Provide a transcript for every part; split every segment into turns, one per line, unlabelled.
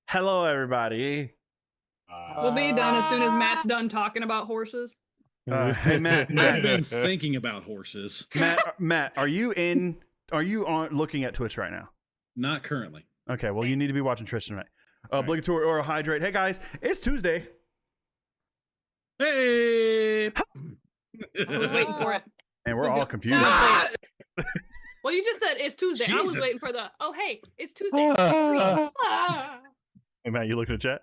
Hello, everybody.
We'll be done as soon as Matt's done talking about horses.
Hey, Matt.
I've been thinking about horses.
Matt, are you on looking at Twitch right now?
Not currently.
Okay, well, you need to be watching Twitch tonight. Obligatory oral hydrate. Hey, guys, it's Tuesday.
Hey!
I was waiting for it.
And we're all confused.
Well, you just said it's Tuesday. I was
Jesus.
waiting for the, oh, hey, it's Tuesday. Ah.
Hey, Matt, you looking at chat?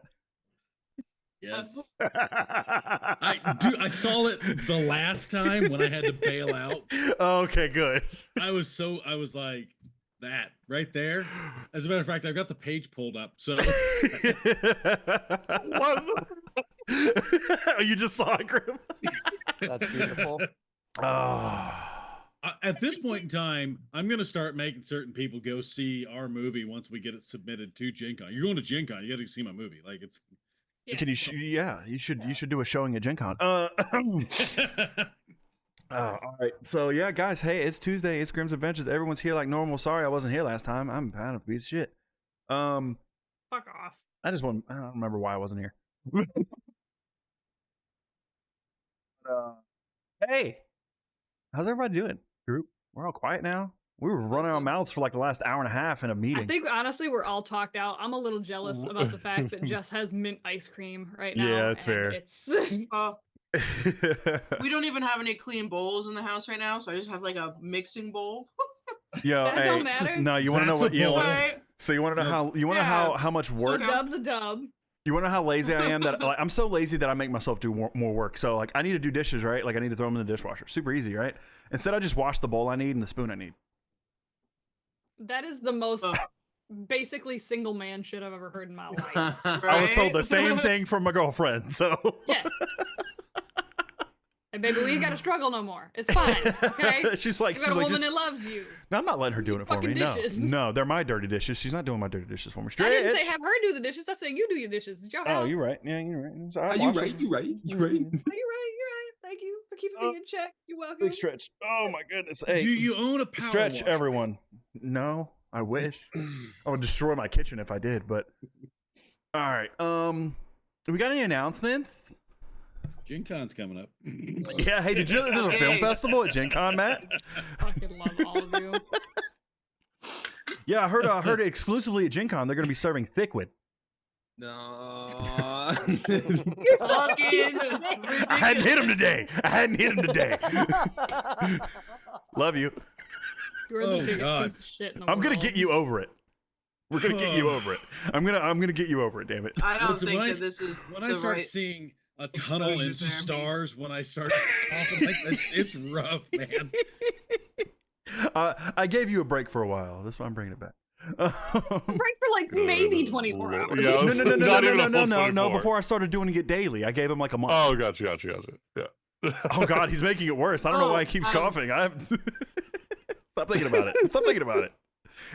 Yes. I saw it the last time when I had to bail out.
Okay, good.
I was like, that right there. As a matter of fact, I've got the page pulled up. So
What? You just saw it, Grimm?
That's beautiful.
at this point in time, I'm going to start making certain people go see our movie once we get it submitted to Gen Con. You're going to Gen Con, you got to see my movie. Like it's.
Yeah.
Can you? You should do a showing at Gen Con. All right. So yeah, guys. Hey, it's Tuesday. It's Grimm's Adventures. Everyone's here like normal. Sorry, I wasn't here last time. I'm kind of a piece of shit.
Fuck off.
I don't remember why I wasn't here. Hey, how's everybody doing, group? We're all quiet now. We were running our mouths for like the last hour and a half in a meeting.
I think honestly we're all talked out. I'm a little jealous about the fact that Jess has mint ice cream right now.
Yeah, that's fair.
It's
We don't even have any clean bowls in the house right now, so I just have like a mixing bowl.
Yo,
That
hey,
don't matter.
no, you want to know what? You know,
Right?
so you want to know how much
a
work?
dub's a dub.
You want to know how lazy I am? That like, I'm so lazy that I make myself do more work. So like, I need to do dishes, right? Like I need to throw them in the dishwasher. Super easy, right? Instead, I just wash the bowl I need and the spoon I need.
That is the most basically single man shit I've ever heard in my life.
I was told the same thing from my girlfriend. So
Yeah. And baby, we ain't gotta struggle no more. It's fine. Okay.
she's like,
You got a woman
just,
that loves you.
no, I'm not letting her doing it for me.
Fucking dishes.
No, they're my dirty dishes. She's not doing my dirty dishes for me.
I
Stretch.
didn't say have her do the dishes. I said you do your dishes. It's your house.
Oh, you're right. Yeah, you're right. So
You right. You right.
You're right. You're right. Thank you for keeping me in check. You're welcome.
Big stretch. Oh my goodness. Hey,
Do you own a power
stretch,
washer?
everyone? No, I wish. I would destroy my kitchen if I did. But all right. We got any announcements?
Gen Con's coming up.
Yeah. Hey, did you know there's a film festival at Gen Con, Matt?
Fucking love all of you.
Yeah, I heard it exclusively at Gen Con. They're going to be serving Thickwit.
No.
You're such a
Fucking
piece of shit.
I hadn't hit him today. Love you.
You're the
Oh,
biggest
God.
piece of shit in the
I'm
world.
gonna get you over it. We're gonna get you over it. I'm gonna get you over it. Damn it.
I don't
Listen,
think
when
that this is
when I
the
start
right.
seeing a tunnel
exposure
into
therapy.
stars, when I start coughing like that, it's rough, man.
I gave you a break for a while. That's why I'm bringing it back.
Break for like maybe 24
Lord.
hours.
Yeah,
No, no, no, no, no,
not
no,
even
no,
a
no,
full
no, no.
24.
Before I started doing it daily, I gave him like a month.
Oh, gotcha. Yeah.
Oh God, he's making it worse. I don't know why he keeps coughing. I have stop thinking about it. Stop thinking about it.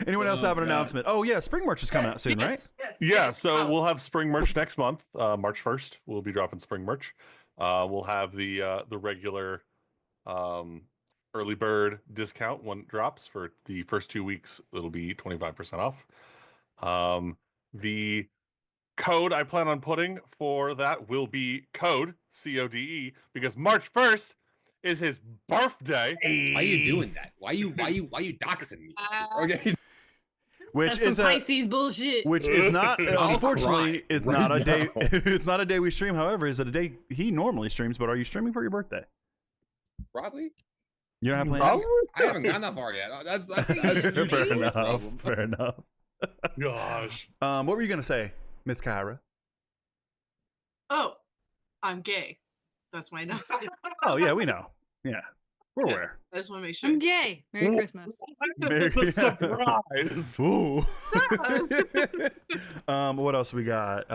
Anyone else
Oh,
have an
God.
announcement? Oh yeah, spring merch is coming out soon, right?
Yeah, so
Oh.
we'll have spring merch next month, March 1st. We'll be dropping spring merch. We'll have the regular early bird discount when it drops for the first 2 weeks. It'll be 25% off. The code I plan on putting for that will be code CODE because March 1st is his birthday.
Why are you doing that? Why you doxing me? Okay.
Which
That's
is
some
a
Pisces bullshit.
which is not
I'll
unfortunately
cry
is
right
not a day.
now.
It's not a day we stream. However, is it a day he normally streams? But are you streaming for your birthday?
Probably.
You don't have plans.
Probably.
I haven't gone that far yet. That's
Fair
usually the
enough.
problem.
Fair enough.
Gosh.
What were you gonna say, Miss Kyra?
Oh, I'm gay. That's my announcement.
Oh yeah, we know. Yeah, we're
Yeah.
aware.
I just want to make sure.
I'm gay. Merry
Wha-
Christmas.
The surprise.
Ooh. What else we got?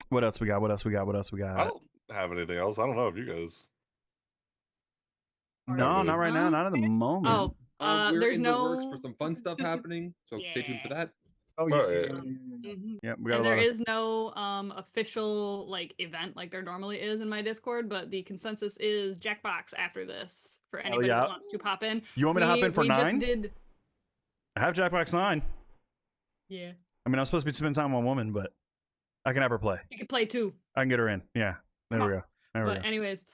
What else we got? What else we got? What else we
I
got?
don't have anything else. I don't know if you guys.
No, not right now. Not at the moment.
Oh,
We're
there's
in
no
the works for some fun stuff happening, so stay tuned for that.
Oh
yeah.
Mhm.
Yeah, we got
And
a lot
there
of.
is no official like event like there normally is in my Discord, but the consensus is Jackbox after this for anybody
yeah.
that wants to pop in.
You want me to hop in for
we
9?
Just did.
I have Jackbox 9.
Yeah.
I mean, I'm supposed to be spending time on woman, but I can have her play.
You can play too.
I can get her in. Yeah, there
Come
we
on.
go. There we
But
go.
anyways,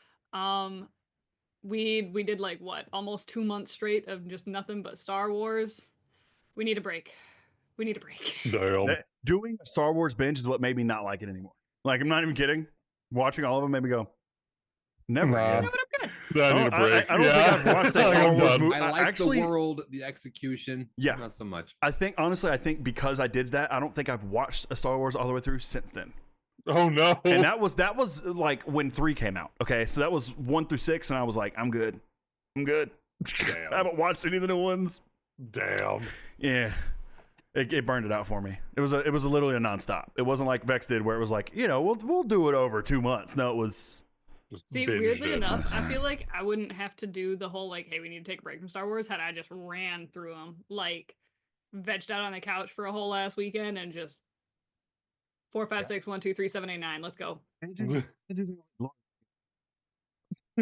we did like what almost 2 months straight of just nothing but Star Wars. We need a break. We need a break.
Damn.
Doing a Star Wars binge is what made me not like it anymore. Like, I'm not even kidding. Watching all of them made me go, never
Nah.
again.
No, but I'm good.
I need a break.
I don't think I've watched a Star
I'm
Wars
done.
movie.
I like
actually,
the world, the execution.
Yeah.
Not so much.
I think, honestly, I think because I did that, I don't think I've watched a Star Wars all the way through since then.
Oh no.
And that was like when 3 came out. Okay, so that was 1 through 6, and I was like, I'm good. I'm good.
Damn.
I haven't watched any of the new ones.
Damn.
Yeah. It burned it out for me. It was literally a nonstop. It wasn't like Vex did, where it was like, we'll do it over 2 months. No, it was.
Just
See,
binged
weirdly
it.
enough, I feel like I wouldn't have to do the whole like, hey, we need to take a break from Star Wars had I just ran through them, like, vegged out on the couch for a whole last weekend and just 4, 5, 6, 1, 2, 3, 7, 8, 9. Let's go.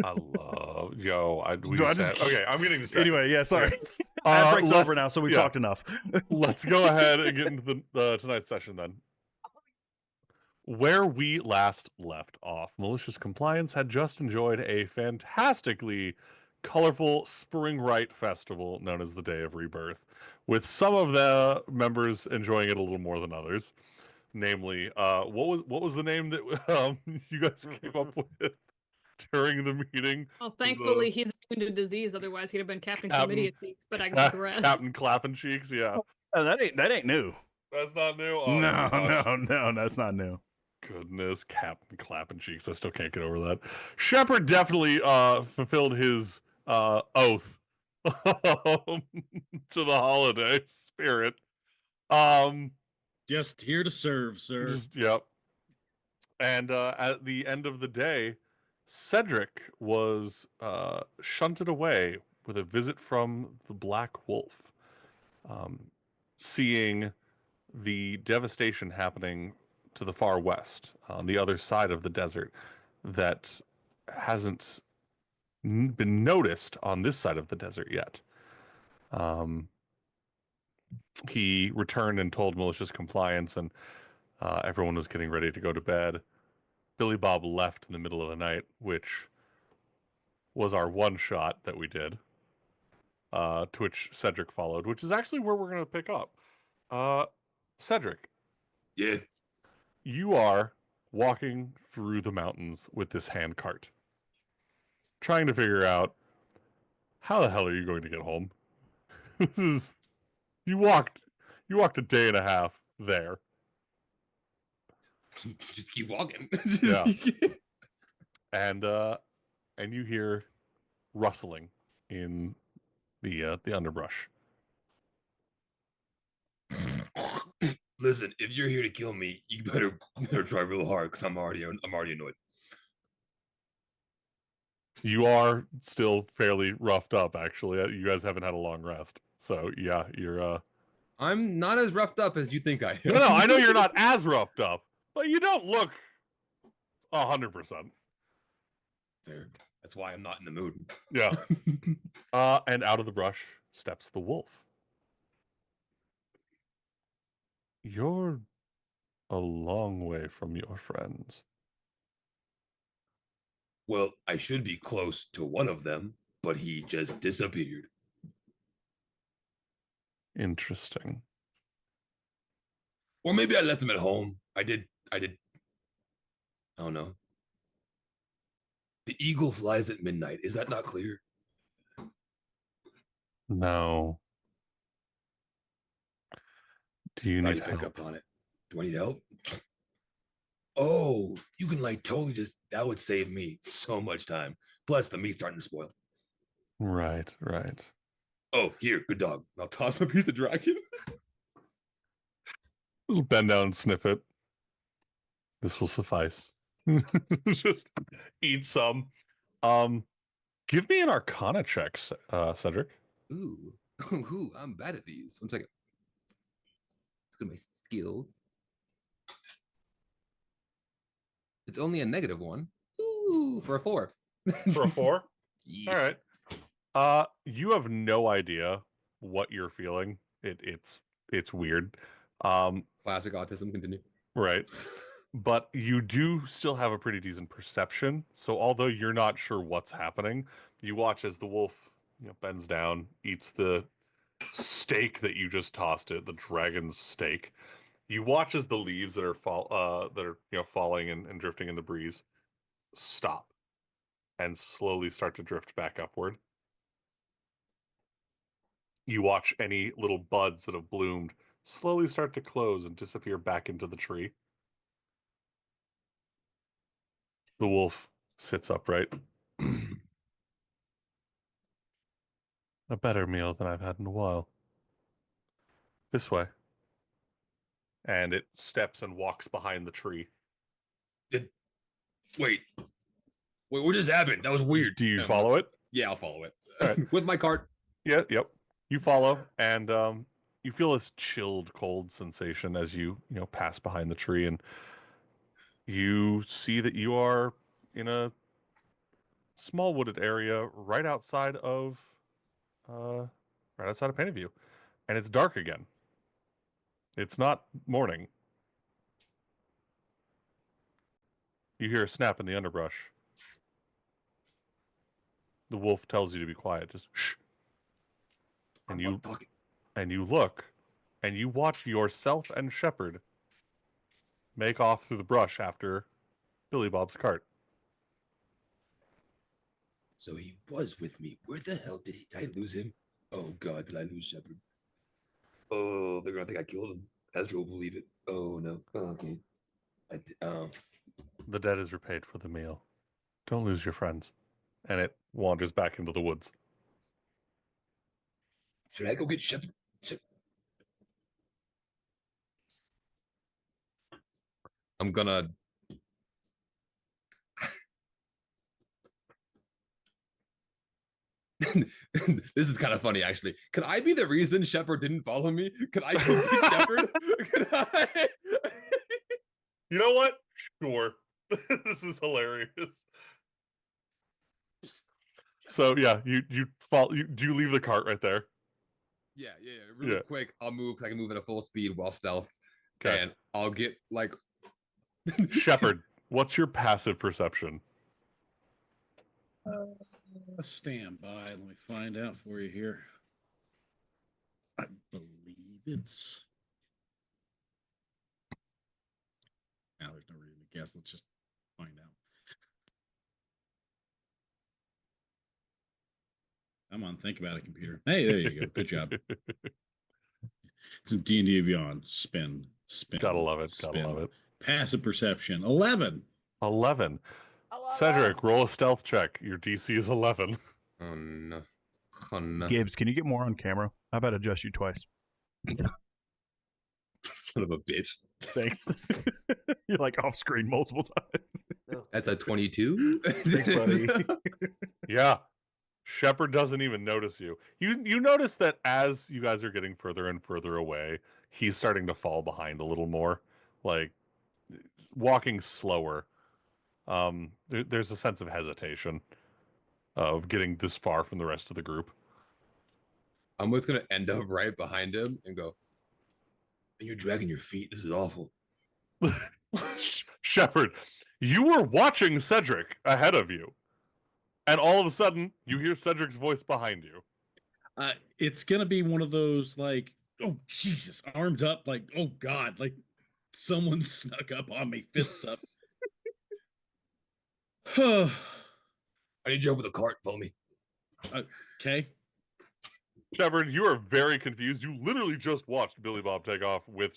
I love we
So I
used to
just-
have- okay, I'm getting distracted.
Anyway, yeah, sorry. Ad break's over
let's-
now, so we've
yeah.
talked enough.
Let's go ahead and get into the tonight's session then. Where we last left off, Malicious Compliance had just enjoyed a fantastically colorful spring rite festival known as the Day of Rebirth, with some of the members enjoying it a little more than others. Namely, what was the name that you guys came up with during the meeting?
Well, thankfully he's immune to disease. Otherwise, he'd have been Captain Chlamydia cheeks. But I digress.
Captain Clapping Cheeks, yeah.
Oh, that ain't new.
That's not new. Oh,
No,
my gosh.
no, that's not new.
Goodness, Captain Clapping Cheeks. I still can't get over that. Shepard definitely fulfilled his oath to the holiday spirit.
Just here to serve, sir.
Yep. And at the end of the day, Cedric was shunted away with a visit from the Black Wolf, seeing the devastation happening to the far west, on the other side of the desert, that hasn't been noticed on this side of the desert yet. He returned and told Malicious Compliance, and everyone was getting ready to go to bed. Billy Bob left in the middle of the night, which was our one shot that we did, to which Cedric followed, which is actually where we're going to pick up. Cedric.
Yeah.
You are walking through the mountains with this hand cart, trying to figure out How the hell are you going to get home? This is you walked a day and a half there.
Just keep walking.
Yeah. And you hear rustling in the underbrush.
Listen, if you're here to kill me, you better try real hard because I'm already annoyed.
You are still fairly roughed up, actually. You guys haven't had a long rest, so yeah, you're.
I'm not as roughed up as you think I am.
No, I know you're not as roughed up, but you don't look 100%.
Fair. That's why I'm not in the mood.
Yeah. And out of the brush steps the wolf. You're a long way from your friends.
Well, I should be close to one of them, but he just disappeared.
Interesting.
Or maybe I left him at home. I did. I don't know. The eagle flies at midnight. Is that not clear?
No. Do you
I
need
pick
help?
up on it. Do I need help? Oh, you can like totally just that would save me so much time. Plus the meat's starting to spoil.
Right.
Oh, here, good dog. I'll toss a piece of dragon.
Bend down and sniff it. This will suffice. Just eat some. Give me an Arcana check, Cedric.
Ooh, I'm bad at these. 1 second. Let's go to my skills. It's only a -1. Ooh, for a 4.
For a 4?
Yeah.
All right. You have no idea what you're feeling. It's weird.
Classic autism. Continue.
Right. But you do still have a pretty decent perception. So although you're not sure what's happening, you watch as the wolf, bends down, eats the steak that you just tossed it, the dragon's steak. You watch as the leaves that are falling and drifting in the breeze stop and slowly start to drift back upward. You watch any little buds that have bloomed slowly start to close and disappear back into the tree. The wolf sits upright. A better meal than I've had in a while. This way. And it steps and walks behind the tree.
Wait, what just happened? That was weird.
Do you follow it?
Yeah, I'll follow it.
Alright.
With my cart.
Yeah, yep. You follow, and you feel this chilled, cold sensation as you pass behind the tree, and you see that you are in a small wooded area right outside of Painted and it's dark again. It's not morning. You hear a snap in the underbrush. The wolf tells you to be quiet. Just shh. And
I'm not talking.
and you look, and you watch yourself and Shepard make off through the brush after Billy Bob's cart.
So he was with me. Where the hell did I lose him? Oh God, did I lose Shepard? Oh, they're gonna think I killed him. Ezra will believe it. Oh no. Oh, okay.
The debt is repaid for the meal. Don't lose your friends. And it wanders back into the woods.
Should I go get Shepard? I'm gonna. This is kind of funny, actually. Could I be the reason Shepard didn't follow me? Could I go get Shepard? Could I?
You know what? Sure. This is hilarious. So yeah, you follow. Do you leave the cart right there?
Yeah. Really quick, I'll move. I can move at a full speed while stealth, and I'll get like.
Shepard, what's your passive perception?
Stand by. Let me find out for you here. I believe it's. Now there's no reason to guess. Let's just find Come on, think about it, computer. Hey, there you go. Good job. Some D&D Beyond. Spin.
Gotta love it.
Spin.
Gotta love it.
Passive perception. 11.
11. Cedric, roll a stealth check. Your DC is 11.
Oh no. Oh no.
Gibbs, can you get more on camera? How about adjust you twice?
Son of a bitch.
Thanks. You're like off screen multiple times.
That's a 22.
Thanks, buddy.
Yeah. Shepard doesn't even notice you. You notice that as you guys are getting further and further away, he's starting to fall behind a little more, like walking slower. There's a sense of hesitation of getting this far from the rest of the group.
I'm just gonna end up right behind him and go, and you're dragging your feet. This is awful.
Shepard, you were watching Cedric ahead of you. And all of a sudden, you hear Cedric's voice behind you.
It's going to be one of those, like, oh, Jesus, arms up, like, oh, God, like someone snuck up on me, fists up.
I need you up with a cart. Follow me.
Okay.
Shepard, you are very confused. You literally just watched Billy Bob take off with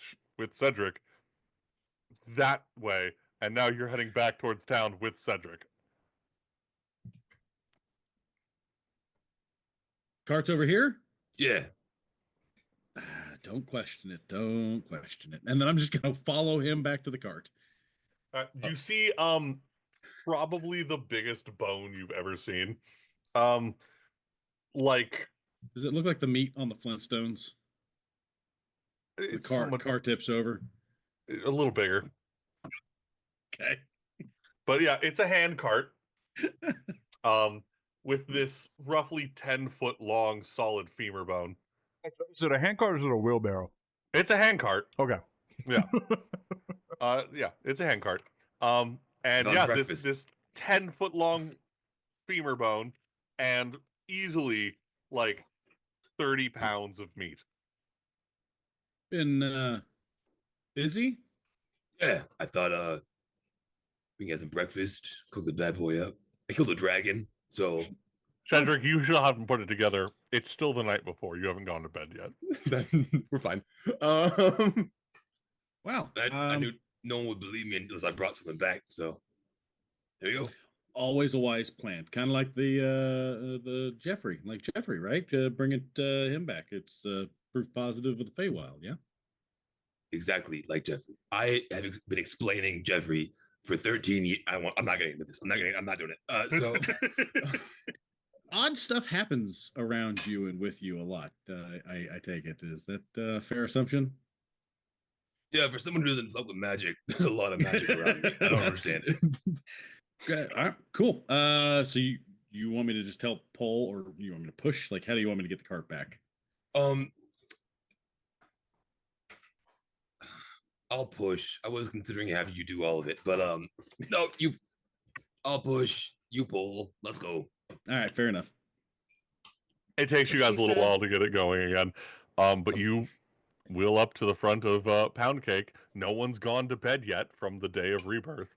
Cedric that way, and now you're heading back towards town with Cedric.
Cart's over here?
Yeah.
Don't question it. Don't question it. And then I'm just going to follow him back to the cart.
You see, probably the biggest bone you've ever seen. Like,
does it look like the meat on the Flintstones? The car tips over.
A little bigger.
Okay.
But yeah, it's a hand cart. With this roughly 10-foot long solid femur bone.
Is it a hand cart or is it a wheelbarrow?
It's a hand cart.
Okay.
Yeah. Yeah, it's a hand cart. And yeah, this 10-foot long femur bone and easily like 30 pounds of meat.
And is he?
Yeah. I thought we can get some breakfast, cook the bad boy up. I killed a dragon, so
Cedric, you still haven't put it together. It's still the night before. You haven't gone to bed yet.
we're fine.
Wow.
I knew no one would believe me unless I brought something back. So there you go.
Always a wise plan, kind of like the Jeffrey, right? Bring him back. It's proof positive of the Feywild, yeah.
Exactly like Jeffrey. I have been explaining Jeffrey for 13 years. I'm not getting into this. I'm not doing it. So
odd stuff happens around you and with you a lot. I take it. Is that a fair assumption?
Yeah, for someone who doesn't fuck with magic, there's a lot of magic around me. I don't understand it.
Okay, all right, cool. So you want me to just tell pull, or you want me to push? Like, how do you want me to get the cart back?
I'll push. I was considering having you do all of it, but no, I'll push. You pull. Let's go.
All right, fair enough.
It takes you guys a little while to get it going again. But you wheel up to the front of Pound Cake. No one's gone to bed yet from the day of rebirth.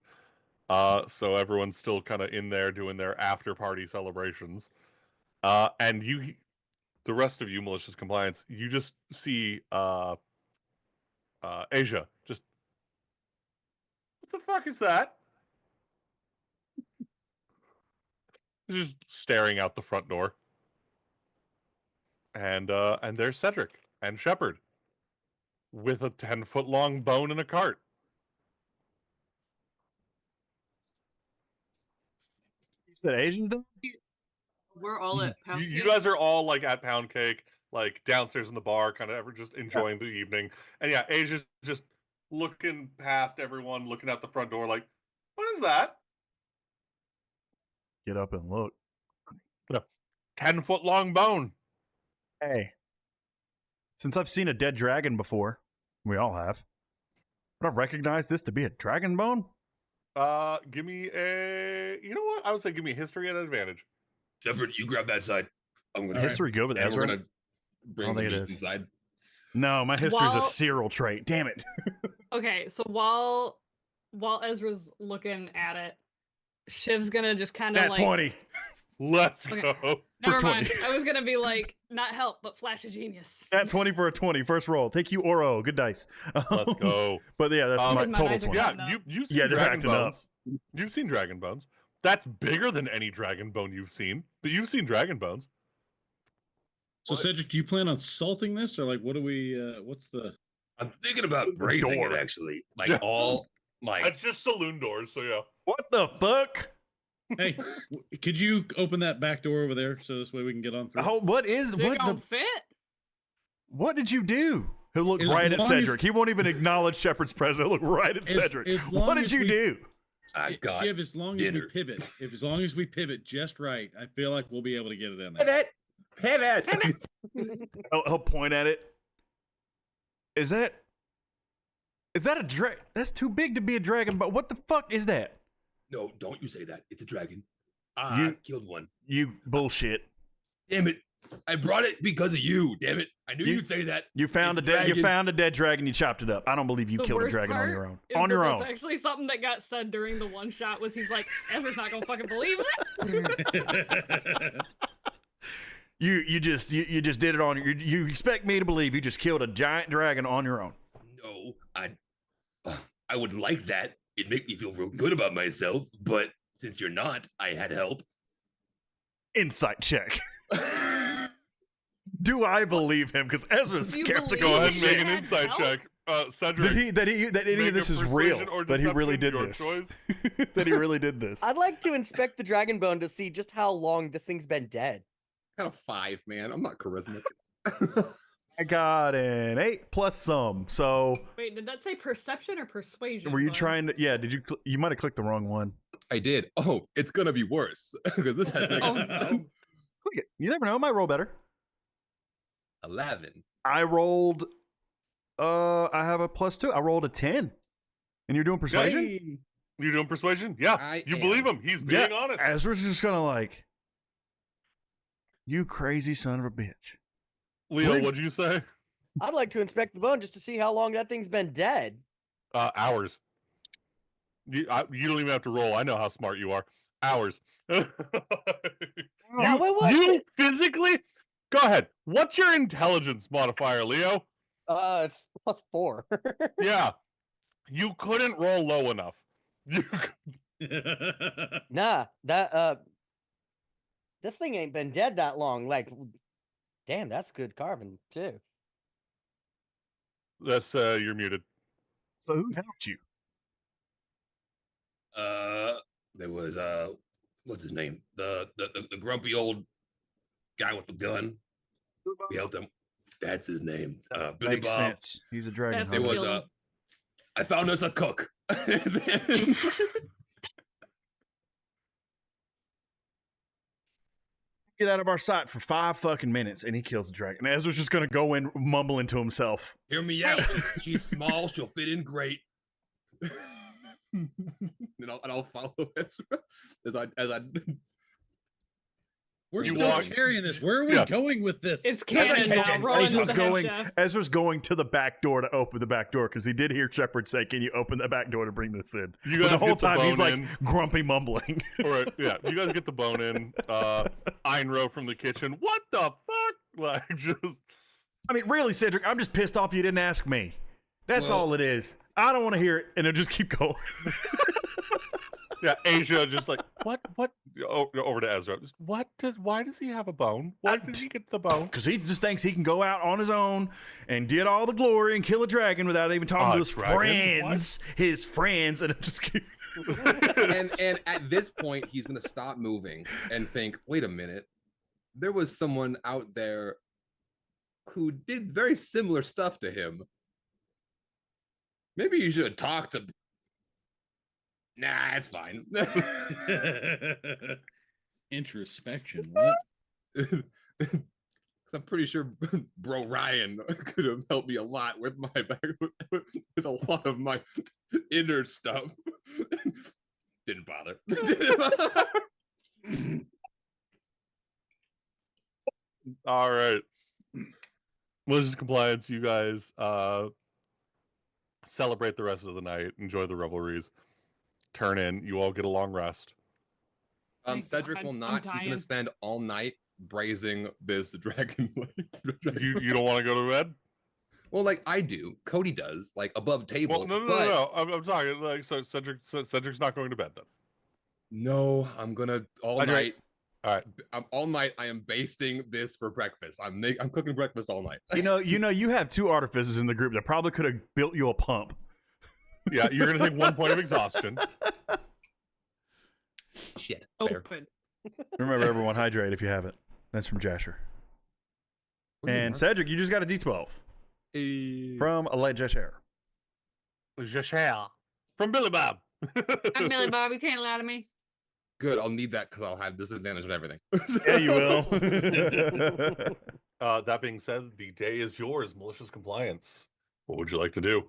So everyone's still kind of in there doing their after party celebrations. And the rest of you, malicious compliance, you just see Asia just, what the fuck is that? Just staring out the front door. And there's Cedric and Shepard with a 10-foot long bone in a cart.
You said Asians though?
We're all at Pound
You
Cake.
guys are all like at Pound Cake, like downstairs in the bar, kind of just enjoying the evening. And yeah, Asia's just looking past everyone, looking out the front door, like, what is that?
Get up and look.
10-foot long bone.
Hey. Since I've seen a dead dragon before, we all have, would I recognize this to be a dragon bone?
Give me a, you know what? I would say give me history at an advantage.
Shepard, you grab that side. I'm gonna
History good with
and we're
Ezra?
gonna bring the
think it
meat
is.
inside.
No, my history's a
While-
Cyril trait. Damn it.
Okay, so while Ezra's looking at it, Shiv's gonna just kind of
At
like
20.
Let's
Okay.
go.
Never
20.
mind. I was gonna be like, not help, but flash of genius.
At 20 for a 20. First roll. Take you Oro. Good dice.
Let's go.
But yeah, that's
Um,
my
My
total
dice are
20.
Yeah,
Acting up.
you've seen
Yeah, they're
Dragon
acting up.
Bones. You've seen Dragon Bones. That's bigger than any Dragon Bone you've seen. But you've seen Dragon Bones.
So Cedric, do you plan on salting this, or like, what do we? What's the?
I'm thinking about bracing it
door.
actually, like
Yeah.
all like.
It's just saloon doors, so yeah.
What the fuck?
Hey, could you open that back door over there so this way we can get on through?
Oh, what is
Is it
what
gonna
the?
fit?
What did you do? He'll look
As
right at
long as-
Cedric. He won't even acknowledge Shepard's presence. He'll look right at
As-
Cedric.
as long
What did
as
you
we-
do?
I got
Shiv, as long as we
dinner.
pivot, as long as we pivot just right, I feel like we'll be able to get it in there.
Pivot.
He'll point at it. Is that a dragon? That's too big to be a dragon. But what the fuck is that?
No, don't you say that. It's a dragon. I
You-
killed one.
You bullshit.
Damn it! I brought it because of you. Damn it! I knew
You-
you'd say that.
You found
It's
a dead. You
dragon.
found a dead dragon. You chopped it up. I don't believe you
The
killed a
worst
dragon on
part
your own.
is
On your
that
own.
That's actually something that got said during the one shot. Was he's like, Ezra's not gonna fucking believe this.
You just did it on your. You expect me to believe you just killed a giant dragon on your own?
No, I would like that. It'd make me feel real good about myself. But since you're not, I had help.
Insight check. Do I believe him? Because Ezra's
Do you
skeptical.
Go
believe
ahead and make
He
an
had
insight
help?
check. Cedric,
That any
make
of this
a
is real.
persuasion or
That he really
deception,
did
your
this.
choice.
That he really did this.
I'd like to inspect the dragon bone to see just how long this thing's been dead.
Kind of 5, man. I'm not charismatic.
I got an 8 plus some. So
Wait, did that say perception or persuasion?
were you
bud?
trying to? Yeah. Did you? You might have clicked the wrong one.
I did. Oh, it's gonna be worse because this has
Oh
like
no.
Click it. You never know. I might roll better.
11.
I rolled. I have a +2. I rolled a 10. And you're doing persuasion?
Hey.
You doing persuasion? Yeah.
I
You
am.
believe him. He's being honest.
Ezra's just gonna like. You crazy son of a bitch.
Leo,
Where-
what'd you say?
I'd like to inspect the bone just to see how long that thing's been dead.
Hours. You don't even have to roll. I know how smart you are. Hours.
Now, wait, what?
You physically? Go ahead. What's your intelligence modifier, Leo?
It's +4.
Yeah. You couldn't roll low enough. You
Nah, this thing ain't been dead that long. Like, damn, that's good carving too.
That's you're muted.
So who helped you?
There was what's his name? The grumpy old guy with the gun. We helped him. That's his name. Billy
Makes
Bob.
sense. He's a dragon
That's
There
hunter.
was
Killed him.
I found us a cook.
Get out of our sight for 5 fucking minutes, and he kills the dragon. And Ezra's just gonna go in mumbling to himself.
Hear me out. She's small. She'll fit in great.
and I'll follow Ezra as I
We're
You
still
walk-
carrying this. Where are we
Yeah.
going with this?
It's
Ezra's
canon now. Roll into
Ezra's
the
going.
head chef.
Ezra's going to the back door to open the back door because he did hear Shepard say, "Can you open the back door to bring this in?"
You
But
guys
the whole
get the
time he's
bone
like
in.
grumpy mumbling.
All right, yeah. You guys get the bone in. Einro from the kitchen. What the fuck? Like, just
I mean, really, Cedric, I'm just pissed off you didn't ask me. That's
Well-
all it is. I don't want to hear it, and it'll just keep going.
yeah. Asia just like what? Oh, over to Ezra. Just, why does he have a bone? Why did he get the bone?
Because he just thinks he can go out on his own and get all the glory and kill a dragon without even talking to his
dragon?
friends. His friends, and it just keep...
and at this point he's gonna stop moving and think, wait a minute, there was someone out there who did very similar stuff to him. Maybe you should talk to. Nah, it's fine.
Introspection. What?
'Cause I'm pretty sure Bro Ryan could have helped me a lot with my back with a lot of my inner stuff. Didn't bother.
All right. Malicious compliance. You guys celebrate the rest of the night. Enjoy the revelries. Turn in. You all get a long rest.
Thank
Cedric
God.
will
I'm
not. He's
dying.
gonna spend all night braising this dragon.
You don't want to go to bed?
Well, like I do. Cody does, like above table.
Well, no.
but
I'm talking like so. Cedric's not going to bed then.
no, I'm gonna all
Hydrate.
night.
All right.
All night. I am basting this for breakfast. I'm cooking breakfast all night.
You have 2 artificers in the group that probably could have built you a pump.
Yeah, you're gonna take 1 point of exhaustion.
Shit. Fair.
Open.
Remember, everyone, hydrate if you haven't. That's from Jasher.
What do you
And
want?
Cedric, you just got a D12 from a late Jasher.
Jashale. From Billy Bob.
I'm Billy Bob. You can't lie to me.
Good. I'll need that because I'll have disadvantage on everything.
Yeah, you will.
That being said, the day is yours, malicious compliance. What would you like to do?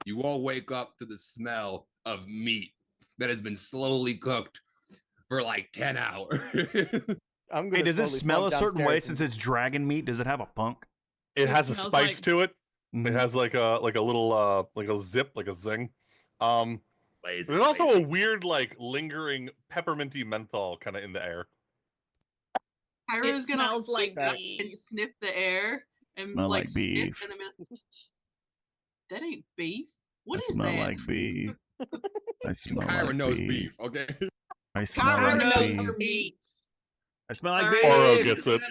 You all wake up to the smell of meat that has been slowly cooked for like 10 hours.
I'm gonna
Hey, does it
slowly
smell a
slunk
certain way
downstairs
since it's dragon meat? Does it have a punk?
It
It
has a
smells
spice
like-
to it.
Mhm.
It has like a little like a zip, like a zing.
Lazy,
There's also
lazy.
a weird like lingering pepperminty menthol kind of in the air.
Kyra's gonna
smells like
wake up and
beef.
sniff the air and
Smell like
sniff
beef.
and then be like, that ain't beef. What
I
is
smell
that?
like beef. I smell
Kyra
like
knows
beef.
beef, okay?
I smell
Kyra
like
Kyra knows
beef.
her meats.
I smell like
Alright.
beef.
Oro gets it.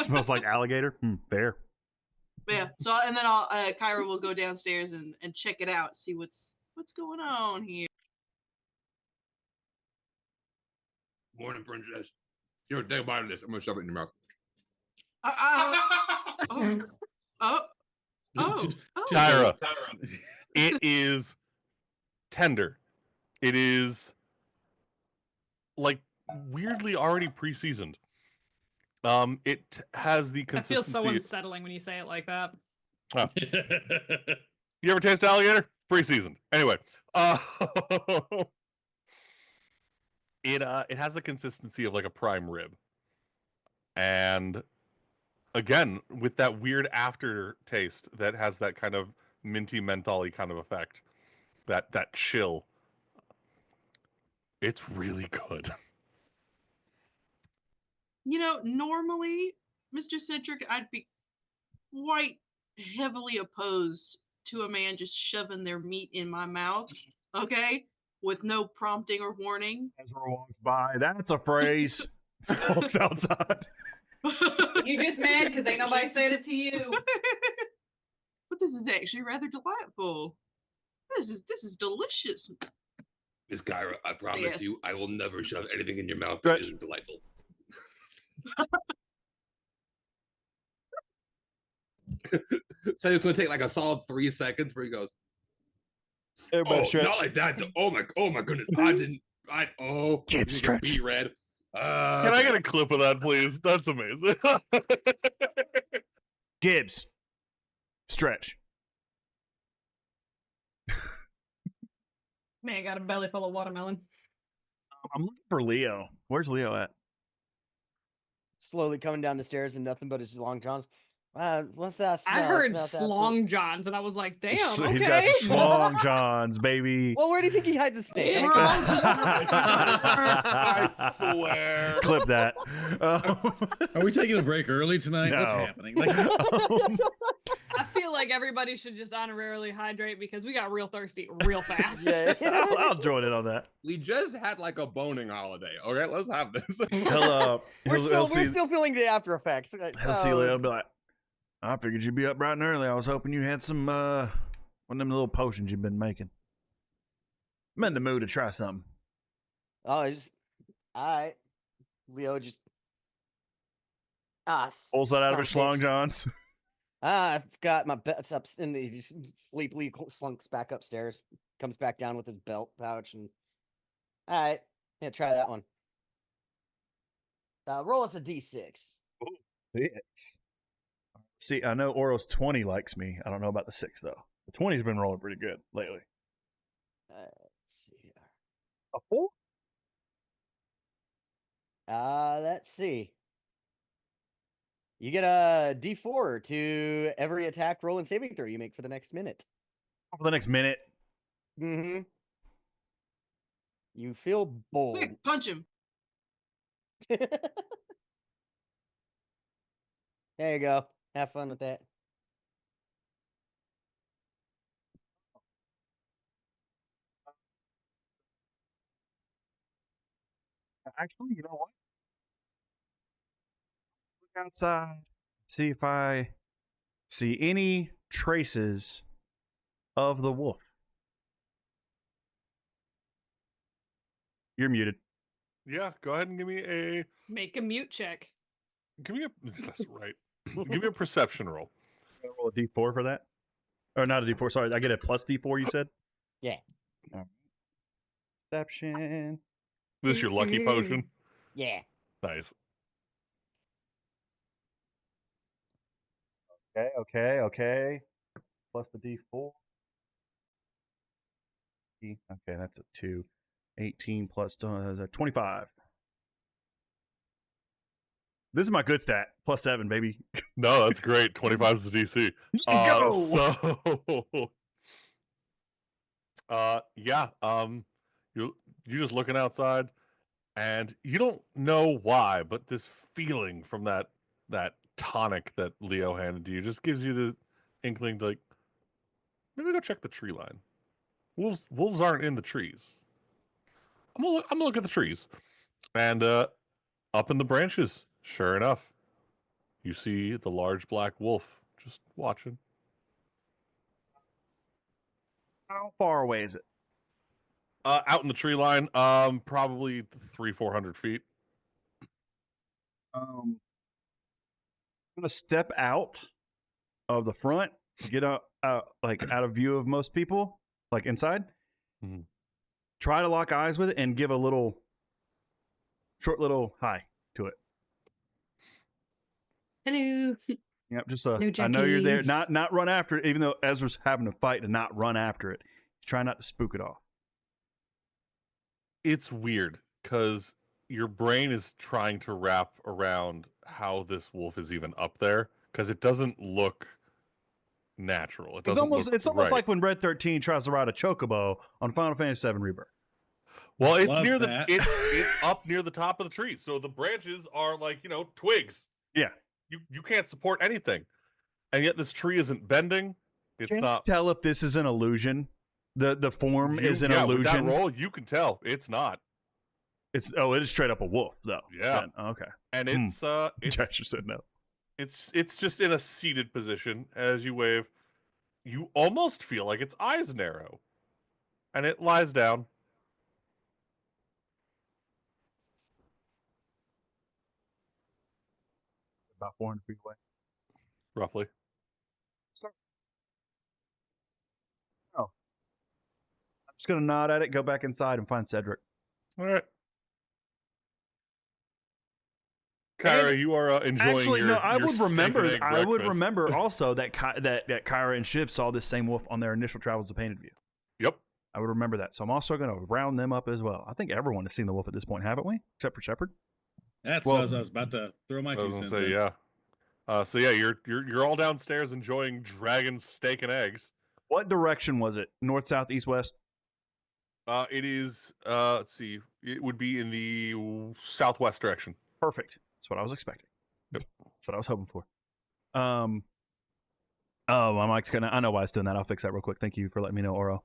Smells like alligator. Fair.
Yeah. So and then I'll Kyra will go downstairs and check it out, see what's going on here.
Morning, princess. Here, take a bite of this. I'm gonna shove it in your mouth.
Oh, oh, oh.
Kyra, it is tender. It is like weirdly already pre-seasoned. It has the
I feel
consistency.
so unsettling when you say it like that.
You ever taste alligator? Pre-seasoned. Anyway, it has the consistency of like a prime rib, and again with that weird aftertaste that has that kind of minty mentholy kind of effect, that chill. It's really good.
You know, normally, Mr. Cedric, I'd be quite heavily opposed to a man just shoving their meat in my mouth, okay? With no prompting or warning.
Ezra walks by. That's a phrase. Walks outside.
You just mad because ain't nobody said it to you.
But this is actually rather delightful. This is delicious.
Miss Kyra, I promise
Yes.
you, I will never shove anything in your mouth
Right.
that isn't delightful.
So it's gonna take like a solid 3 seconds where he goes,
Everybody
"Oh,
stretch.
not like that! Oh my goodness! I didn't.
Keep stretch.
Be red.
Can I get a clip of that, please? That's amazing.
Gibbs. Stretch.
Man, I got a belly full of watermelon.
I'm looking for Leo. Where's Leo at?
slowly coming down the stairs and nothing but his long johns. What's that smell?
I
It
heard
smells absolute-
Slong Johns, and I was like, damn,
He's
okay.
got some schlong johns, baby.
Well, where do you think he hides his snake?
We're all just-
I swear.
Clip that.
Are we taking a break early tonight? What's
No.
happening? Like,
I feel like everybody should just honorarily hydrate because we got real thirsty real fast.
Yeah.
I'll join in on that.
We just had like a boning holiday. Okay, let's have this.
He'll
We're
see,
still feeling the after effects.
he'll see Leo and be like, I figured you'd be up bright and early. I was hoping you had some one of them little potions you've been making. I'm in the mood to try something.
Oh, just all right. Leo just
Pulls that out of his
son
schlong
bitch.
johns.
I've got my belts up, and he just sleepily slunks back upstairs. Comes back down with his belt pouch, and all right, yeah, try that one. Roll us a d6.
Six. See, I know Oro's 20 likes me. I don't know about the 6 though. The 20's been rolling pretty good lately.
Let's see here.
A 4?
Let's see. You get a d4 to every attack, roll, and saving throw you make for the next minute.
For the next minute.
Mm-hmm. You feel bold.
Quick, punch him.
There you go. Have fun with that.
Actually, you know what? Look outside. See if I see any traces of the wolf. You're muted.
Yeah, go ahead and give me
Make a mute check.
that's right. Give me a perception roll.
I'm gonna roll a D4 for that. Or not a D4. Sorry, I get a plus D4. You said.
Yeah.
Perception.
This is your lucky potion.
Yeah.
Nice.
Okay. Plus the D4. Okay, that's a 2. 18 plus 25. This is my good stat. Plus 7, baby.
No, that's great. 25 is the DC.
Let's go.
You're just looking outside, and you don't know why, but this feeling from that tonic that Leo handed to you just gives you the inkling to, like, maybe go check the tree line. Wolves aren't in the trees. I'm gonna look at the trees, and up in the branches, sure enough, you see the large black wolf just watching.
How far away is it?
Out in the tree line, probably 300-400 feet.
I'm gonna step out of the front, get out of view of most people, like inside.
Mhm.
Try to lock eyes with it and give a short little hi to it.
Hello.
Yep, just
No
I know you're there.
jackies.
Not run after it, even though Ezra's having to fight to not run after it. Try not to spook it off.
It's weird because your brain is trying to wrap around how this wolf is even up there because it doesn't look natural.
It's almost like when Red 13 tries to ride a chocobo on Final Fantasy VII Rebirth.
Well, it's
Love
near
that.
it's up near the top of the tree, so the branches are like, twigs.
Yeah.
You can't support anything, and yet this tree isn't bending. It's
Can
not.
you tell if this is an illusion? The form is an
With
illusion.
that roll, you can tell it's not.
It is straight up a wolf though.
Yeah.
Then. Okay.
And it's
Chester said no.
it's just in a seated position as you wave. You almost feel like its eyes narrow, and it lies down.
About 400 feet away.
Roughly.
I'm just gonna nod at it, go back inside, and find Cedric.
All right. Kyra,
And
you are enjoying
Actually,
your
no. I
your
would
steak and
remember.
egg
I would
breakfast.
remember also that Kyra and Shiv saw this same wolf on their initial travels to Painted View.
Yep.
I would remember that. So I'm also going to round them up as well. I think everyone has seen the wolf at this point, haven't we? Except for Shepard.
That's
Well,
what I was about to throw my
I
2
was gonna
cents
say,
in.
yeah. So yeah, you're all downstairs enjoying dragon steak and eggs.
What direction was it? North, south, east, west?
It is. Let's see. It would be in the southwest direction.
Perfect. That's what I was expecting.
Yep.
That's what I was hoping for. Oh, my mic's gonna. I know why it's doing that. I'll fix that real quick. Thank you for letting me know, Oro.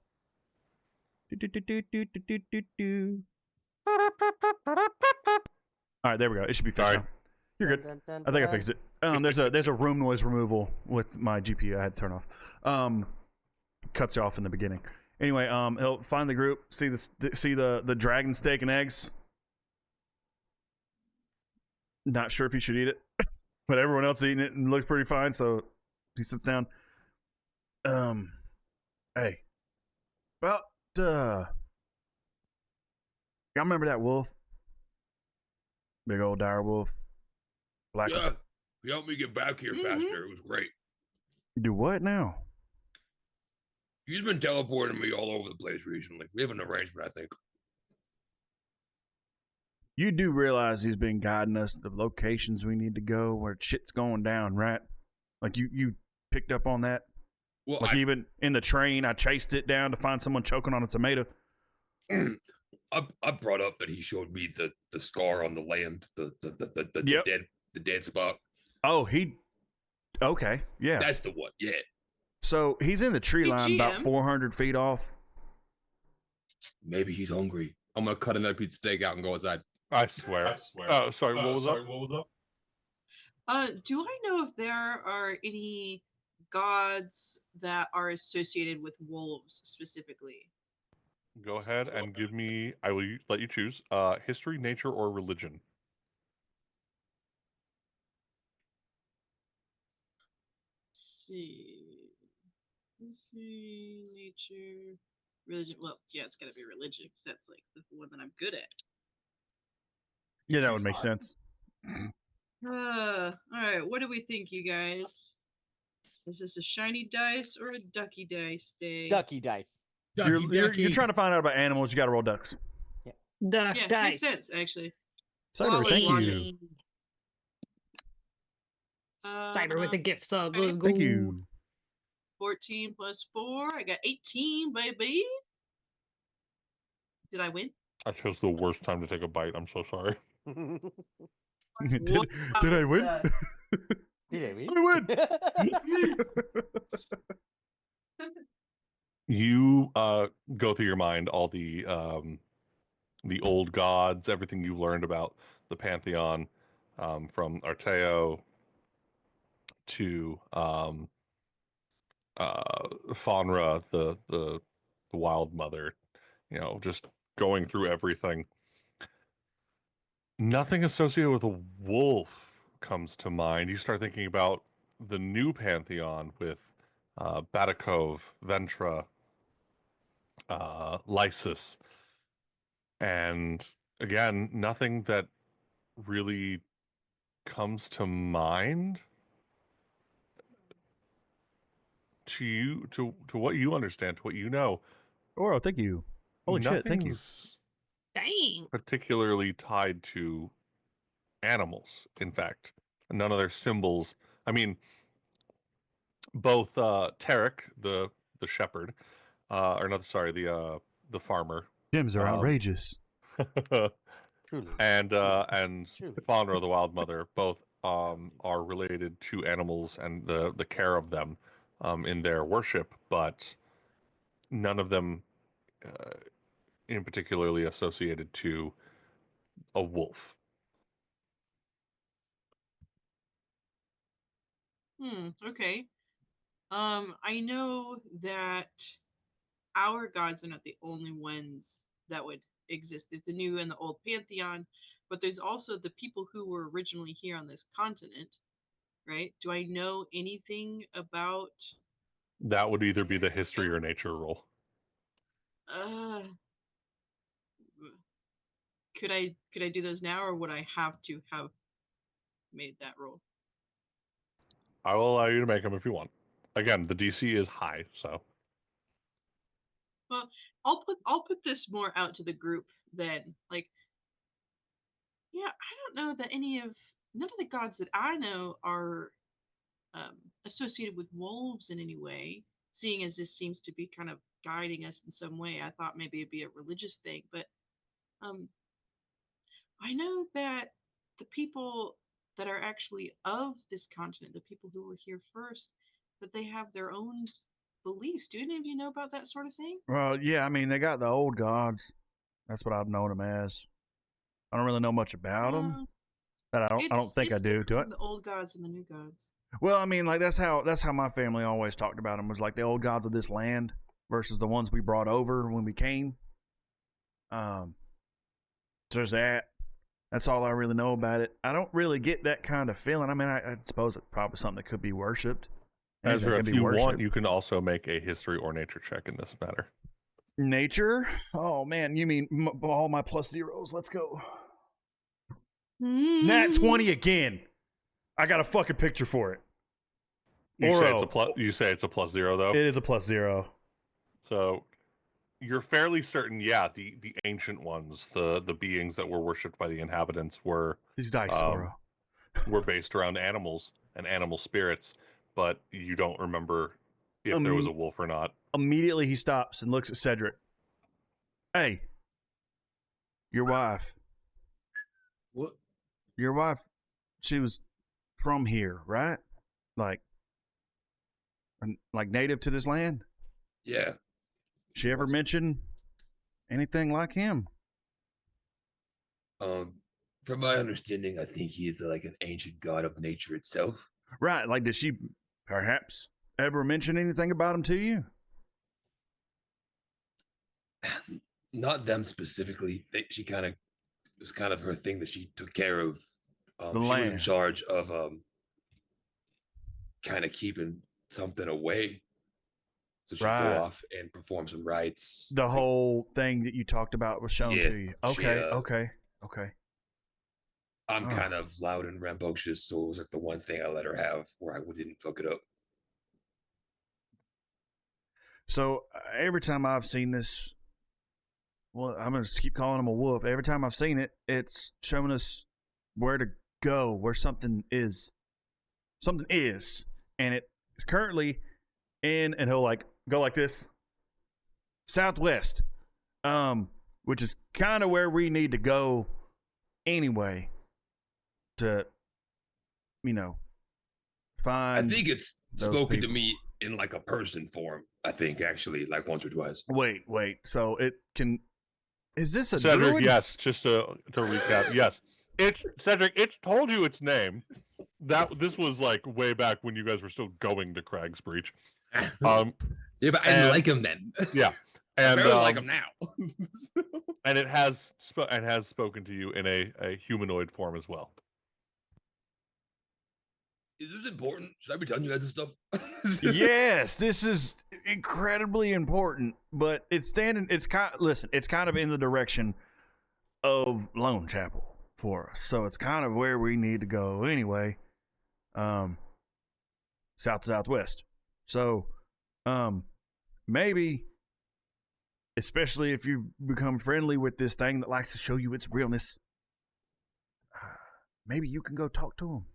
All right, there we go. It should be fixed
Sorry.
now. You're good. I think I fixed it. There's a room noise removal with my GPU. I had to turn off. Cuts you off in the beginning. Anyway, he'll find the group, see the dragon steak and eggs. Not sure if he should eat it, but everyone else eating it and looks pretty fine. So he sits down. Hey, well, y'all remember that wolf? Big old dire wolf. Black.
Yeah, he helped me get back here faster. It was great.
Do what now?
He's been teleporting me all over the place recently. We have an arrangement, I think.
You do realize he's been guiding us to the locations we need to go where shit's going down, right? Like you picked up on that?
Well,
Like even in the train, I chased it down to find someone choking on a tomato.
I brought up that he showed me the scar on the land,
Yep.
the dead spot.
Oh, okay, yeah.
That's the one. Yeah.
So he's in the tree
Hey,
line about
GM.
400 feet off.
Maybe he's hungry.
I'm gonna cut another piece of steak out and go inside.
I swear. Oh, sorry. What was up?
Do I know if there are any gods that are associated with wolves specifically?
Go ahead and give me. I will let you choose. History, nature, or religion.
Let's see. Nature, religion. Well, yeah, it's gotta be religion because that's like the one that I'm good at.
Yeah, that would make sense.
All right. What do we think, you guys? Is this a shiny dice or a ducky dice day?
Ducky dice.
You're trying to find out about animals. You got to roll ducks.
Duck
Yeah,
dice.
makes sense actually.
Cyber,
Well,
thank
logic.
you.
Cyber with the gift sub.
okay.
Let's go.
Thank you.
14 plus 4. I got 18, baby. Did I win?
I chose the worst time to take a bite. I'm so sorry.
did I win?
Did I win?
I win.
You go through your mind all the old gods, everything you've learned about the pantheon, from Arteo to Faunra, the wild mother. You know, just going through everything. Nothing associated with a wolf comes to mind. You start thinking about the new pantheon with Batakov, Ventra, Lysis, and again, nothing that really comes to mind to you, to what you understand, to what you know.
Oh, thank you. Holy shit, thank you.
Nothing's
Dang.
particularly tied to animals. In fact, none of their symbols. I mean, both Tarek, the shepherd, or not, sorry, the farmer,
Gyms are outrageous.
Truly.
and
Truly.
Faunra, the wild mother, both are related to animals and the care of them in their worship, but none of them in particularly associated to a wolf.
Okay. I know that our gods are not the only ones that would exist. There's the new and the old pantheon, but there's also the people who were originally here on this continent, right? Do I know anything about
That would either be the history or nature roll.
could I do those now, or would I have to have made that roll?
I will allow you to make them if you want. Again, the DC is high, so
Well, I'll put this more out to the group then. Like, yeah, I don't know that none of the gods that I know are associated with wolves in any way. Seeing as this seems to be kind of guiding us in some way, I thought maybe it'd be a religious thing. But I know that the people that are actually of this continent, the people who were here first, that they have their own beliefs. Do any of you know about that sort of thing?
Well, yeah, I mean, they got the old gods. That's what I've known them as. I don't really know much about them. But I don't think I do. Do I?
The old gods and the new gods.
Well, I mean, like that's how my family always talked about them, was like the old gods of this land versus the ones we brought over when we came. So there's that. That's all I really know about it. I don't really get that kind of feeling. I mean, I suppose it's probably something that could be worshipped.
Ezra, if you want, you can also make a history or nature check in this matter.
Nature? Oh man, you mean all my plus zeros? Let's go. Nat 20 again. I got a fucking picture for it.
You say it's a plus zero though?
It is a plus zero.
So you're fairly certain, yeah, the ancient ones, the beings that were worshipped by the inhabitants were
these dice,
were based around animals and animal spirits, but you don't remember if there was a wolf or not.
Immediately he stops and looks at Cedric. Hey, Your wife.
What?
Your wife, she was from here, right? Like native to this land?
Yeah.
She ever mention anything like him?
From my understanding, I think he's like an ancient god of nature itself.
Right. Like, did she perhaps ever mention anything about him to you?
Not them specifically. She kind of, it was kind of her thing that she took care of.
The
She was in
land.
charge of kind of keeping something away. So she'd
Right.
go off and perform some rites.
The whole thing that you talked about was shown
Yeah,
to you.
she,
Okay.
I'm
Oh.
kind of loud and rambunctious, so it was like the one thing I let her have where I didn't fuck it up.
So every time I've seen this, well, I'm going to keep calling him a wolf. Every time I've seen it, it's showing us where to go, where something is. Something is. And it is currently in, and he'll like go like this, southwest, which is kind of where we need to go anyway to, find.
I think it's
those
spoken to
people.
me in like a person form. I think actually, like once or twice.
Wait. So it can. Is this a
Cedric,
druid?
yes, just to recap, yes. It's Cedric, it's told you its name. This was like way back when you guys were still going to Crag's Breach.
Yeah, but I didn't like him then.
Yeah.
I
And
barely like him now.
and it has spoken to you in a humanoid form as well.
Is this important? Should I be telling you guys this stuff?
Yes, this is incredibly important, but it's kind of in the direction of Lone Chapel for us. So it's kind of where we need to go anyway. Southwest. So maybe, especially if you become friendly with this thing that likes to show you its realness, maybe you can go talk to him.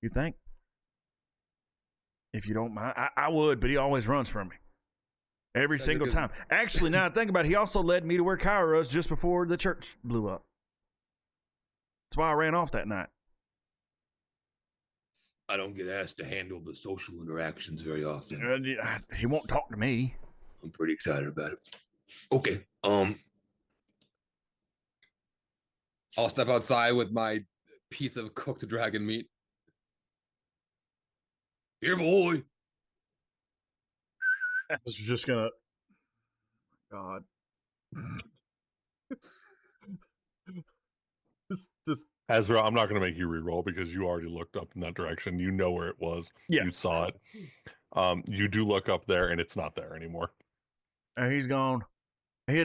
You think? If you don't mind, I would, but he always runs from me. Every single time. Actually, now I think about it, he also led me to where Kyra was just before the church blew up. That's why I ran off that night.
I don't get asked to handle the social interactions very often.
He won't talk to me.
I'm pretty excited about it. Okay.
I'll step outside with my piece of cooked dragon meat.
Here, boy.
This is just gonna. God. this.
Ezra, I'm not going to make you re-roll because you already looked up in that direction. You know where it was.
Yeah.
You saw it. You do look up there, and it's not there anymore.
And he's gone. He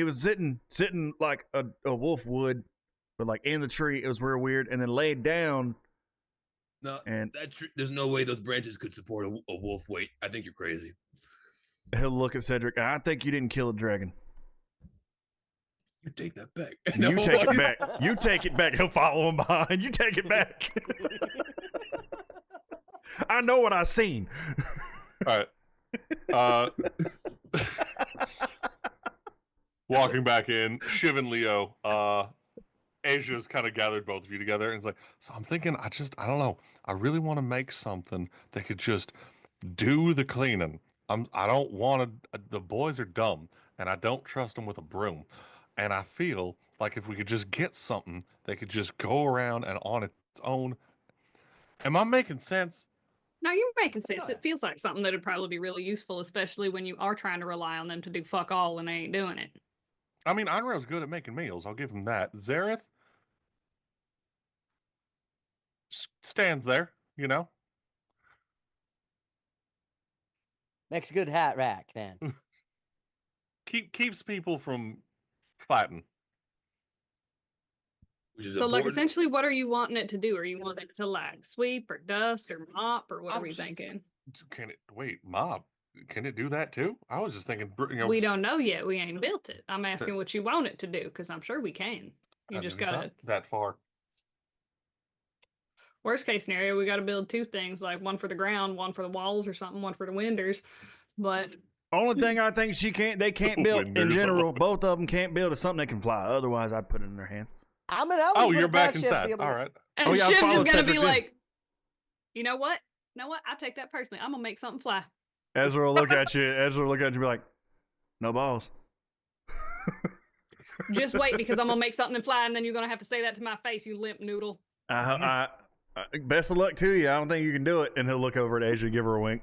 was sitting like a wolf would, but like in the tree. It was real weird. And then laid down.
No,
and
there's no way those branches could support a wolf weight. I think you're crazy.
He'll look at Cedric. I think you didn't kill a dragon.
You take that back.
You take it back. You take it back. He'll follow him behind. You take it back. I know what I seen.
All right. Walking back in, Shiv and Leo, Asia's kind of gathered both of you together and it's like, so I'm thinking, I don't know. I really want to make something that could just do the cleaning. I don't want to, the boys are dumb and I don't trust them with a broom. And I feel like if we could just get something that could just go around and on its own. Am I making sense?
No, you're making sense. It feels like something that would probably be really useful, especially when you are trying to rely on them to do fuck all and they ain't doing it.
I mean, Einrio's good at making meals. I'll give him that. Zareth stands there, you know?
Makes a good hat rack, then.
Keeps people from fighting.
Which is
So, like,
important.
essentially, what are you wanting it to do? Are you wanting it to, like, sweep or dust or mop or what are we thinking?
Can it, wait, Mom, can it do that too? I was just thinking,
We don't know yet. We ain't built it. I'm asking what you want it to do because I'm sure we can. You
I've
just
never
gotta.
thought that far.
Worst case scenario, we got to build two things, like one for the ground, one for the walls or something, one for the windows. But
Only thing I think they can't build in
Winder's
general. Both of them can't build is something that can fly. Otherwise, I'd put it in their hand.
I'm an elf.
Oh, you're back inside. All right.
And
Oh, yeah, I
Shiv's
followed
just gonna
Cedric
be
in.
like, you know what? I take that personally. I'm gonna make something fly.
Ezra will look at you. Ezra will look at you and be like, "No balls."
Just wait, because I'm gonna make something fly, and then you're gonna have to say that to my face, you limp noodle.
Best of luck to you. I don't think you can do it. And he'll look over at Asia and give her a wink.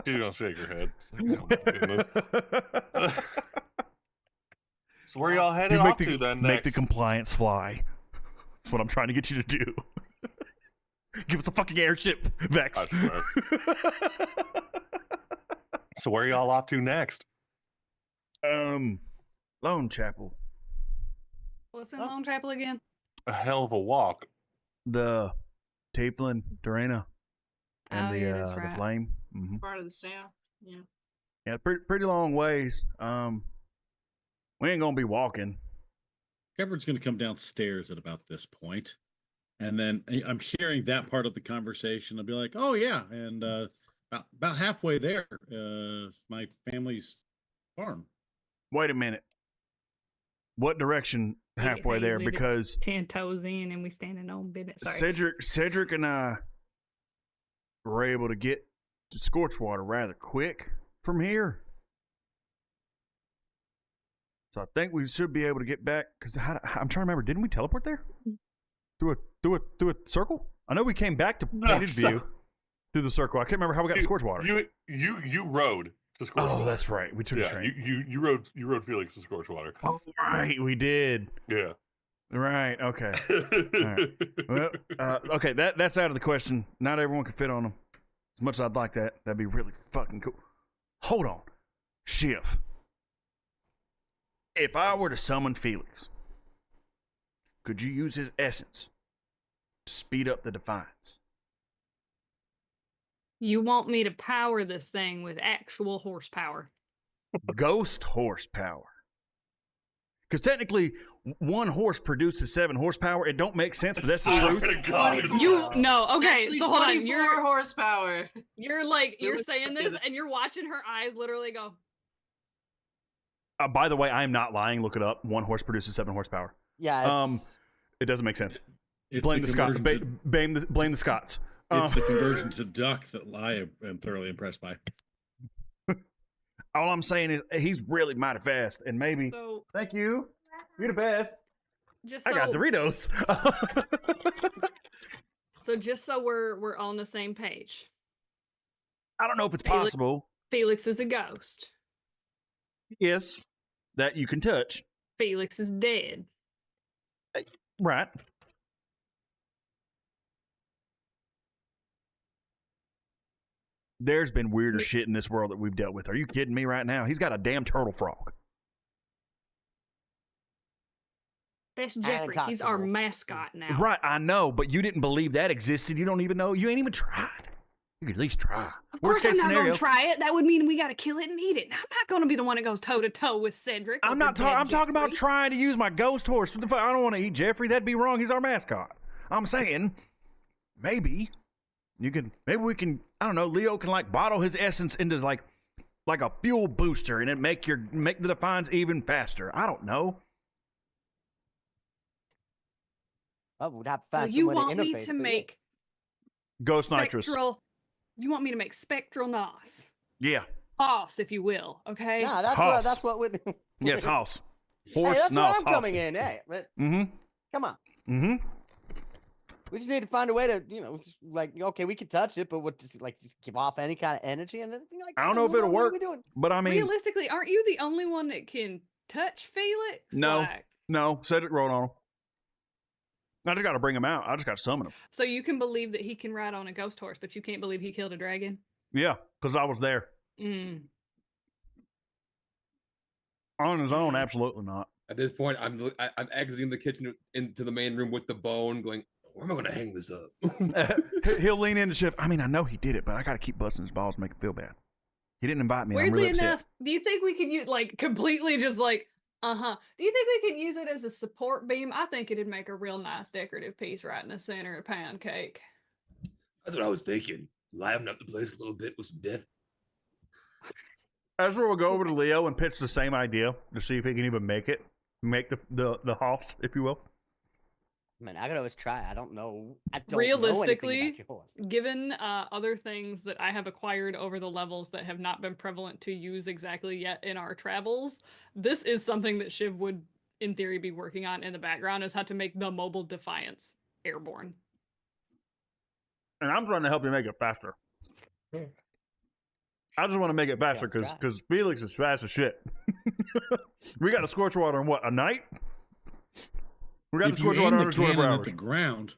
She's gonna shake her head. It's like, oh my goodness. So where y'all headed off to then?
Make the
Next?
compliance fly. That's what I'm trying to get you to do. Give us a fucking airship, Vex.
So where y'all off to next?
Lone Chapel.
What's in Lone Chapel again?
A hell of a walk.
The Tieflin, Dorena, and
Oh, yeah, that's right.
the Flame. Mm-hmm.
Part of the south. Yeah.
Yeah, pretty long ways. We ain't gonna be walking.
Shepard's going to come downstairs at about this point, and then I'm hearing that part of the conversation. I'll be like, "Oh yeah," and about halfway there, is my family's farm.
Wait a minute. What direction halfway
Hey,
there?
leave it
Because
10 toes in, and we standing on business. Sorry.
Cedric and I were able to get to Scorchwater rather quick from here. So I think we should be able to get back. Because I'm trying to remember. Didn't we teleport there? Through a circle? I know we came back to Painted View through the circle. I can't remember how we got to Scorchwater.
You rode to Scorchwater.
Oh, that's right. We took a
Yeah,
train.
you rode Felix to Scorchwater.
Oh, right, we did.
Yeah.
Right. Okay. Right. Well, okay. That's out of the question. Not everyone can fit on them. As much as I'd like that, that'd be really fucking cool. Hold on, Shiv. If I were to summon Felix, could you use his essence to speed up the Defiance?
You want me to power this thing with actual horsepower?
Ghost horsepower. Because technically, one horse produces 7 horsepower. It don't make sense, but that's the truth.
Okay.
Actually,
So hold on.
24 horsepower.
You're saying this, and you're watching her eyes literally go.
By the way, I am not lying. Look it up. 1 horse produces 7 horsepower.
Yeah.
It doesn't make sense.
It's
Blame the Scots.
conversion to-
Blame the Scots.
It's the conversion to duck that I am thoroughly impressed by.
All I'm saying is he's really mighty fast, and maybe.
So
Thank you. You're the best.
just
I got Doritos.
so just so we're on the same page.
I don't know if it's
Felix.
possible.
Felix is a ghost.
Yes, that you can touch.
Felix is dead.
Right. There's been weirder shit in this world that we've dealt with. Are you kidding me right now? He's got a damn turtle frog.
That's Jeffrey. He's our mascot now.
Right, I know, but you didn't believe that existed. You don't even know. You ain't even tried. You could at least try.
Of course I'm not going to try it. That would mean we got to kill it and eat it. I'm not going to be the one that goes toe-to-toe with Cedric.
I'm not talking. I'm talking about trying to use my ghost horse. What the fuck? I don't want to eat Jeffrey. That'd be wrong. He's our mascot. I'm saying, maybe you can. Maybe we can. I don't know. Leo can like bottle his essence into like a fuel booster, and it make the Defiance even faster. I don't know.
Well, we'd have to find
you
some way
want
to
me
interface
to
with it.
make
Ghost nitrous.
You want me to make spectral nos?
Yeah.
Hoss, if you will. Okay.
Nah,
Hoss.
that's what we.
Yes, Hoss.
Hey,
Horse
that's
nos.
where I'm coming in. Hey,
Mm-hmm.
come on.
Mm-hmm.
We just need to find a way to, like, okay, we can touch it, but what, just give off any kind of energy and then, like,
I don't know if it'll
what are
work,
we doing?
but I mean,
Realistically, aren't you the only one that can touch Felix?
No.
Like,
no. Cedric rode on him. I just got to bring him out. I just got to summon him.
so you can believe that he can ride on a ghost horse, but you can't believe he killed a dragon?
Yeah, because I was there.
Mm.
On his own, absolutely not.
At this point, I'm exiting the kitchen into the main room with the bone, going, "Where am I going to hang this up?"
He'll lean into Chef. I mean, I know he did it, but I got to keep busting his balls to make him feel bad. He didn't invite me.
Weirdly
I'm really
enough,
upset.
do you think we could use completely just do you think we could use it as a support beam? I think it'd make a real nice decorative piece right in the center of pound cake.
That's what I was thinking. liven up the place a little bit with some death.
Ezra will go over to Leo and pitch the same idea to see if he can even make the house, if you will.
I mean, I could always try. I don't know. I don't know
Realistically,
anything about yours.
given other things that I have acquired over the levels that have not been prevalent to use exactly yet in our travels, this is something that Shiv would, in theory, be working on in the background, is how to make the mobile Defiance airborne.
And I'm trying to help you make it faster. I just want to make it faster
Yeah,
because Felix is fast as shit. We got to scorch water in what, a night? We got to
If you
scorch
aim
water
the
under 24
cannon
hours.
at the ground,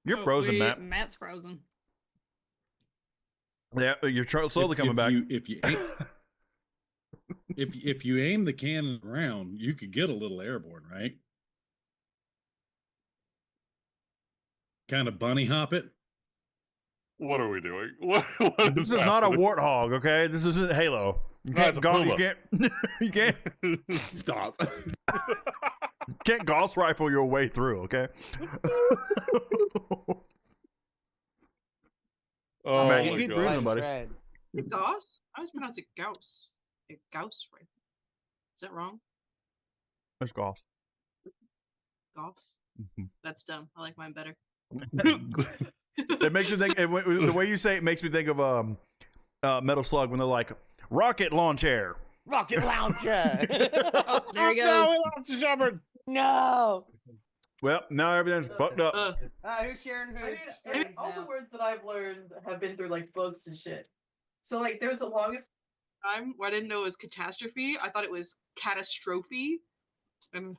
You're frozen, Matt.
Matt's frozen.
Yeah, you're slowly coming back.
If you aim, if you aim the cannon at the ground, you could get a little airborne, right? Kind of bunny hop it.
What are we doing? What
This is not a warthog, okay? This isn't Halo. You
No,
can't
it's a
you
Puma.
can't you can't
Stop.
you can't Gauss rifle your way through, okay?
Oh
Man,
my
you keep
God.
breathing, buddy.
Fred.
Gauss? I always pronounce it Gauss. A Gauss rifle. Is that wrong?
That's Gauss.
Gauss?
Mhm.
That's dumb. I like mine better.
It makes you think. The way you say it makes me think of Metal Slug when they're like rocket launcher.
Rocket launcher.
Oh, there he goes.
No, we lost the Shepard.
No.
Well, now everything's fucked up.
Who's sharing
I
who's?
mean, all the words that I've learned have been through like books and shit. So like, there was the longest
Time where I didn't know it was catastrophe. I thought it was catastrophe. And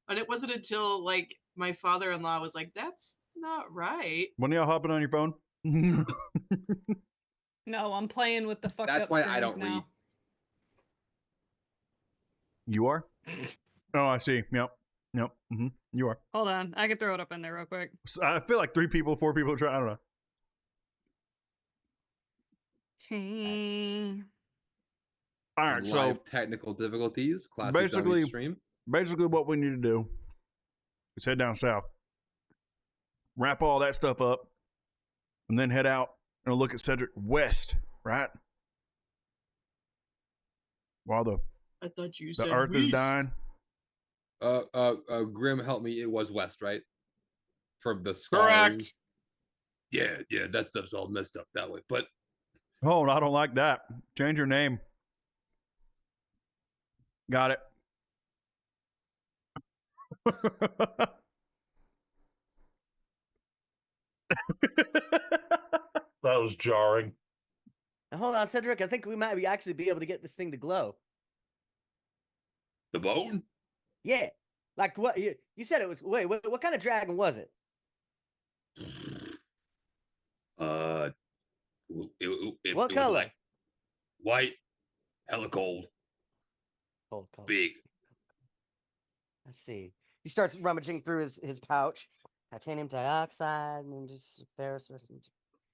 it wasn't until like my father-in-law was like, "That's not right."
When y'all hopping on your phone?
No, I'm playing with the fucked
That's
up
why I
screens
don't
now.
read.
You are? Oh, I see. Yep. Mm-hmm. You are.
Hold on, I can throw it up in there real quick.
So I feel like 4 people are trying. I don't know. All right, so
Live technical difficulties. Classic
basically-
dummy stream.
basically what we need to do is head down south, wrap all that stuff up, and then head out and look at Cedric west, right? While the
I thought you said
earth is
west.
dying.
Grimm, help me. It was west, right? From the
Correct.
scars. Yeah, that stuff's all messed up that way. But
Oh, I don't like that. Change your name. Got it.
That was jarring.
Now, hold on, Cedric. I think we might actually be able to get this thing to glow.
the bone?
Yeah. Like what you said it was. Wait, what kind of dragon was it?
It
What
was
color?
like white, hella cold,
Cold color.
big.
Let's see. He starts rummaging through his pouch. Titanium dioxide and just ferrous.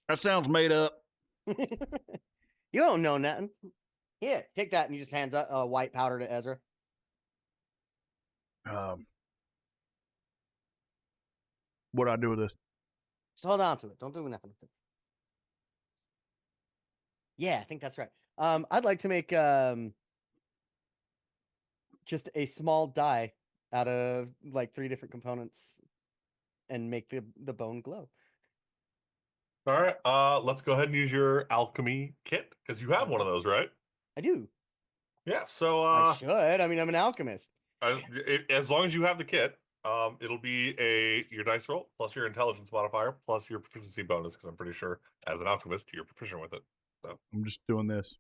That sounds made up.
You don't know nothing. Here, take that, and he just hands a white powder to Ezra.
What do I do with this?
Just hold on to it. Don't do nothing with it. Yeah, I think that's right. I'd like to make just a small die out of like 3 different components and make the bone glow.
All right. Let's go ahead and use your alchemy kit because you have one of those, right?
I do.
Yeah. So
I should. I mean, I'm an alchemist.
as long as you have the kit, it'll be your dice roll plus your intelligence modifier plus your proficiency bonus because I'm pretty sure as an alchemist you're proficient with it. So
I'm just doing this.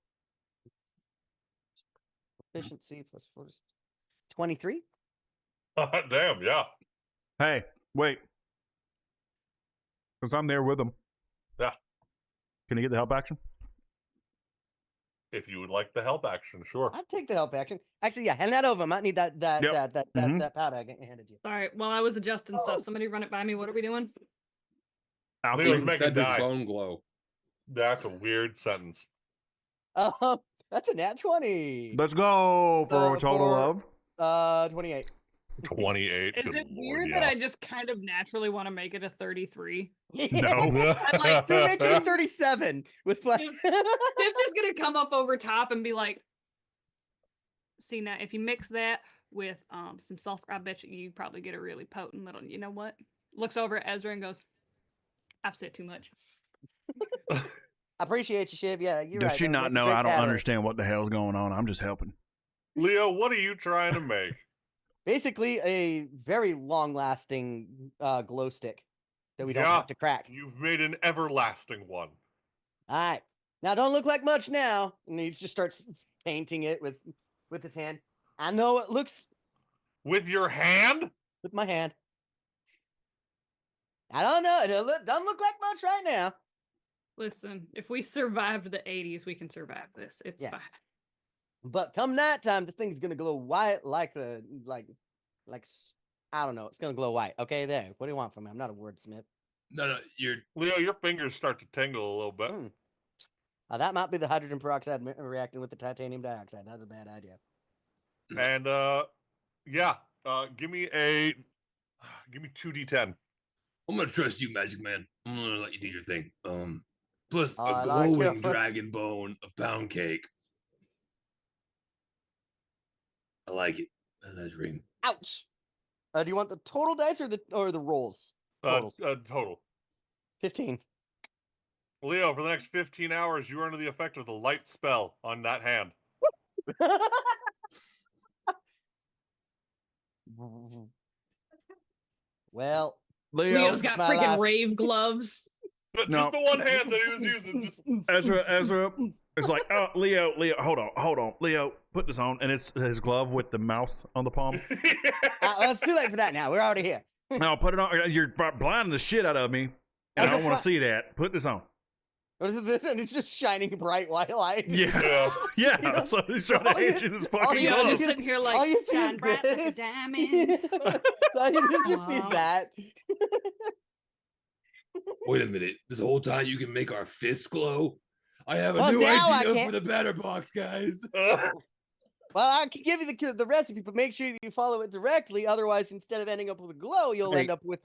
Efficiency plus 4. 23?
damn, yeah.
Hey, wait. Because I'm there with them.
Yeah.
Can I get the help action?
If you would like the help action, sure.
I'd take the help action. Actually, yeah, hand that over. I might need that
Yep.
that powder I handed you.
All right, while I was adjusting stuff, somebody run it by me. What are we doing?
I think it would
Even
make a
said his
die.
bone glow.
That's a weird sentence.
That's a nat 20.
Let's go for a total
For-
of
28.
28.
Is
Good
it
lord,
weird that I just kind of naturally want to make it a 33?
No.
like,
You're making a 37 with flesh.
It's just gonna come up over top and be like, see now if you mix that with some sulfur, I bet you probably get a really potent little. You know what? Looks over at Ezra and goes, "I've said too much."
I appreciate you, Shiv. Yeah, you're
Does
right.
she
though.
not
That's a
know
great
I don't
catalyst.
understand what the hell's going on? I'm just helping.
Leo, what are you trying to make?
Basically, a very long-lasting glow stick that we don't
Yeah.
have to crack.
You've made an everlasting one.
All right. Now, don't look like much now. And he just starts painting it with his hand. I know it looks
With your hand?
with my hand. I don't know. It doesn't look like much right now.
Listen, if we survived the 80s, we can survive this. It's
Yeah.
fine.
But come nighttime, the thing's gonna glow white like I don't know. It's gonna glow white. Okay, there. What do you want from me? I'm not a wordsmith.
No, you're
Leo, your fingers start to tingle a little bit.
That might be the hydrogen peroxide reacting with the titanium dioxide. That's a bad idea.
And yeah, give me 2d10.
I'm gonna trust you, Magic Man. I'm gonna let you do your thing. Plus a
I like
glowing
it.
dragon bone of pound cake. I like it. A nice ring.
Ouch. Do you want the total dice or the rolls? Totals.
Total.
15.
Leo, for the next 15 hours, you are under the effect of the light spell on that hand.
Well,
Leo's got
my
freaking
life.
rave gloves.
Just
No.
the one hand that he was using. Just...
Ezra is like, oh, Leo, hold on, Leo, put this on, and it's his glove with the mouth on the palm.
Well, it's too late for that now. We're already here.
No, put it on. You're blinding the shit out of me, and I don't want to see that. Put this on.
What is this? And it's just shining bright white light.
Yeah, yeah. So he's trying to
all you-
hand you this
all
fucking
you
Leo's
glove.
just sitting here like,
all you see
shine
is
bright like a
this.
diamond.
So you just see
Wow.
that.
Wait a minute. This whole time you can make our fists glow? I have a
Well,
new
now I
idea
can't-
for the batter box, guys.
Well, I can give you the recipe, but make sure you follow it directly. Otherwise, instead of ending up with a glow, you'll
Hey,
end up with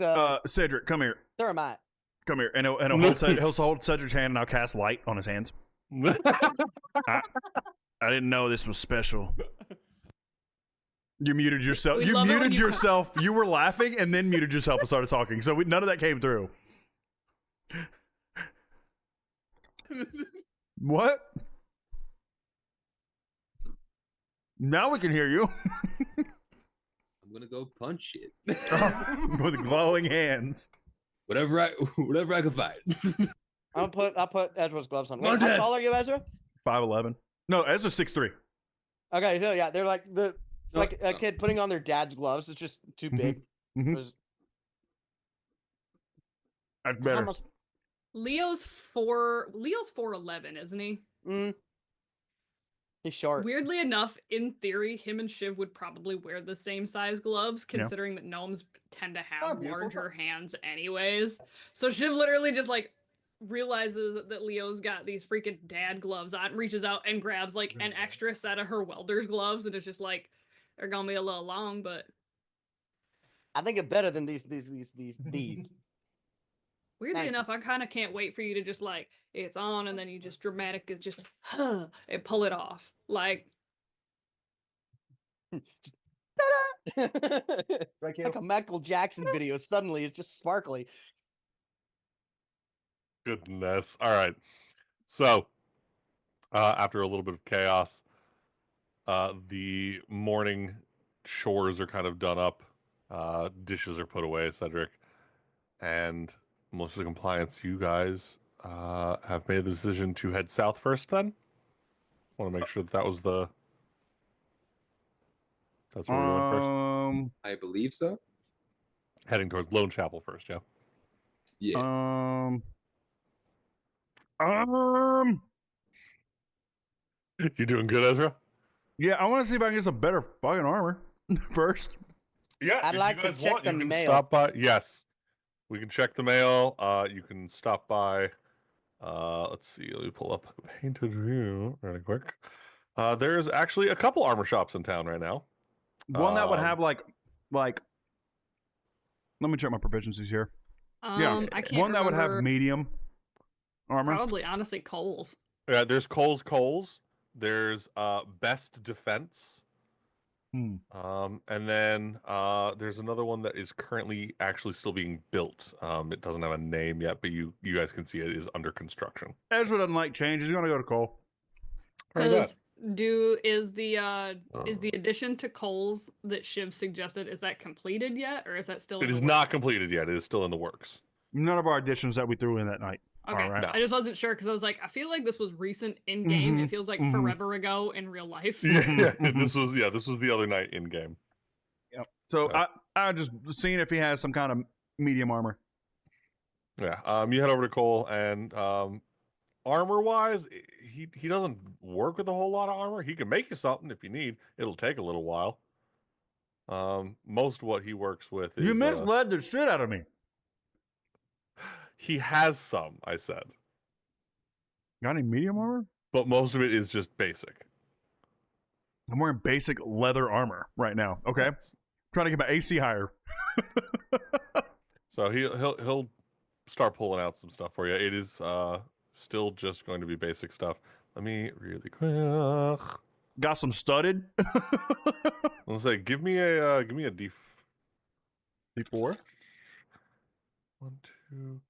Cedric, come here.
thermite.
Come here. And he'll hold Cedric's hand, and I'll cast light on his hands. I didn't know this was special. You muted yourself.
We
You
love it when
muted
you
yourself. You were laughing and then muted yourself and started talking. So none of that came through. What? Now we can hear you.
I'm gonna go punch it.
With glowing hands.
whatever I can find.
I'll put Ezra's gloves on.
Come on,
Wait, how
Dad.
tall are you, Ezra?
5'11". No, Ezra's 6'3".
Okay, so yeah, they're like it's
No,
like a
no.
kid putting on their dad's gloves. It's just too big.
Mhm.
It was
That's better.
almost-
Leo's 4'11", isn't he?
He's short.
Weirdly enough, in theory, him and Shiv would probably wear the same size gloves,
Yeah.
considering that gnomes tend to
Oh,
have
beautiful.
larger hands anyways. So Shiv literally just like realizes that Leo's got these freaking dad gloves on, reaches out and grabs like an extra set of her welder's gloves, and it's just like, they're gonna be a little long, but
I think it's better than these.
weirdly
Thank you.
enough, I kind of can't wait for you to just like, it's on, and then you just dramatic is just, and pull it off. Like,
Like a Michael Jackson video. Suddenly, it's just sparkly.
Goodness. All right. So, after a little bit of chaos, the morning chores are kind of done up. Dishes are put away, Cedric. And most of the compliance, you guys have made the decision to head south first then? Want to make sure that was the... That's where we went first?
I believe so.
Heading towards Lone Chapel first, yeah.
Yeah.
You doing good, Ezra?
Yeah, I want to see if I can get some better fucking armor first.
Yeah,
I'd
if
like
you
to
guys
check
want,
the
you can
mail.
stop by. Yes, we can check the mail. You can stop by. Let's see. Let me pull up Painted View really quick. There's actually a couple armor shops in town right now.
One that would have like like. Let me check my proficiencies here.
I can't
one that would
remember.
have medium armor.
Probably, honestly, Cole's.
Yeah, there's Cole's. There's best defense. And then there's another one that is currently actually still being built. It doesn't have a name yet, but you guys can see it is under construction.
Ezra doesn't like change. He's gonna go to Cole.
Because is the addition to Cole's that Shiv suggested, is that completed yet, or is that still?
It is not completed yet. It is still in the works.
None of our additions that we threw in that night.
Okay,
right.
No.
I just wasn't sure because I was like, I feel like this was recent in game. It feels like forever ago in real life.
Yeah, this was the other night in game.
Yep. So I just seen if he has some kind of medium armor.
Yeah. You head over to Cole, and armor wise, he doesn't work with a whole lot of armor. He can make you something if you need. It'll take a little while. Most of what he works with is
You misled the shit out of me.
he has some, I said.
Got any medium armor?
But most of it is just basic.
I'm wearing basic leather armor right now. Okay, trying to get my AC higher.
So he'll start pulling out some stuff for you. It is still just going to be basic stuff. Let me really quick.
Got some studded.
Let's say, give me a D4.
D4.
1, 2.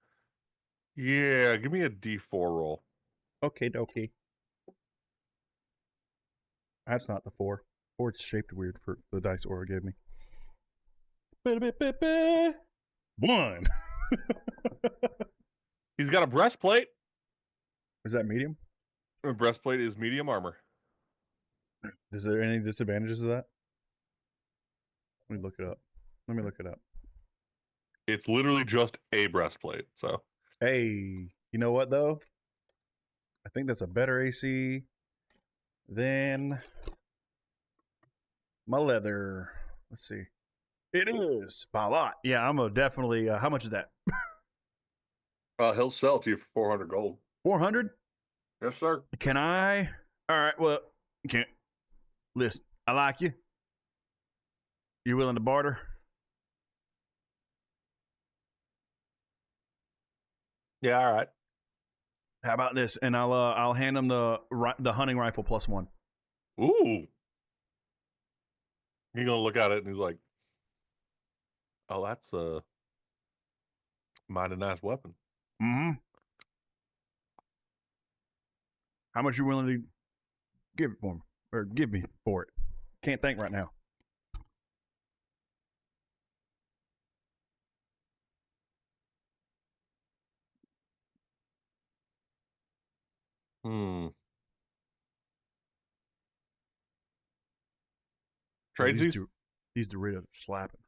Yeah, give me a D4 roll.
Okay, dokie. That's not the 4. 4 is shaped weird for the dice Aura gave me. 1.
He's got a breastplate.
Is that medium?
A breastplate is medium armor.
Is there any disadvantages of that? Let me look it up.
It's literally just a breastplate. So,
hey, you know what though? I think that's a better AC than my leather. Let's see. It is by a lot. Yeah, I'm definitely. How much is that?
he'll sell to you for 400 gold.
400?
Yes, sir.
Can I? All right. Well, you can't. Listen, I like you. You willing to barter?
Yeah, all right.
How about this? And I'll hand him the hunting rifle +1.
Ooh. He's gonna look at it and he's like, "Oh, that's a mighty nice weapon."
Mm-hmm. How much you willing to give it for me, or give me for it? Can't think right now.
Tradesies?
These Doritos are slapping.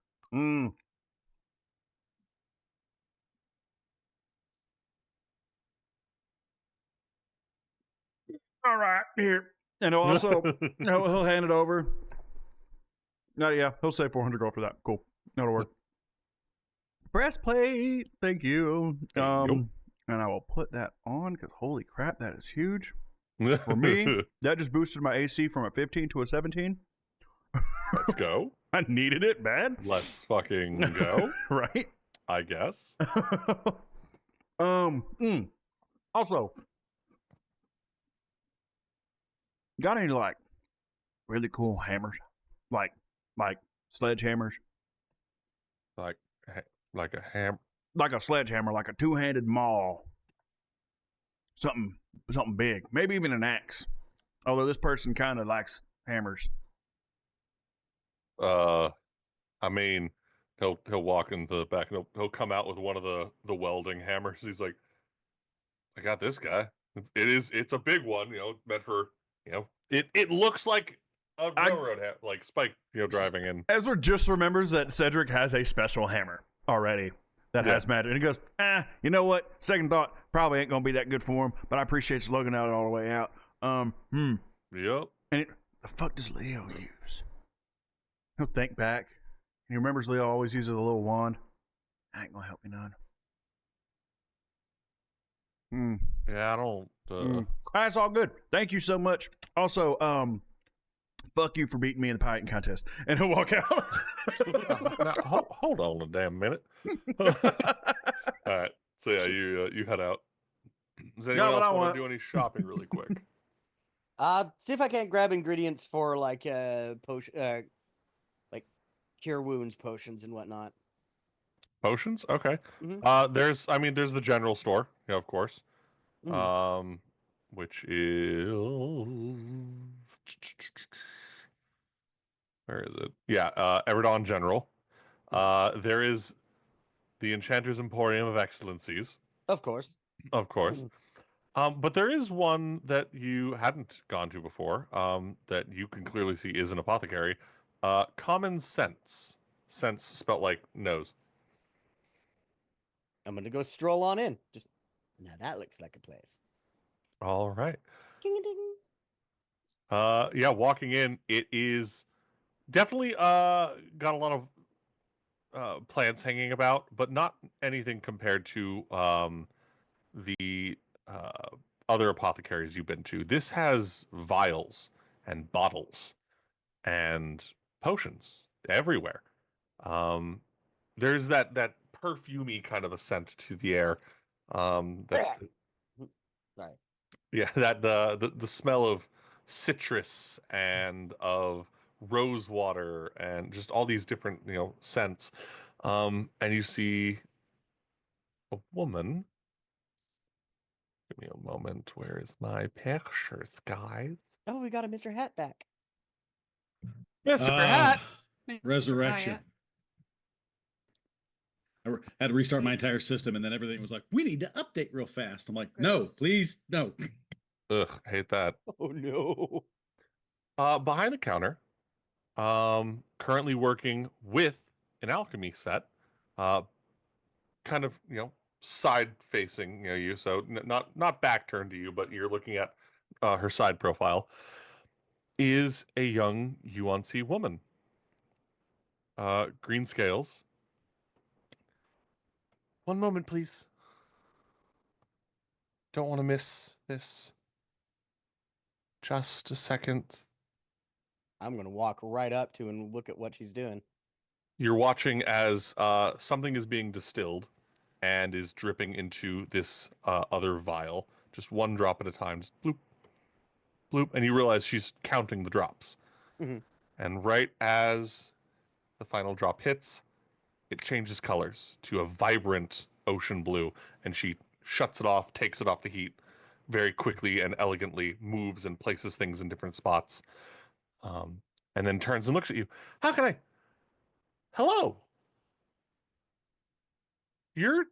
All right, here. And also, he'll hand it over. No, yeah, he'll say 400 gold for that. Cool. That'll work. Breastplate. Thank you. And I will put that on because holy crap, that is huge. For me, that just boosted my AC from a 15 to a 17.
Let's go.
I needed it bad.
Let's fucking go.
Right?
I guess.
Also, got any like really cool hammers? Like sledgehammers?
Like a ham.
Like a sledgehammer, like a two-handed maul. Something big. Maybe even an axe. Although this person kind of likes hammers.
I mean, he'll walk into the back and he'll come out with one of the welding hammers. He's like, I got this guy. It's a big one, meant for, it looks like a railroad like Spike, driving in.
Ezra just remembers that Cedric has a special hammer already that has magic. And he goes, you know what? Second thought, probably ain't gonna be that good for him, but I appreciate you looking at it all the way out.
Yep.
And the fuck does Leo use? He'll think back. He remembers Leo always uses a little wand. That ain't gonna help me none.
Yeah, I don't.
That's all good. Thank you so much. Also, fuck you for beating me in the pieting contest. And he'll walk out.
Now, hold on a damn minute. All right. So yeah, you head out. Does anyone
what
else
I
want
want.
to do any shopping really quick?
See if I can't grab ingredients for like potion, like cure wounds potions and whatnot.
Potions? Okay.
Mhm.
There's the general store, yeah, of course.
Mhm.
Which is where is it? Yeah, Everdon General. There is the Enchanter's Emporium of Excellencies,
Of course.
of course. But there is one that you hadn't gone to before, that you can clearly see is an apothecary. Common Sense. Sense spelt like nose.
I'm gonna go stroll on in. Just now that looks like a place.
All right.
Ding-a-ding.
Yeah, walking in, it is definitely got a lot of plants hanging about, but not anything compared to the other apothecaries you've been to. This has vials and bottles and potions everywhere. There's that perfumey kind of a scent to the air. That
Sorry.
yeah, that the smell of citrus and of rose water and just all these different scents. And you see a woman. Give me a moment. Where is my pictures, guys?
Oh, we got a Mr. Hat back.
Mr. Hat.
Resurrection. Had to restart my entire system, and then everything was like, "We need to update real fast." I'm like, "No,
Gross.
please, no."
Ugh, hate that.
Oh no.
Behind the counter, currently working with an alchemy set, kind of side facing you, so not back turned to you, but you're looking at her side profile. Is a young UNC woman. Green scales. One moment, please. Don't want to miss this. Just a second.
I'm gonna walk right up to and look at what she's doing.
You're watching as something is being distilled and is dripping into this other vial. Just one drop at a time. Just bloop, bloop. And you realize she's counting the drops.
Mhm.
And right as the final drop hits, it changes colors to a vibrant ocean blue. And she shuts it off, takes it off the heat very quickly and elegantly, moves and places things in different spots. And then turns and looks at you. How can I? Hello. You're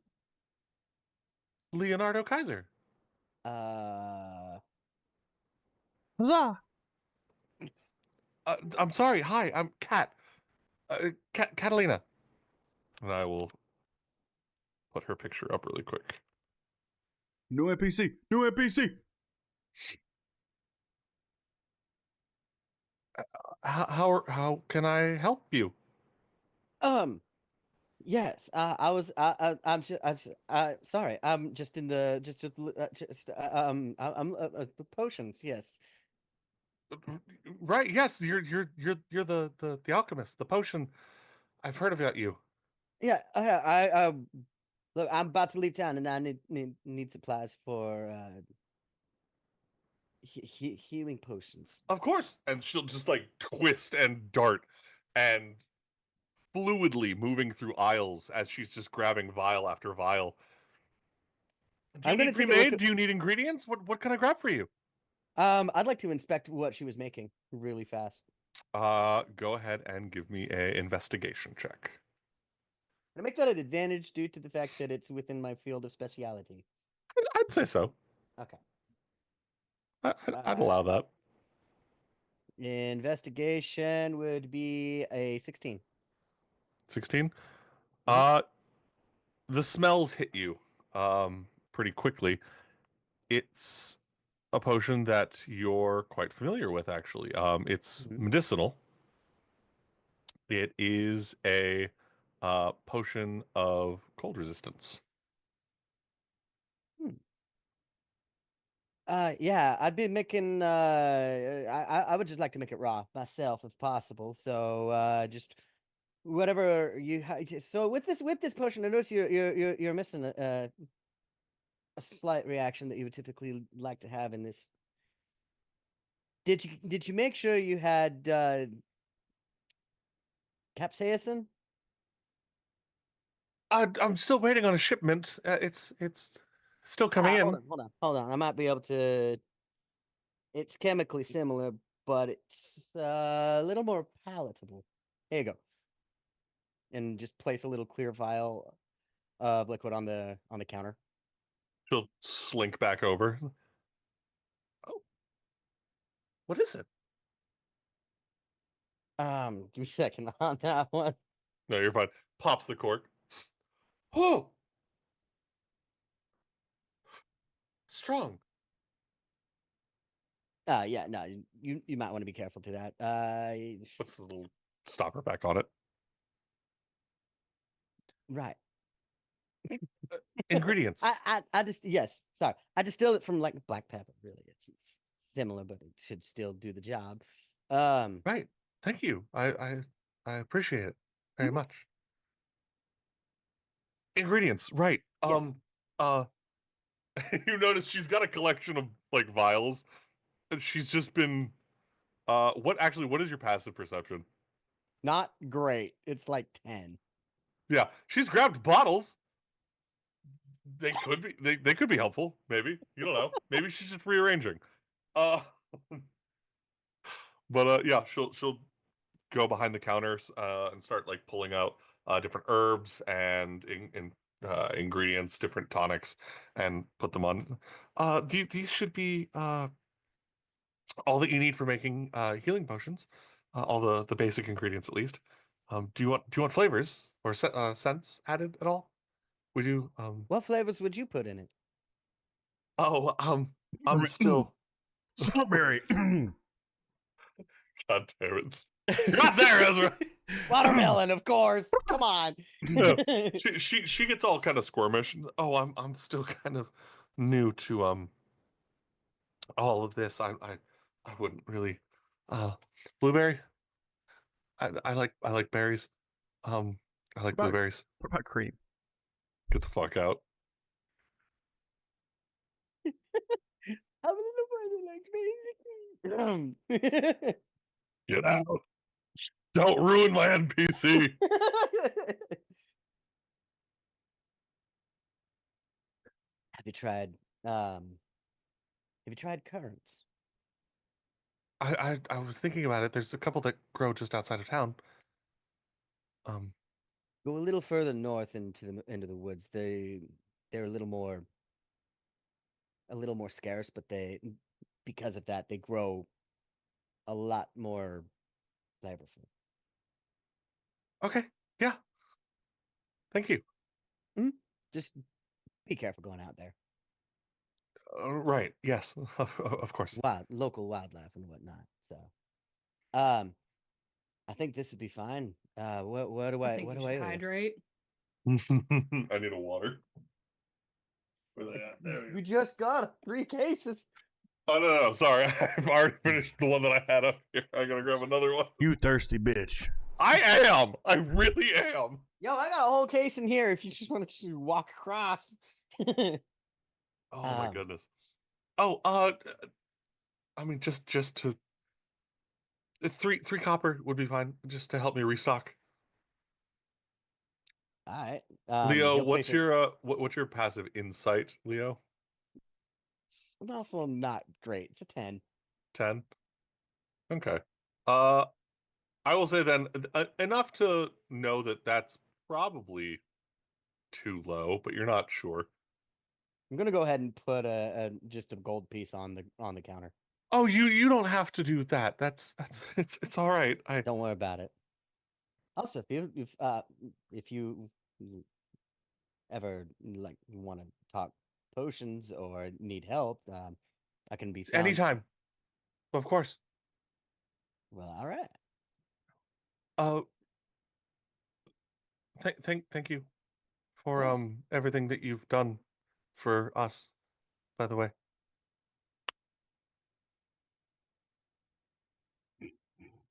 Leonardo Kaiser.
Huzzah!
I'm sorry. Hi, I'm Kat. Catalina. And I will put her picture up really quick.
No NPC. No NPC.
How can I help you?
Yes. I'm just, sorry. I'm just in the potions. Yes.
Right? Yes, you're the alchemist, the potion. I've heard about you.
Yeah. Look, I'm about to leave town, and I need supplies for healing potions.
Of course. And she'll just like twist and dart and fluidly moving through aisles as she's just grabbing vial after vial. Do you
I'm gonna
need
take a look
remade?
at-
Do you need ingredients? What can I grab for you?
I'd like to inspect what she was making really fast.
Go ahead and give me a investigation check.
Can I make that an advantage due to the fact that it's within my field of speciality?
I'd say so.
Okay.
I'd allow that.
Investigation would be a 16.
16.
Mhm.
The smells hit you pretty quickly. It's a potion that you're quite familiar with, actually. It's
Mhm.
medicinal. It is a potion of cold resistance.
Hmm. Yeah, I'd be making. I would just like to make it raw myself if possible. So, just whatever you. So with this potion, I notice you're missing a slight reaction that you would typically like to have in this. Did you make sure you had capsaicin?
I'm still waiting on a shipment. It's still coming
Hold
in.
on, hold on. I might be able to. It's chemically similar, but it's a little more palatable. Here you go, and just place a little clear vial of liquid on the counter.
She'll slink back over. Oh, what is it?
Give me a second on that one.
No, you're fine. Pops the cork. Oh, strong.
Yeah, no, you might want to be careful to that.
Puts the little stopper back on it.
Right.
Ingredients.
I just yes, sorry. I distilled it from like black pepper. Really, it's similar, but it should still do the job.
Right. Thank you. I appreciate it very
Mhm.
much. Ingredients. Right.
Yes.
Uh. You notice she's got a collection of like vials, and she's just been. What is your passive perception?
Not great. It's like 10.
Yeah, she's grabbed bottles. They could be helpful. Maybe you don't know. Maybe she's just rearranging. Uh. But yeah, she'll go behind the counters and start like pulling out different herbs and ingredients, different tonics, and put them on. These should be all that you need for making healing potions. All the basic ingredients, at least. Do you want flavors or scents added at all? We do.
What flavors would you put in it?
Oh, I'm still.
Strawberry.
God damn it! You're not there, Ezra.
Watermelon, of course. Come on.
No, she gets all kind of squirmish. Oh, I'm still kind of new to all of this. I wouldn't really uh blueberry. I like berries. I like
What about
blueberries.
what about cream?
Get the fuck out.
I'm a little further like me.
Get out. Don't ruin my NPC.
Have you tried currants?
I was thinking about it. There's a couple that grow just outside of town. Um
Go a little further north into the woods. They're a little more scarce, but because of that they grow a lot more flavorful.
okay. Yeah. Thank you.
Just be careful going out there.
Right. Yes. Of course.
Local wildlife and whatnot. So, I think this would be fine. What do
I
I
think
what
you
do
should
I owe?
hydrate.
I need a water. Where they at? There we go.
We just got 3 cases.
Oh no, sorry. I've already finished the one that I had up here. I gotta grab another one.
You thirsty bitch.
I am. I really am.
Yo, I got a whole case in here if you just want to walk across.
Oh my
Um,
goodness. Oh, I mean, just to three copper would be fine, just to help me restock.
All right.
Leo,
He'll place
what's
it.
your what's your passive insight, Leo?
It's also not great. It's a 10.
10. Okay. Uh, I will say then enough to know that that's probably too low, but you're not sure.
I'm gonna go ahead and put just a gold piece on the counter.
Oh, you don't have to do that. That's it's all right.
Don't worry about it. Also, if you ever like want to talk potions or need help, I can be found.
Anytime. Of course.
Well, all right.
Uh, thank you for
course.
everything that you've done for us, by the way.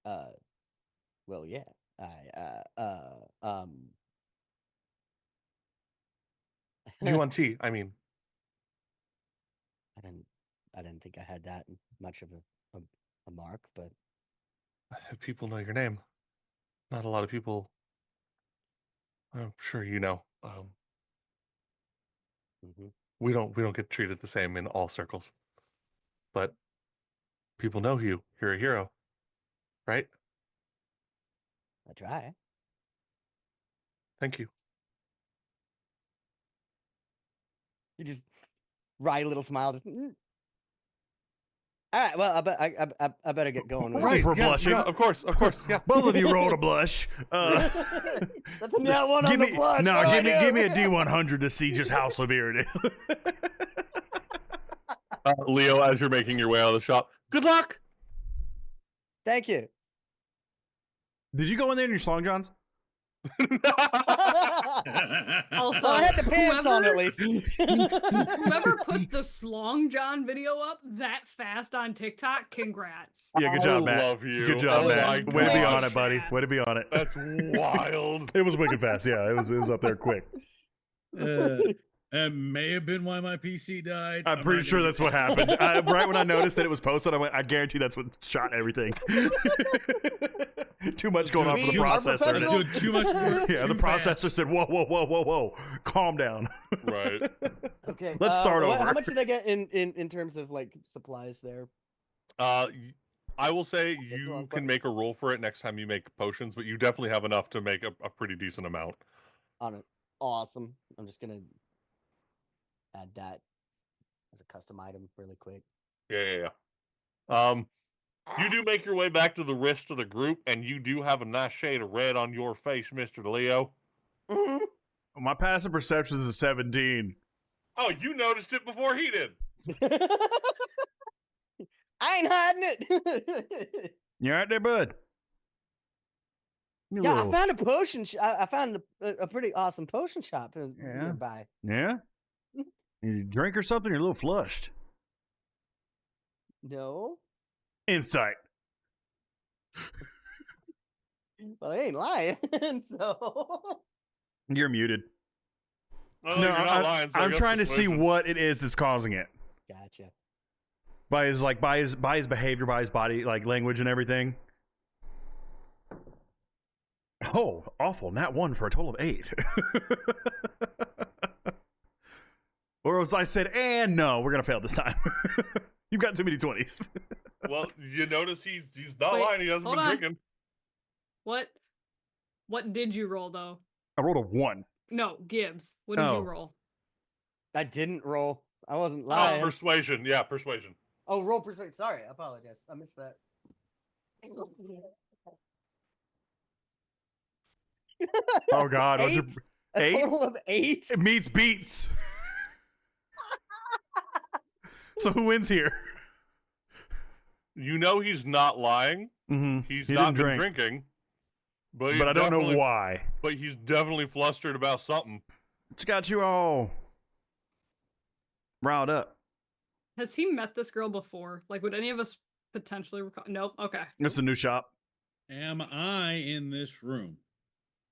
Well, yeah.
G1T, I mean.
I didn't think I had that much of a mark, but
People know your name. Not a lot of people. I'm sure you know.
mhm.
We don't get treated the same in all circles. But people know you. You're a hero, right?
I try.
Thank you.
You just wry little smile. Just, All right. Well, I better get going.
Roll for blushing.
Yeah, of course, yeah.
Both of you rolled a blush.
That's a nat one on
Give
the
me
blush.
no.
What do I
Give me
do?
a D100 to see just how severe it is.
Leo, as you're making your way out of the shop, good luck.
Thank you.
Did you go in there in your Long Johns?
Also,
Well, I had the pants on at
whoever-
least.
Whoever put the Slong John video up that fast on TikTok, congrats.
Yeah, good
I
job, Matt.
love you.
Good job,
Oh
Matt.
my
Way to be
gosh.
on it, buddy. Way to be on it.
That's wild.
It was wicked fast. Yeah, it was up there quick.
That may have been why my PC died.
I'm pretty
not
sure
gonna
that's what happened. Right when I noticed that it was posted, I went, I guarantee that's what shot everything. Too much going on for the
You are
processor.
professional.
Doing too much work.
Yeah, the
too
processor
fast.
said, whoa, calm down.
Right.
Okay.
Let's start over.
How much did I get in terms of like supplies there?
I will say
go
you
on,
can
buddy.
make a roll for it next time you make potions, but you definitely have enough to make a pretty decent amount.
On it. Awesome. I'm just gonna add that as a custom item really quick.
Yeah. You do make your way back to the rest of the group, and you do have a nice shade of red on your face, Mr. Leo.
Mhm.
My passive perception is a 17.
Oh, you noticed it before he did.
I ain't hiding it.
You all right there, bud? You
Yeah,
little-
I found a potion. I found a pretty awesome potion shop
Yeah.
nearby.
Yeah? You drink or something? You're a little flushed.
No,
Insight.
well, I ain't lying. So
You're muted.
Well, you're not lying, so I
I'm
guess
trying to see
persuasion.
what it is that's causing it.
gotcha.
By his behavior, by his body, like language and everything. Oh, awful. Nat 1 for a total of 8. Or as I said, and no, we're gonna fail this time. You've got too many 20s.
Well, you notice he's not
Wait,
lying. He hasn't
hold
been
on.
drinking.
What did you roll though?
I rolled a 1.
No, Gibbs. What did
Oh.
you roll?
I didn't roll. I wasn't
Oh,
lying.
persuasion. Yeah, persuasion.
Oh, roll persuasion. Sorry, I apologize. I missed that.
Oh God, what's your
Eight? A
8?
total of 8.
It meets beats. So who wins here?
You know he's not lying.
Mm-hmm.
He's
He
not
didn't
been
drink.
drinking. But,
But I don't know why.
But he's definitely flustered about something.
It's got you all riled up.
Has he met this girl before? Like, would any of us potentially recall? Nope. Okay.
It's a new shop.
Am I in this room?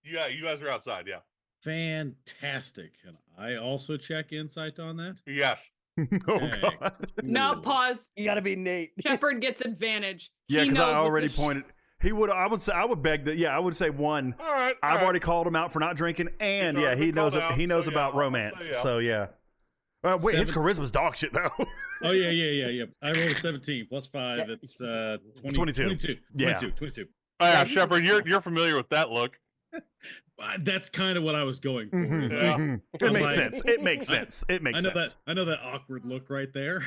Yeah, you guys are outside. Yeah.
Fantastic. Can I also check insight on that?
Yes.
Oh
Okay.
God.
No,
Ooh.
pause.
You gotta be Nate.
Shepard gets advantage.
Yeah,
He
because I
knows what
already
this
pointed. He would. I would say. I would beg that. Yeah, I would say 1.
All right.
I've already called him out for not drinking, and
already
yeah, he
been
knows.
called out,
He knows
so yeah,
about
I'm gonna
romance.
say yeah.
So yeah. Wait, his
7.
charisma's dog shit though.
Oh, yeah. I rolled a 17 plus 5.
Yeah.
It's 20,
22.
22.
Yeah.
22.
Oh, yeah,
Yeah, he
Shepard,
was-
you're familiar with that look.
That's kind of what I was going for.
Mhm,
is
Yeah.
mhm. It
I'm
makes
like-
sense. It makes sense. It makes
I know
sense.
that. I know that awkward look right there.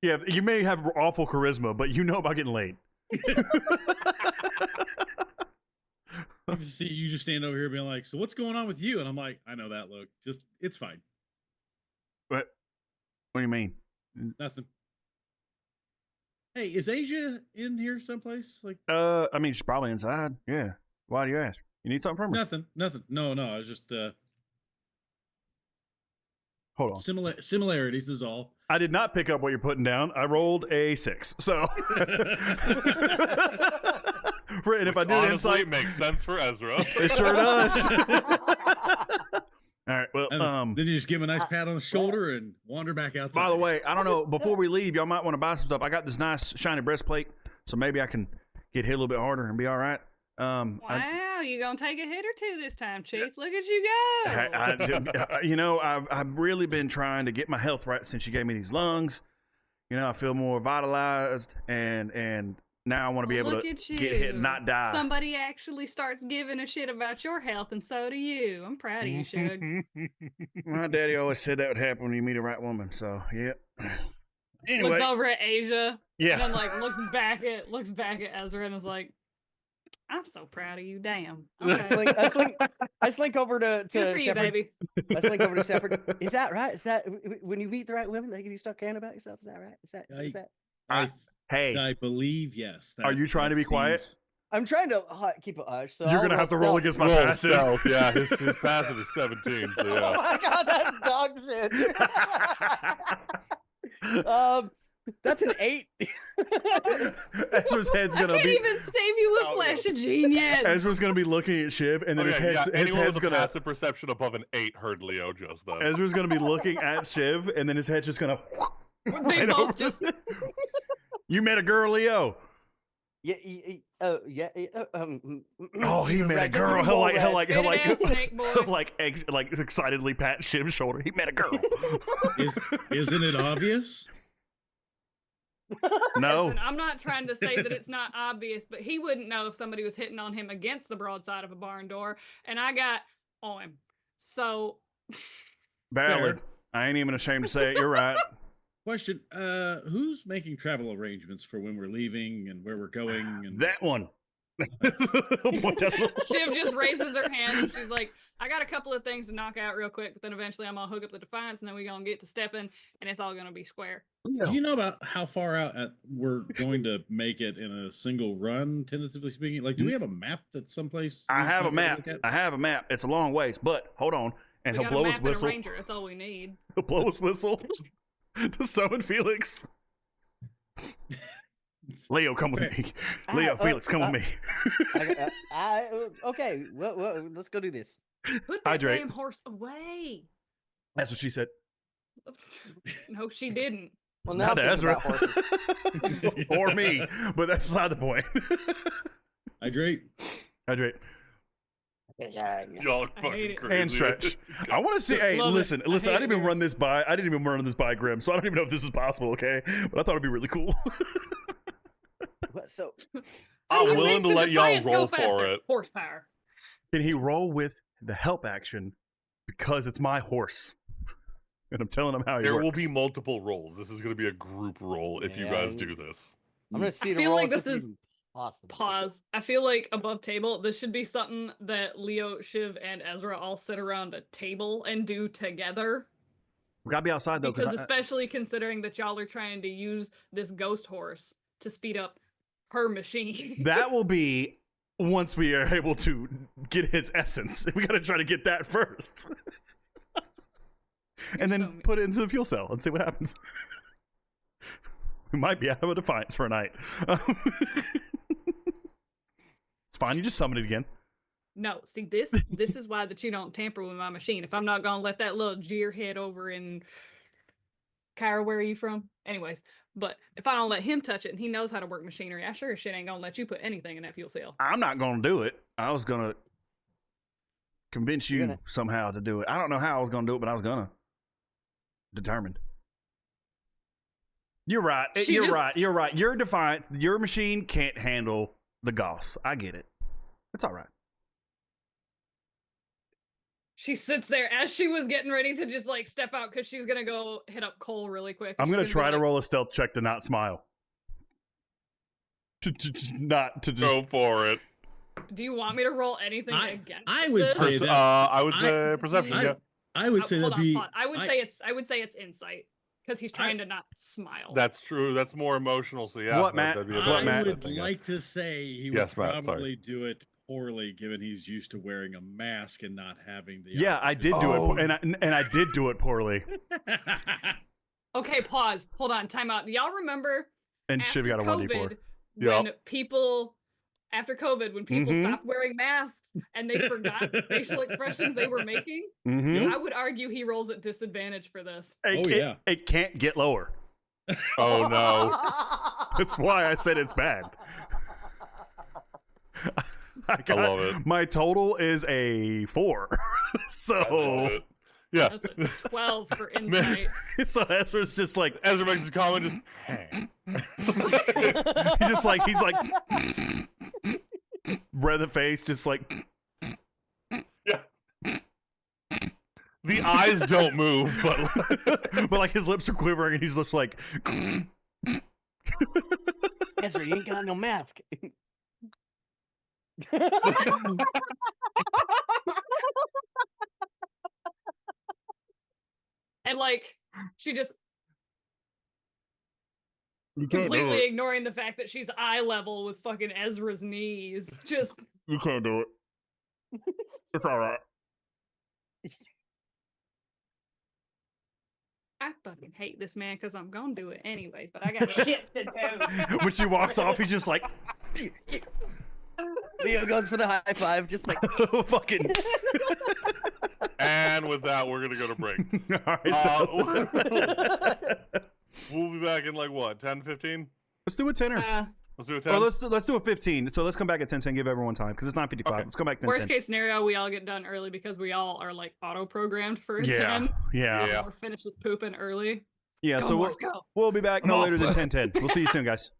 Yeah, you may have awful charisma, but you know about getting laid.
You just stand over here being like, "So what's going on with you?" And I'm like, "I know that look. Just it's fine.
What do you mean?
Nothing." Hey, is Asia in here someplace? Like
I mean, she's probably inside. Yeah. Why do you ask? You need something from her?
nothing. No. I was just
Hold on.
similarities is all.
I did not pick up what you're putting down. I rolled a 6. So And if I
Which
do
honestly
insight,
makes sense for Ezra.
it sure does. All right. Well,
And then you just give him a nice pat on the shoulder and wander back outside.
by the way, I don't know. Before we leave, y'all might want to buy some stuff. I got this nice shiny breastplate, so maybe I can get hit a little bit harder and be all right.
Wow, you gonna take a hit or two this time, Chief? Look at you go!
You know, I've really been trying to get my health right since you gave me these lungs. You know, I feel more vitalized, and now I want to be able
Look
to
at
get hit and
you.
not die.
Somebody actually starts giving a shit about your health, and so do you. I'm proud of you, Shug.
My daddy always said that would happen when you meet a right woman. So, yeah. Anyway,
Looks over at Asia,
yeah.
and then like looks back at Ezra, and is like, "I'm so proud of you, damn." Okay.
I slink over to
Good for you,
Shepard.
baby.
I slink over to Shepard. Is that right? Is that when you meet the right women, like you start caring about yourself? Is that right? Is that?
Hey,
I believe yes.
are you trying to be quiet?
seems-
I'm trying to keep a hush. So
You're
I'll
gonna have to roll
stealth.
against my
Roll
passive.
stealth. Yeah, his passive is 17. So
Oh
yeah.
my god, that's dog shit. That's an 8.
Ezra's head's
I
gonna
can't
be.
even save you with
Oh,
Flash of Genius.
Ezra's gonna be looking at Shiv, and then his
Okay,
head's,
yeah,
his
anyone
head's
with a
gonna.
passive perception above an 8 heard Leo just then.
Ezra's gonna be looking at Shiv, and then his head's just gonna.
They
right
both
over.
just
You met a girl, Leo.
Yeah.
Oh, he met a
right,
girl.
give
He'll
me more
like
Spit it out, snake boy.
like excitedly pat Shiv's shoulder. He met a girl.
Isn't it obvious?
No.
Listen, I'm not trying to say that it's not obvious, but he wouldn't know if somebody was hitting on him against the broadside of a barn door, and I got on him. So
Valid.
Fair.
I ain't even ashamed to say it. You're right.
Question: who's making travel arrangements for when we're leaving and where we're going? And
That one. Point that little-
Shiv just raises her hand and she's like, I got a couple of things to knock out real quick, but then eventually I'm gonna hook up the Defiance and then we're gonna get to stepping and it's all gonna be square.
do you know about how far out we're going to make it in a single run? Tentatively speaking, like, do we have a map that's someplace?
I
we
have a
might be able to
map.
look at?
I have a map. It's a long ways, but hold on. And
We
he'll
got a
blow
map
his
and a
whistle.
ranger, that's all we need.
He'll blow his whistle to summon Felix. Leo, come with me. Leo, Felix, come with me.
Okay. Well, let's go do this.
Put that
Hydrate.
damn horse away.
That's what she said.
No, she didn't.
Well, now
Not
I'm thinking
Ezra.
about horses.
Or me, but that's beside the point.
Hydrate.
Hydrate.
Y'all are
I hate
fucking
it.
crazy.
And stretch. I want to see. Hey,
Love it.
listen.
I
I
hate
didn't even
it.
run this by. I didn't even run this by Grimm, so I don't even know if this is possible. Okay, but I thought it'd be really cool.
So
How do
I'm
you
willing
make
to
the
let y'all
Defiance go
roll for
faster?
it.
Horsepower.
Can he roll with the help action because it's my horse? And I'm telling him how he
There
works.
will be multiple rolls. This is going to be a group roll if you guys
Man.
do this.
I'm gonna see
I
the
feel
roll
like
if
this is-
even possible.
Pause. I feel like above table, this should be something that Leo, Shiv, and Ezra all sit around a table and do together.
We gotta be outside though,
Because especially considering that y'all are trying to use this ghost horse to speed up her machine.
that will be once we are able to get his essence. We gotta try to get that first, and then
so mean.
put it into the fuel cell and see what happens. We might be out of a Defiance for a night. It's fine. You just summon it again.
No, see this is why that you don't tamper with my machine. If I'm not gonna let that little gearhead over in Kyra, where are you from? Anyways, but if I don't let him touch it and he knows how to work machinery, I sure as shit ain't gonna let you put anything in that fuel cell.
I'm not gonna do it. I was gonna convince you
You're gonna-
somehow to do it. I don't know how I was gonna do it, but I was gonna. Determined. You're right.
She
You're
just-
right. You're right. You're Defiant. Your machine can't handle the Goss. I get it. It's all right.
She sits there as she was getting ready to just like step out because she's gonna go hit up Cole really quick.
I'm
She's
gonna
be
try to
like,
roll a stealth check to not smile. Not to just.
Go for it.
Do you want me to roll anything against
I would
this?
say that-
I would say perception.
I-
Yeah.
I would say
Hold
that'd
on,
be.
pause. I would say it's insight because he's trying to not smile.
That's true. That's more emotional. So yeah.
What, Matt?
That'd be a
What,
I
Matt?
would
thing, yeah.
like to say he
Yes,
would
Matt, sorry.
probably do it poorly, given he's used to wearing a mask and not having the.
Yeah, I did do
Oh.
it, and I did do it poorly.
Okay, pause. Hold on, time out. Y'all remember
And
after
Shiv got a 1d4.
COVID, when people after COVID, when people
Mhm.
stopped wearing masks and they forgot the facial expressions they were making,
Mhm.
I would argue he rolls at disadvantage for this.
It can't get lower.
Oh no.
That's why I said it's bad. I
love it.
My total is a 4. So
That's it. Yeah.
That's a 12 for insight.
so Ezra's just like
Ezra makes his comment just
he's like red in the face, just like
yeah. The eyes don't move, but
but like his lips are quivering and he's just like
Ezra, you ain't got no mask.
And like, she just
you can't do
completely
it.
ignoring the fact that she's eye level with fucking Ezra's knees. Just,
You can't do it. It's all right.
I fucking hate this man because I'm gonna do it anyway, but I got shit to do.
When she walks off, he's just like
Leo goes for the high five, just like
fucking.
and with that, we're gonna go to break.
All right, so
We'll be back in like what, 10, 15?
let's do a 10er.
Let's do a 10.
Oh, let's do a 15. So let's come back at 10 give everyone time because it's 9:55.
Okay.
Let's come back 10.
Worst case scenario, we all get done early because we all are like auto programmed for a
Yeah,
10.
yeah.
Or finish this pooping early.
Yeah,
Go,
so
Morph, go.
we'll be back no
I'm
later
off.
than 10:10. We'll see you soon, guys.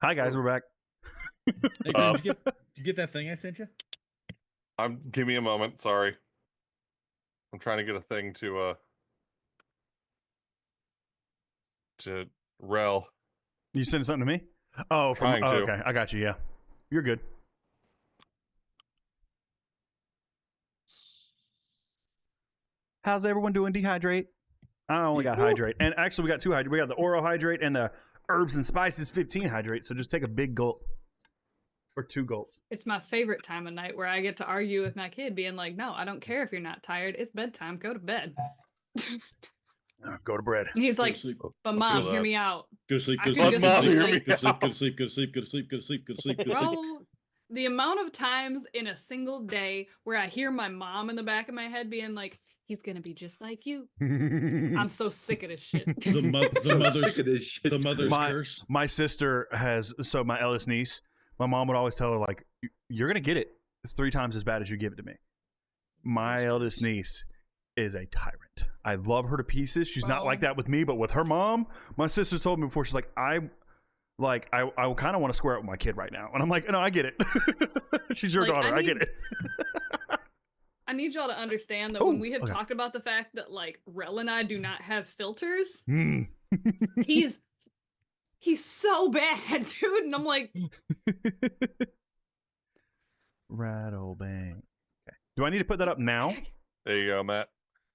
Hi guys, we're back.
Hey, Grimm, did you get that thing I sent you?
Give me a moment. Sorry, I'm trying to get a thing to Rel.
You sending something to me? Oh,
Trying to.
okay, I got you. Yeah, you're good. How's everyone doing? Dehydrate. I only got hydrate, and actually we got 2 hydrate. We got the Oro hydrate and the herbs and spices 15 hydrate. So just take a big gulp or 2 gulps.
It's my favorite time of night where I get to argue with my kid, being like, "No, I don't care if you're not tired. It's bedtime. Go to bed."
Go to bed.
And he's
Go to
like,
sleep.
"But mom,
feel
hear
that.
me out,
Go to sleep.
I
Go to
could
sleep.
just
Go to
be
sleep.
like-
Go to sleep. Go to sleep. Go to sleep. Go to sleep. Go to sleep. Go to sleep. Go to sleep. Go to sleep.
bro." The amount of times in a single day where I hear my mom in the back of my head being like, "He's gonna be just like you." I'm so sick of this shit.
The
So
mother's
sick of this shit.
the mother's curse.
My sister has, so my eldest niece, my mom would always tell her, like, you're going to get it 3 times as bad as you give it to me. My eldest niece is a tyrant. I love her to pieces. She's not like
Bro.
that with me, but with her mom, my sister told me before, she's like, I kind of want to square up with my kid right now. And I'm like, no, I get it. She's your
Like,
daughter. I get
need-
it.
I need y'all to understand that
Oh,
when we have
okay.
talked about the fact that like Rel and I do not have filters,
Mm.
he's so bad, dude. And I'm like,
Rattle bang. Okay. Do I need to put that up now?
There you go, Matt.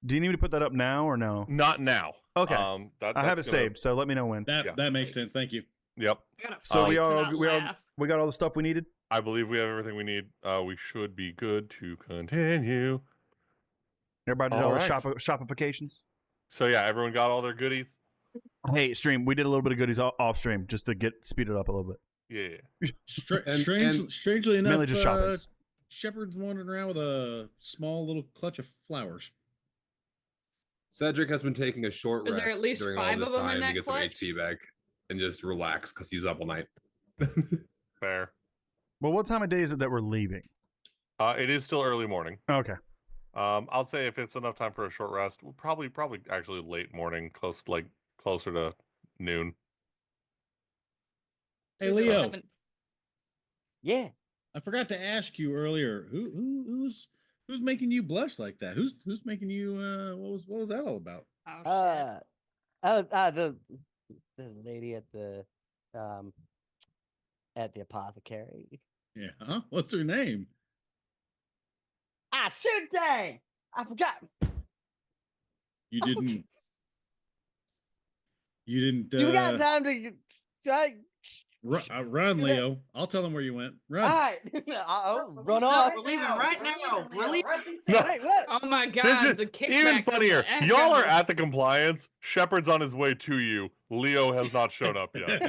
Do you need me to put that up now or no?
Not now.
Okay.
That,
I have it
that's gonna-
saved, so let me know when.
That makes sense. Thank you.
Yep.
I gotta
So
fight
we
to
all
not
we all
laugh.
we got all the stuff we needed.
I believe we have everything we need. We should be good to continue.
Everybody did
All
all the
right.
shopifications.
So yeah, everyone got all their goodies.
Hey, stream. We did a little bit of goodies off stream just to speed it up a little bit.
Yeah.
Strangely enough,
mainly just shopping.
Shepard's wandering around with a small little clutch of flowers.
Cedric has been taking a short
Is
rest
there at least
during
5
all this
of 'em in
time to
that
get some
clutch?
HP back and just relax because he was up all night.
Fair.
Well, what time of day is it that we're leaving?
It is still early morning.
Okay.
I'll say if it's enough time for a short rest, we'll probably actually late morning, closer to noon.
Hey,
Dude,
Leo,
11.
Yeah.
I forgot to ask you earlier. Who's making you blush like that? Who's making you? What was that all about?
Oh shit.
This lady at the apothecary.
Yeah. Huh? What's her name?
Ah, shit, dang! I forgot.
You didn't. You didn't.
Do we got time to?
Run, Leo. I'll tell him where you went. Run.
All right, I'll run
No,
off.
we're leaving right now. We're leaving.
No.
Wait, what?
Oh my god,
This is
the kickback
even
from
funnier.
the
Y'all are
echo.
at the compliance. Shepard's on his way to you. Leo has not shown up yet.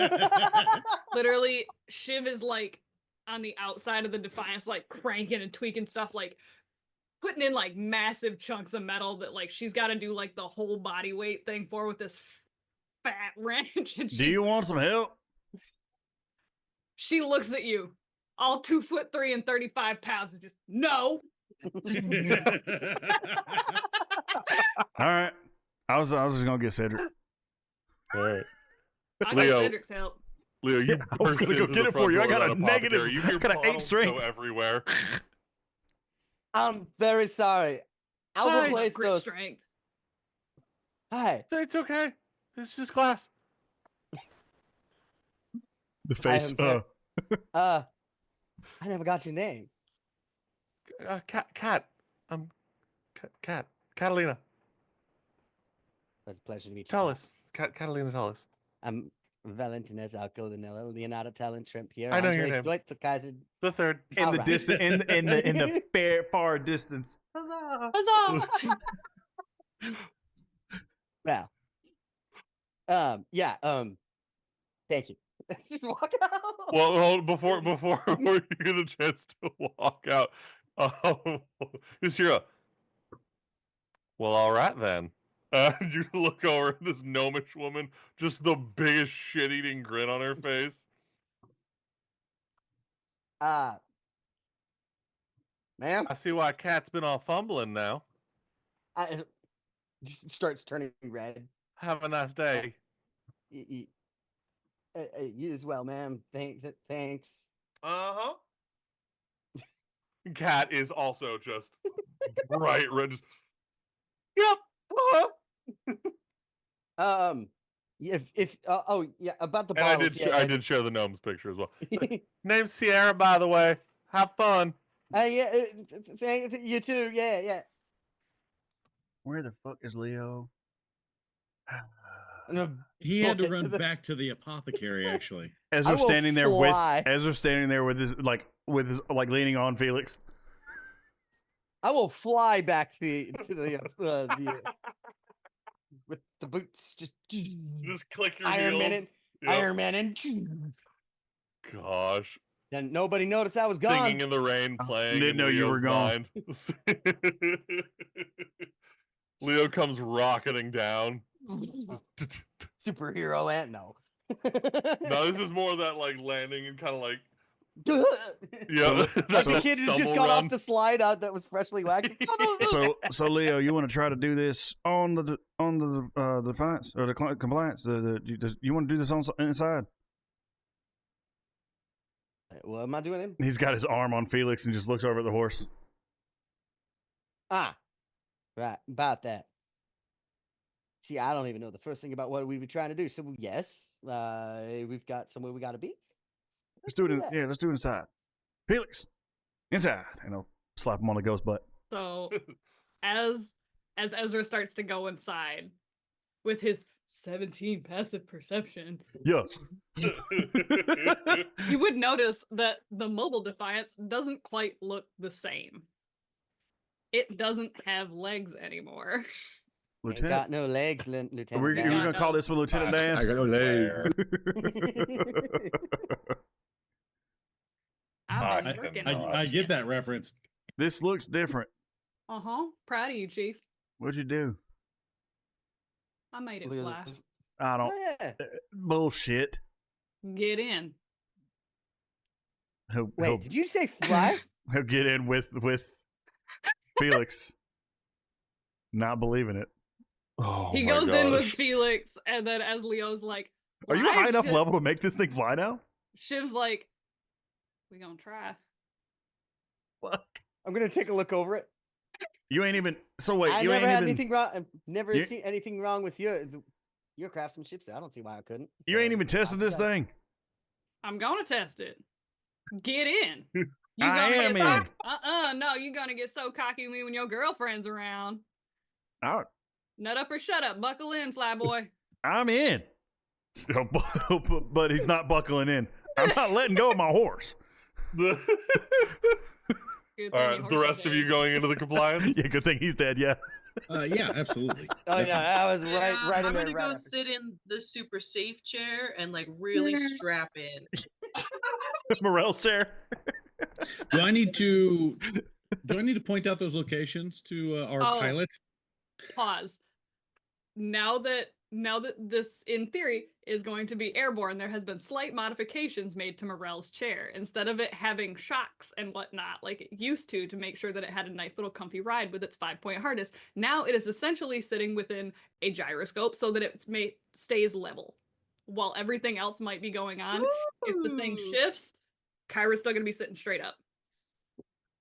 Literally, Shiv is like on the outside of the Defiance, like cranking and tweaking stuff, like putting in like massive chunks of metal that like she's got to do like the whole body weight thing for with this fat wrench. And
Do you want some help?
She looks at you, all 2'3" and 35 pounds, and just no.
All right. I was just gonna get Cedric.
All right.
I
Leo.
got Cedric's help.
Leo, you
Yeah, I was
burst
gonna go
into
get
the
it for
front
you. I
door
got
of
a
that
negative-
apothecary. You hear
I got an 8
bottles
strength.
go everywhere.
I'm very sorry. I'll
Hi.
replace
Grip
those.
strength.
Hi.
It's okay. It's just glass.
The face.
am I never got your name.
Cat. Catalina.
It's a pleasure to meet you.
Tell us. Catalina, tell us.
I'm Valentinez Alcodanello, Leonardo Talent Shrimp here.
I know your
Andre
name.
Deutsche Kaiser.
The third.
in the
Alright.
distance, in the far distance. Huzzah!
Huzzah!
Well, yeah, thank you. Just walk out.
Well, hold, before you get a chance to walk out, just hear a. Well, all right then. And you look over at this gnomish woman, just the biggest shit-eating grin on her face.
Ma'am,
I see why Cat's been all fumbling now.
I just starts turning red.
Have a nice day.
Y- y- You as well, ma'am. Thanks.
Uh-huh. Cat is also just bright red. Yep.
If oh yeah, about the
And I
bottles.
did I did share the gnome's picture as well. Name's Sierra, by the way. Have fun.
Yeah. Thank you too. Yeah.
Where the fuck is Leo?
No,
He had to
book it
run
the-
back to the apothecary, actually.
Ezra
will
standing there
fly.
with his leaning on Felix.
I will fly back to the with the boots. Just
click your
Iron
heels.
Man in,
Yep.
Iron Man in.
Gosh.
And nobody noticed I was gone.
Singing in the rain, playing
Didn't
in
know you were
Leo's
gone.
mind. Leo comes rocketing down.
Superhero and no.
No, this is more that like landing and kind of like
So-
Like
so-
the kid who just
stumble
got
run.
off the slide out that was freshly waxed.
So Leo, you want to try to do this on the defiance or the compliance? You want to do this on inside?
What am I doing? Him?
He's got his arm on Felix and just looks over at the horse.
Right. About that. See, I don't even know the first thing about what we were trying to do. So yes, we've got somewhere we got to be.
Let's do it.
that.
Let's do it inside. Felix, inside, and I'll slap him on the ghost butt.
So as Ezra starts to go inside with his 17 passive perception,
Yeah.
you would notice that the mobile defiance doesn't quite look the same. It doesn't have legs anymore.
Ain't
Lieutenant,
got no legs, Lieutenant.
we're
Dan.
gonna call this one Lieutenant Dan.
I got no legs.
I've been
I-
working
I,
on
I
this
get
shit.
that reference.
This looks different.
Proud of you, Chief.
What'd you do?
I made it
Look at
fly.
this.
I don't.
Oh yeah.
Bullshit.
Get in.
Wait, did you say fly?
He'll get in with Felix. Not believing it.
Oh
He
my
goes in with
gosh.
Felix, and then as Leo's like,
Are you
"Why?"
high enough
Shiv-
level to make this thing fly now?
Shiv's like, we gonna try.
Fuck.
I'm gonna take a look over it.
You ain't even. So wait,
I
you
never
ain't
had
even.
anything wrong. I've never
You-
seen anything wrong with your craftsmanship. So I don't see why I couldn't.
You ain't
So,
even tested this
I'll do
thing.
I'm gonna test it. Get in. You
I
gonna
am
get so,
in.
no, you gonna get so cocky with me when your girlfriend's around.
I,
Nut up or shut up. Buckle in, flyboy.
I'm in. But he's not buckling in. I'm not letting go of my horse.
Good
All
thing
right,
your
the
horse
rest
is
of you
dead.
going into the compliance?
Yeah, good thing he's dead. Yeah.
Yeah, absolutely.
Oh yeah, I was right
I'm
in there.
gonna
right
go
after.
sit in the super safe chair and like really strap in.
Morel's chair.
Do I need to point out those locations to our
Oh.
pilot?
Pause. Now that this in theory is going to be airborne, there has been slight modifications made to Morel's chair. Instead of it having shocks and whatnot like it used to make sure that it had a nice little comfy ride with its 5-point harness, now it is essentially sitting within a gyroscope so that it stays level while everything else might be going on. If the thing
Ooh,
shifts, Kyra's still going to be sitting straight up.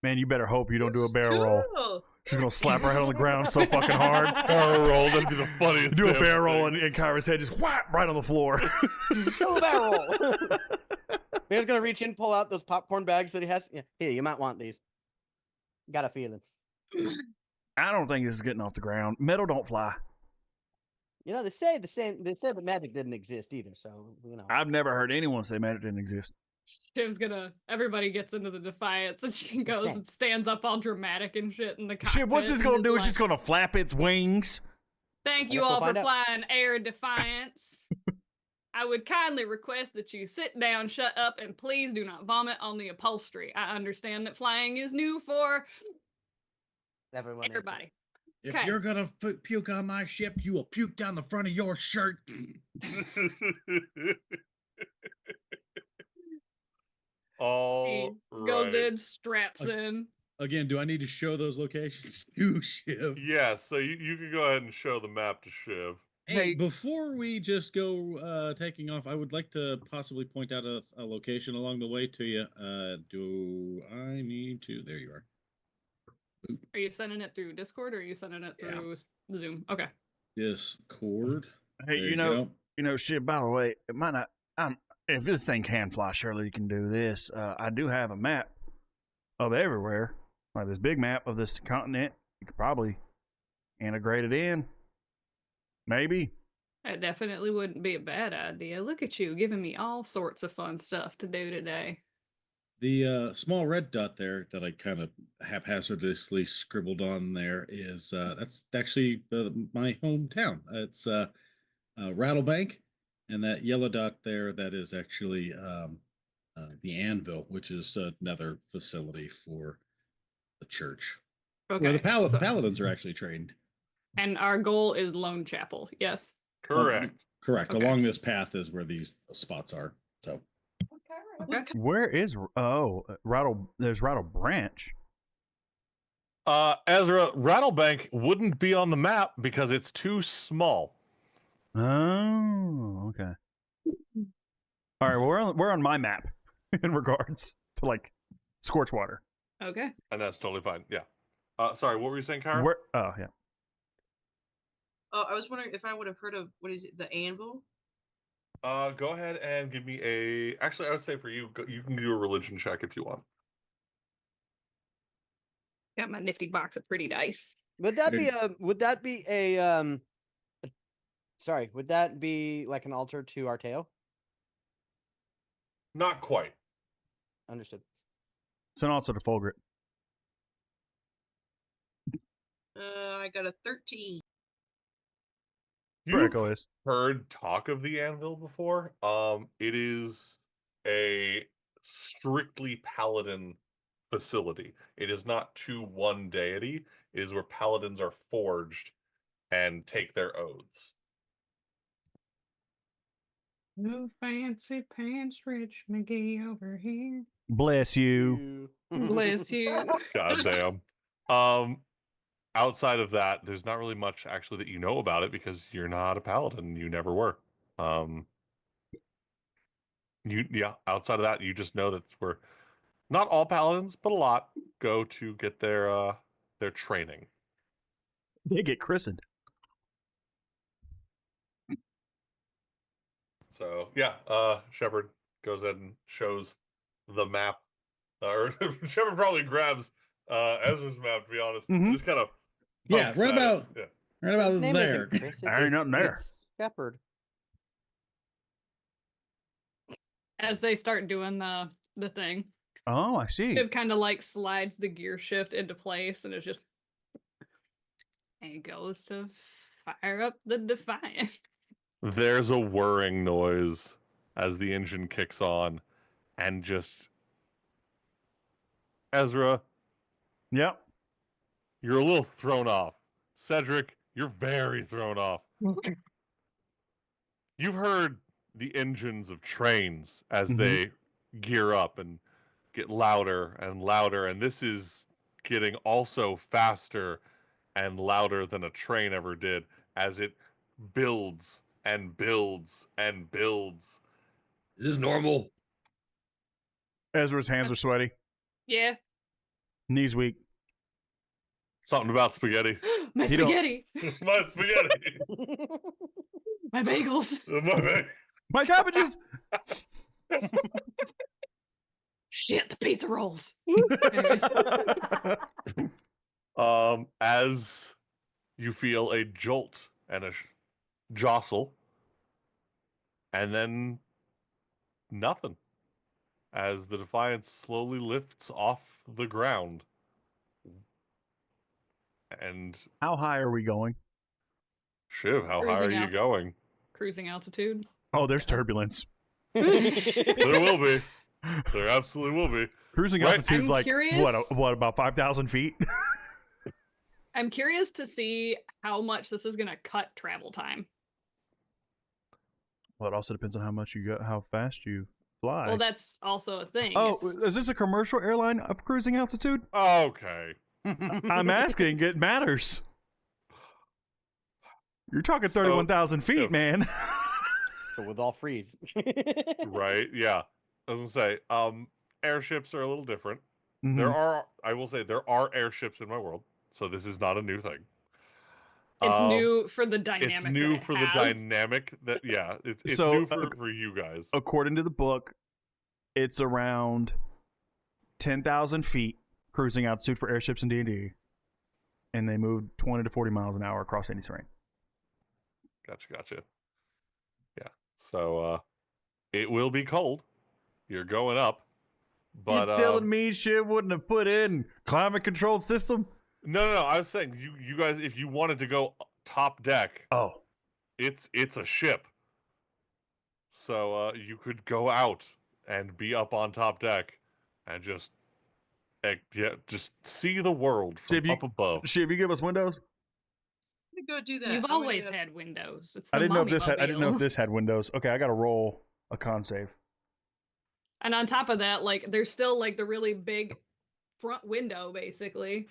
Man, you better hope you don't do a
that's
barrel roll.
cool.
She's gonna slap her head on the ground so fucking hard.
Barrel roll, that'd be the funniest.
Do a
damn
barrel roll
thing.
and Kyra's head just whap right on the floor.
Go barrel. Bear's gonna reach in, pull out those popcorn bags that he has. Yeah, here, you might want these. Got a feeling.
I don't think this is getting off the ground. Metal don't fly.
You know, they say the same. They said that magic didn't exist either. So you know.
I've never heard anyone say magic didn't exist.
Shiv's everybody gets into the Defiance and she goes
Same.
and stands up all dramatic and shit in the cockpit.
Shit, what's this
and
gonna
is
do? It's
like,
just gonna flap its wings.
Thank
I
you
guess we'll
all for
find out.
flying Air Defiance. I would kindly request that you sit down, shut up, and please do not vomit on the upholstery. I understand that flying is new for
Everyone.
everybody.
If
Okay.
you're gonna puke on my ship, you will puke down the front of your shirt.
All
He goes
right.
in, straps
Okay.
in.
Again, do I need to show those locations to Shiv?
Yeah, so you can go ahead and show the map to Shiv.
Hey, before we just go taking off, I would like to possibly point out a location along the way to you. Do I need to? There you are.
Are you sending it through Discord or are you sending it through Zoom? Okay.
Discord.
Hey,
There
you know, shit. By the way, it might not. If this thing can fly, surely you can do this. I do have a map of everywhere, like this big map of this continent. You could probably integrate it in. Maybe.
That definitely wouldn't be a bad idea. Look at you giving me all sorts of fun stuff to do today.
The small red dot there that I kind of haphazardly scribbled on there is that's actually my hometown. It's Rattlebank, and that yellow dot there, that is actually the Anvil, which is another facility for the church,
Okay.
where the paladins are actually trained.
And our goal is Lone Chapel. Yes.
Correct.
Correct.
Okay.
Along this path is where these spots are. So.
Okay.
Where is there's Rattle Branch.
Ezra, Rattlebank wouldn't be on the map because it's too small.
Oh, okay. All right, well, we're on my map in regards to like Scorchwater.
Okay.
And that's totally fine. Yeah. Sorry, what were you saying, Kara?
Oh, yeah.
Oh, I was wondering if I would have heard of, what is it, the Anvil?
Go ahead and give me a. Actually, I would say for you, you can do a religion check if you want.
Got my nifty box of pretty dice.
Would that be a? Would that be a? Sorry, would that be like an altar to Arteo?
Not quite.
Understood.
It's an altar to Fulgrit.
I got a 13.
You've
Echo is.
heard talk of the Anvil before. It is a strictly paladin facility. It is not to one deity. It is where paladins are forged and take their oaths.
No fancy pants, Rich McGee over here.
Bless you.
Bless you.
Goddamn. Outside of that, there's not really much actually that you know about it because you're not a paladin. You never were. Outside of that, you just know that's where not all paladins, but a lot go to get their training.
They get christened.
So yeah, Shepard goes ahead and shows the map. Or Shepard probably grabs Ezra's map, to be honest.
Mhm.
Just kind of
Yeah, right about
His name
there.
isn't Chris,
There ain't nothing there.
It's Shepherd.
As they start doing the thing,
Oh, I see.
it kind of like slides the gear shift into place, and it's just and it goes to fire up the Defiant.
There's a whirring noise as the engine kicks on, and just Ezra,
Yep.
you're a little thrown off. Cedric, you're very thrown off. You've heard the engines of trains as they gear up and get louder and louder, and this is getting also faster and louder than a train ever did as it builds and builds and builds.
Is this normal?
Ezra's hands are sweaty.
Yeah.
Knees weak.
Something about spaghetti.
My
You don't-
spaghetti.
My spaghetti.
My bagels.
My bag.
My cabbages.
Shit, the pizza rolls.
As you feel a jolt and a jostle, and then nothing, as the Defiance slowly lifts off the ground. And
How high are we going?
Shiv, how high are
Cruising
you
out.
going?
Cruising altitude.
Oh, there's turbulence.
There will be. There absolutely will be.
Cruising
Right.
altitude's
I'm
like
curious.
what about 5,000 feet?
I'm curious to see how much this is gonna cut travel time.
Well, it also depends on how fast you fly.
Well, that's also a thing.
Oh,
It's-
is this a commercial airline of cruising altitude?
Okay.
I'm asking. It matters. You're talking
So-
31,000 feet,
yeah.
man.
So with all freeze.
Right? Yeah. I was gonna say, airships are a little different. There
Mhm.
are, I will say, there are airships in my world, so this is not a new thing.
It's
Um,
new for the dynamic.
It's new
that it
for the
has.
dynamic that, yeah, it's
So,
new for you guys.
According to the book, it's around 10,000 feet cruising altitude for airships in D&D, and they move 20 to 40 miles an hour across any terrain.
Gotcha. Yeah. So, it will be cold. You're going up, but
You're telling me shit wouldn't have put in climate control system?
no. I was saying you guys, if you wanted to go top deck,
Oh,
it's a ship. So you could go out and be up on top deck and just see the world from
Shiv, you-
up above.
Shiv, you give us windows?
I'm gonna go do that.
You've
I'm gonna
always
go-
had windows. It's
I
the
didn't know if this
mommy-mobile.
this had windows. Okay, I got to roll a con save.
And on top of that, like there's still like the really big front window, basically.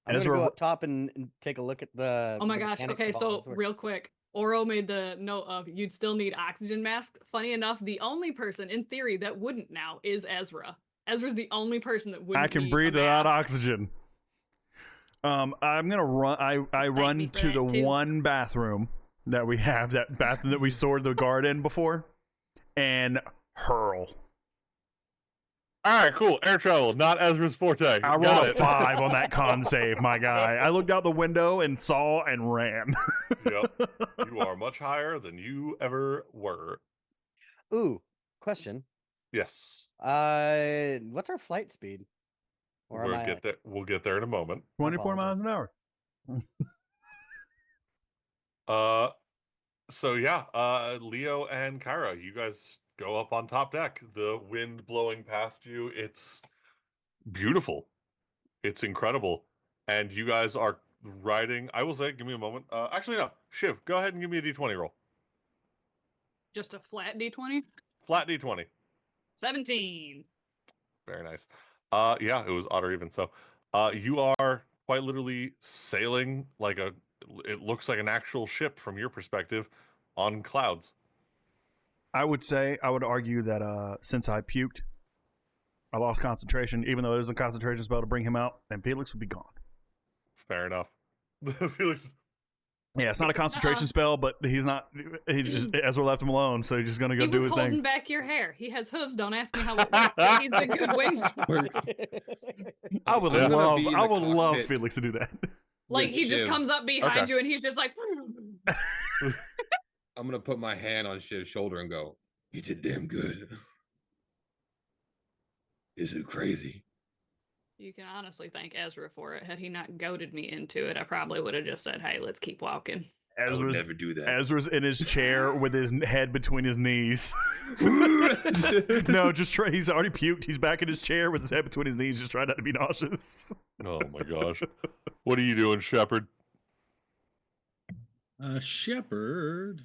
I'm
Ezra-
gonna go up top and take a look at the.
Oh my
the
gosh.
mechanics
Okay,
of all
so
this work.
real quick, Oro made the note of you'd still need oxygen masks. Funny enough, the only person in theory that wouldn't now is Ezra. Ezra's the only person that wouldn't.
I can
need
breathe
a
without
mask.
oxygen. I'm gonna run. I run
me
to
for
the
that, too.
one bathroom that we have, that bathroom that we stored the guard in before, and hurl.
All right, cool. Air travel, not Ezra's forte.
I rolled
Got
a
it.
5 on that con save, my guy. I looked out the window and saw and ran.
Yep. You are much higher than you ever were.
Ooh, question.
Yes.
What's our flight speed? Or am
We'll
I?
get there. We'll get there in a moment.
24 miles an hour.
So yeah, Leo and Kyra, you guys go up on top deck. The wind blowing past you. It's beautiful. It's incredible. And you guys are riding. I will say, give me a moment. Actually, no. Shiv, go ahead and give me a d20 roll.
Just a flat D20.
Flat d20.
17.
Very nice. Yeah, it was odd or even. So, you are quite literally sailing like it looks like an actual ship from your perspective on clouds.
I would argue that since I puked, I lost concentration. Even though it is a concentration spell to bring him out, and Felix would be gone.
Fair enough. Felix.
Yeah, it's not a concentration spell, but he's not. He just Ezra left him alone, so he's just gonna go
He
do
was
his
holding
thing.
back your hair. He has hooves. Don't ask me how it works. But he's a good wingman.
I would
I'm
gonna be in
I
the
would love
cockpit.
Felix to do that.
Like
with
he just
Shiv.
comes up behind
Okay.
you and he's just like.
I'm gonna put my hand on Shiv's shoulder and go, "You did damn good." Is it crazy?
You can honestly thank Ezra for it. Had he not goaded me into it, I probably would have just said, "Hey, let's keep walking."
I would
Ezra's,
never do that.
Ezra's in his chair with his head between his knees. No, just try. He's already puked. He's back in his chair with his head between his knees, just trying not to be nauseous.
Oh my gosh. What are you doing, Shepard?
Shepard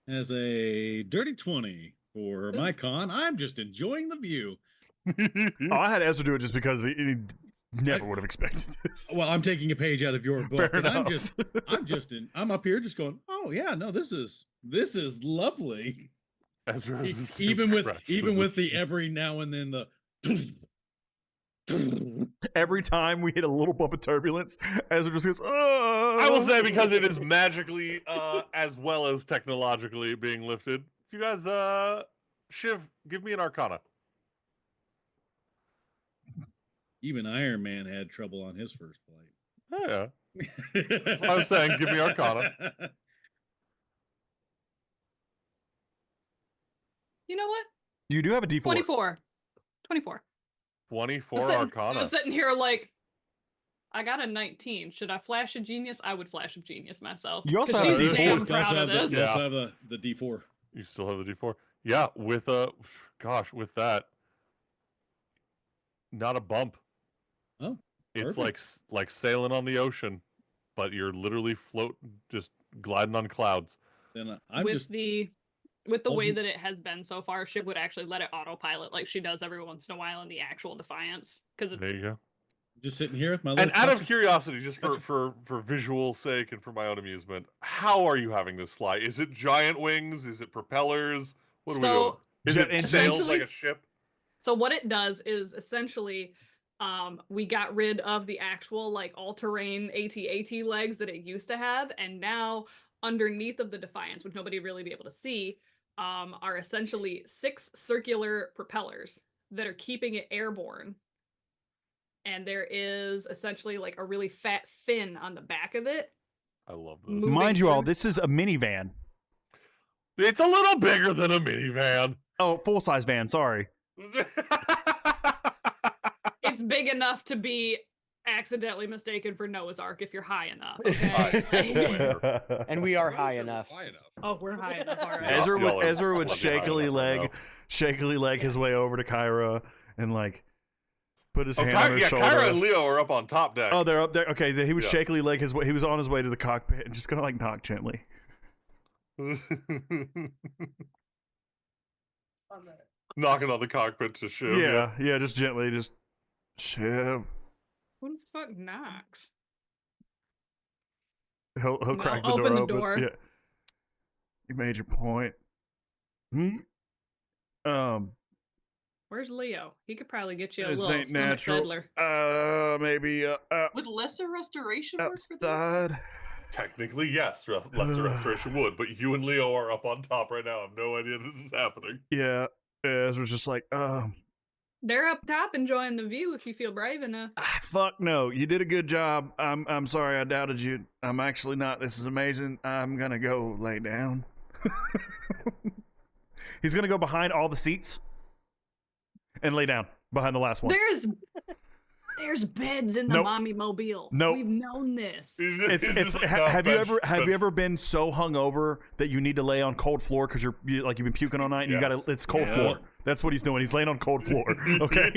has a dirty 20 for my con. I'm just enjoying the view.
Oh, I had Ezra do it just because he never would have expected this.
Well, I'm taking a page out of your book,
Fair
and
enough.
I'm up here just going, oh yeah, no, this is lovely.
Ezra's
Even with
fresh.
the every now and then the
Every time we hit a little bump of turbulence, Ezra just goes, "Oh!"
I will say, because it is magically as well as technologically being lifted. You guys, Shiv, give me an Arcana.
even Iron Man had trouble on his first flight.
Oh, yeah. I was saying, give me Arcana.
You know what?
You do have a D4.
24. 24.
24
I was
Arcana.
sitting here like, I got a 19. Should I flash a genius? I would flash a genius myself.
You also
'cause
have a
she's
D4.
damn
You
proud
also
of
have
this.
the, you also have the D4.
You still have the D4. Yeah, with with that, not a bump.
Oh,
It's
perfect.
like sailing on the ocean, but you're literally just gliding on clouds.
Then I'm
with
just
the way
holding-
that it has been so far, Shiv would actually let it autopilot like she does every once in a while in the actual Defiance, because
There
it's
you go.
Just sitting here with my
And
little
out of
clutch
curiosity, just for visual sake and for my own amusement, how are you having this fly? Is it giant wings? Is it propellers? What are we doing?
So
Is
Jet
it
engines.
sails like a ship?
So what it does is essentially, we got rid of the actual like all-terrain AT-AT legs that it used to have, and now underneath of the Defiance, which nobody really be able to see, are essentially 6 circular propellers that are keeping it airborne. And there is essentially like a really fat fin on the back of it.
I love this.
Moving
Mind you all,
through
this is a minivan.
It's a little bigger than a minivan.
Oh, full-size van, sorry.
It's big enough to be accidentally mistaken for Noah's Ark if you're high enough.
I
Okay?
swear.
And we are
I'm
high
sure we're
enough.
High enough.
Oh, we're high enough. All right.
Yeah.
Ezra
Y'all
would,
are
Ezra would
plenty high enough right
shakily leg his way over to Kyra and like put his hand on her
yeah,
shoulder.
Kyra and Leo are up on top deck.
Oh, they're up there. Okay, he was
Yeah.
shakily leg his way. He was on his way to the cockpit and just gonna like knock gently.
Knocking on the cockpit to Shiv.
Yeah, just gently, just Shiv.
Who the fuck knocks?
He'll
No,
crack the
open
door
the
open.
door.
Yeah. You made your point.
Where's Leo? He could probably get you a
This
little
ain't
stomach
natural.
settler.
Maybe
Would lesser restoration work for this?
outside.
Technically, yes, lesser restoration would, but you and Leo are up on top right now. I have no idea this is happening.
Yeah, Ezra's just like,
They're up top enjoying the view if you feel brave enough.
fuck no. You did a good job. I'm sorry I doubted you. I'm actually not. This is amazing. I'm gonna go lay down. He's gonna go behind all the seats and lay down behind the last one.
There's beds in the
Nope.
mommy mobile.
Nope.
We've known this.
It's have you ever been so hungover that you need to lay on cold floor because you've been puking all night and you
Yes.
gotta, it's cold
Yeah.
floor. That's what he's doing. He's laying on cold floor. Okay.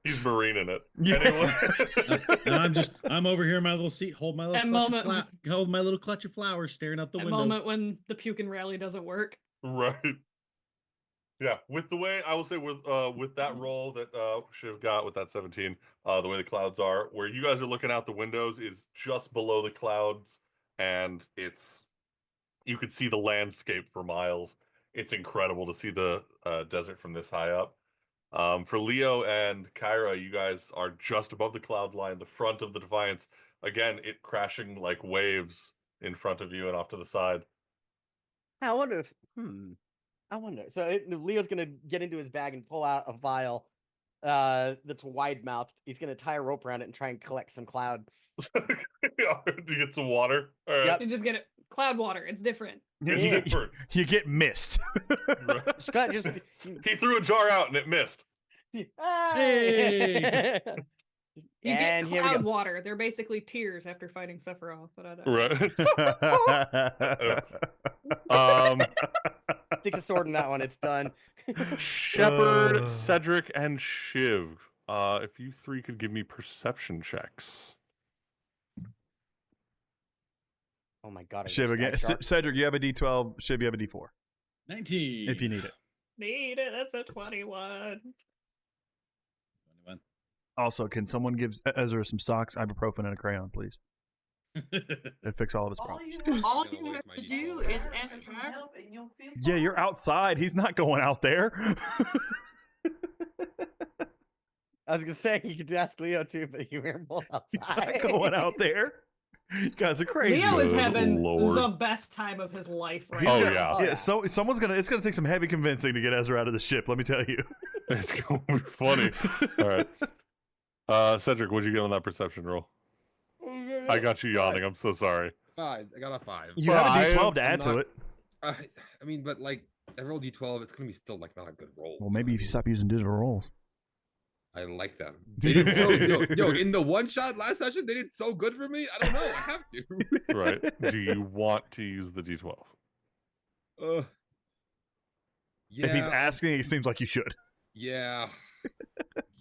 He's marining it.
Yeah.
Anyway.
and I'm over here in my little seat, hold my little
That
clutch
moment-
hold my little clutch of flowers, staring out the
That
window.
moment when the puking rally doesn't work.
Right. Yeah, with the way I will say with that roll that Shiv got with that 17, the way the clouds are, where you guys are looking out the windows is just below the clouds, and you could see the landscape for miles. It's incredible to see the desert from this high up. For Leo and Kyra, you guys are just above the cloud line, the front of the Defiance. Again, it crashing like waves in front of you and off to the side.
I wonder if I wonder. So Leo's gonna get into his bag and pull out a vial that's wide mouthed. He's gonna tie a rope around it and try and collect some cloud.
Do you get some water? All right.
Yep.
You just get it. Cloud water. It's different.
It's
you,
different.
you get missed.
Right.
Scott just
He threw a jar out and it missed.
Hey!
You
And
get
here we
cloud
go.
water. They're basically tears after fighting Sephiroth. But I don't.
Right.
Stick the sword in that one. It's done.
Shepard, Cedric, and Shiv. If you three could give me perception checks.
Oh my god!
Shiv again. Cedric, you have a D12. Shiv, you have a D4
19.
if you need it.
Need it. That's a 21.
21.
Also, can someone give Ezra some socks, ibuprofen, and a crayon, please? It fix all of his problems.
All
Gonna
you
waste
have
my
to
D12
do
right
is
now.
ask her.
Yeah, you're outside. He's not going out there.
I was gonna say you could ask Leo too, but you were both
He's
outside.
not going out there. You guys are crazy.
Leo is
Good
having
Lord.
the best time of his life right
Oh,
now.
yeah.
Yeah, so it's gonna take some heavy convincing to get Ezra out of the ship, let me tell you.
It's going to be funny. All right. Cedric, what'd you get on that perception roll? I got you yawning. I'm so sorry.
5. I got a 5.
You have a
Five.
D12 to add to
not-
it.
I mean, but like I rolled D12, it's gonna be still like not a good roll.
Well, maybe if you stop using digital rolls.
I like them. They did so yo, in the one shot last session, they did so good for me. I don't know. I have to.
Right. Do you want to use the D12?
Yeah.
If he's asking, it seems like you should.
Yeah.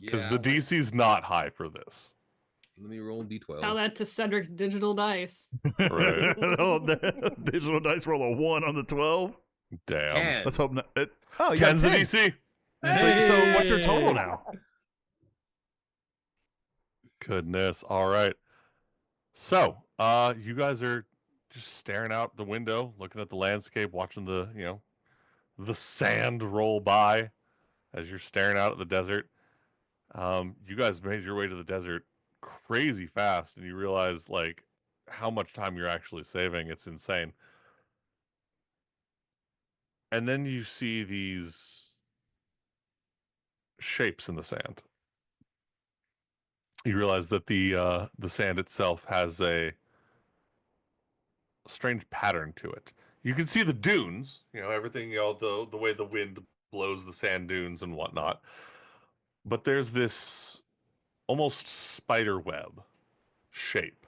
Because
Yeah,
the DC's not high for this.
Let me roll D12.
Tell that to Cedric's digital dice.
Right.
Oh, the digital dice roll a 1 on the 12.
Damn.
10.
Let's hope not. Oh, you got
10's the
10.
DC.
So what's your total now?
Goodness. All right. So, you guys are just staring out the window, looking at the landscape, watching the, the sand roll by as you're staring out at the desert. You guys made your way to the desert crazy fast, and you realize like how much time you're actually saving. It's insane. And then you see these shapes in the sand. You realize that the sand itself has a strange pattern to it. You can see the dunes, everything, the way the wind blows the sand dunes and whatnot. But there's this almost spider web shape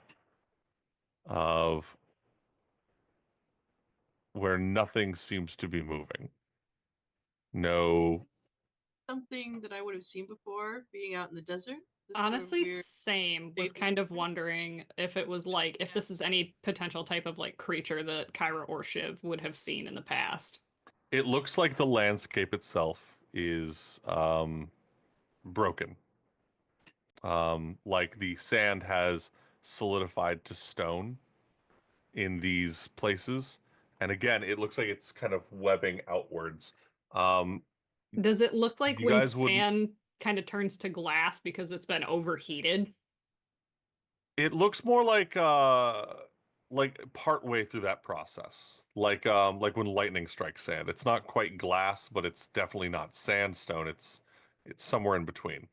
of where nothing seems to be moving. No.
Is this something that I would have seen before being out in the desert? This sort of
Honestly,
weird
same. Was
shape
kind of
thing?
wondering if it was like if this is any potential type of like creature that Kyra or Shiv would have seen in the past.
It looks like the landscape itself is broken. Like the sand has solidified to stone in these places. And again, it looks like it's kind of webbing outwards. Um,
Does it look like
you
when
guys would.
sand kind of turns to glass because it's been overheated?
It looks more like part way through that process. Like when lightning strikes sand. It's not quite glass, but it's definitely not sandstone. It's somewhere in between.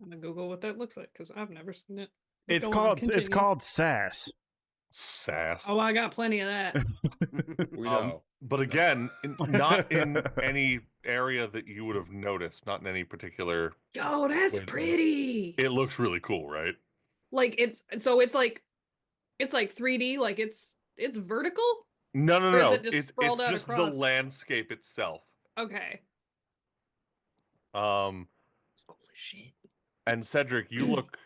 I'm gonna Google what that looks like because I've never seen it.
It's
Go on,
called
continue.
sass.
Sass.
Oh, I got plenty of that.
We know.
But again, not in any area that you would have noticed, not in any particular.
Oh, that's
way.
pretty.
It looks really cool, right?
Like it's like 3D, like it's vertical?
No,
Or is
no.
it just
It's
sprawled out
just the
across?
landscape itself.
Okay.
It's cool as shit.
And Cedric, you look,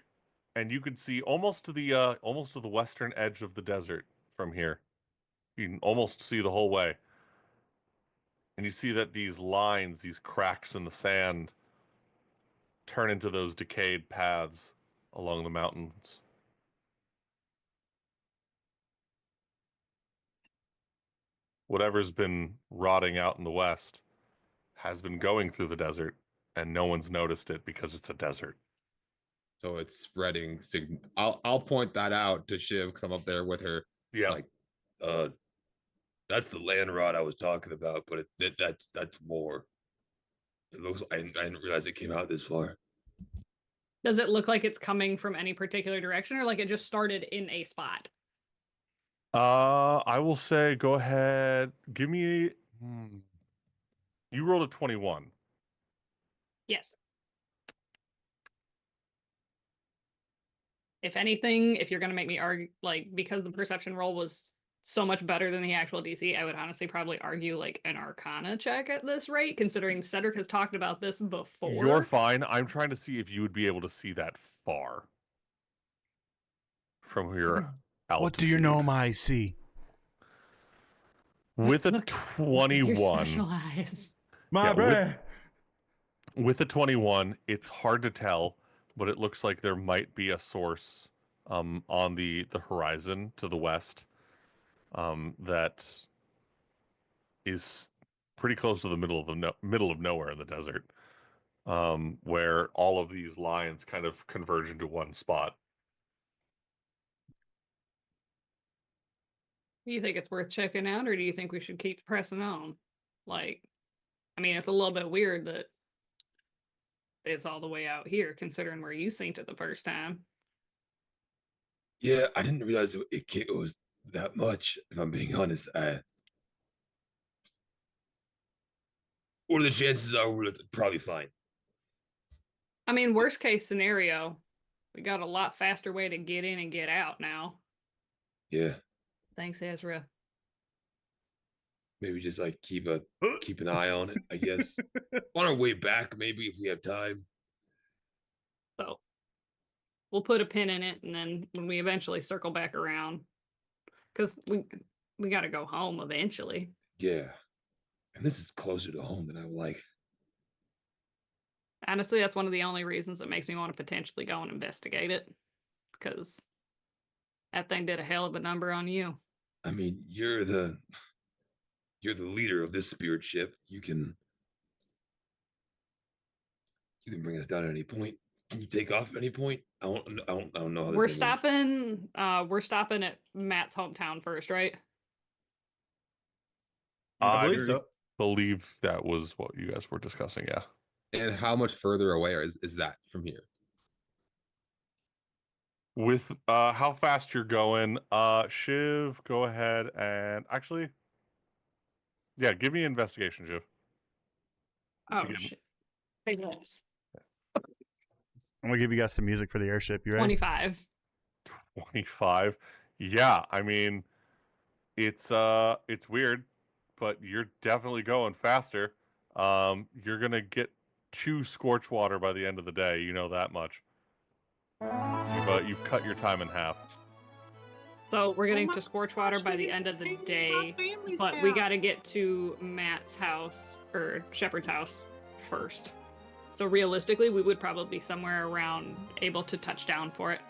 and you can see almost to the western edge of the desert from here. You can almost see the whole way. And you see that these lines, these cracks in the sand, turn into those decayed paths along the mountains. Whatever's been rotting out in the west has been going through the desert, and no one's noticed it because it's a desert.
So it's spreading. I'll point that out to Shiv because I'm up there with her.
Yeah.
Like, that's the land rod I was talking about, but that's more. It looks. I didn't realize it came out this far.
Does it look like it's coming from any particular direction or like it just started in a spot?
I will say, go ahead. Give me. You rolled a 21.
Yes. If anything, if you're going to make me argue, like, because the perception roll was so much better than the actual DC, I would honestly probably argue like an Arcana check at this rate, considering Cedric has talked about this before.
You're fine. I'm trying to see if you would be able to see that far from your altitude.
What do your gnome eyes see?
With a
Look at
21.
your special eyes.
My bad.
With a 21, it's hard to tell, but it looks like there might be a source on the horizon to the west that is pretty close to the middle of nowhere in the desert, where all of these lines kind of converge into one spot.
Do you think it's worth checking out, or do you think we should keep pressing on? Like, I mean, it's a little bit weird that it's all the way out here, considering where you synced it the first time.
Yeah, I didn't realize it was that much. If I'm being honest, what are the chances are we're probably fine?
I mean, worst case scenario, we got a lot faster way to get in and get out now.
Yeah,
Thanks, Ezra.
maybe just like keep an eye on it. I guess on our way back, maybe if we have time.
So we'll put a pin in it, and then when we eventually circle back around, because we got to go home eventually.
Yeah, and this is closer to home than I would like.
Honestly, that's one of the only reasons that makes me want to potentially go and investigate it. because that thing did a hell of a number on you.
I mean, you're the leader of this spirit ship. You can bring us down at any point. Can you take off at any point? I don't know how this
We're
thing works.
we're stopping at Matt's hometown first, right?
I believe so.
Believe that was what you guys were discussing. Yeah.
And how much further away is that from here?
With how fast you're going, Shiv, go ahead and actually, yeah, give me an investigation, Shiv.
Oh shit! Say less.
I'm gonna give you guys some music for the airship. You ready?
25.
25. Yeah, I mean, it's weird, but you're definitely going faster. You're gonna get 2 scorch water by the end of the day. You know that much. You've cut your time in half.
So we're getting
my
to scorch
gosh,
water by
we
the
need
end
to
of the
take my
day,
family's
but we
house.
got to get to Matt's house or Shepard's house first. So realistically, we would probably be somewhere around able to touch down for it.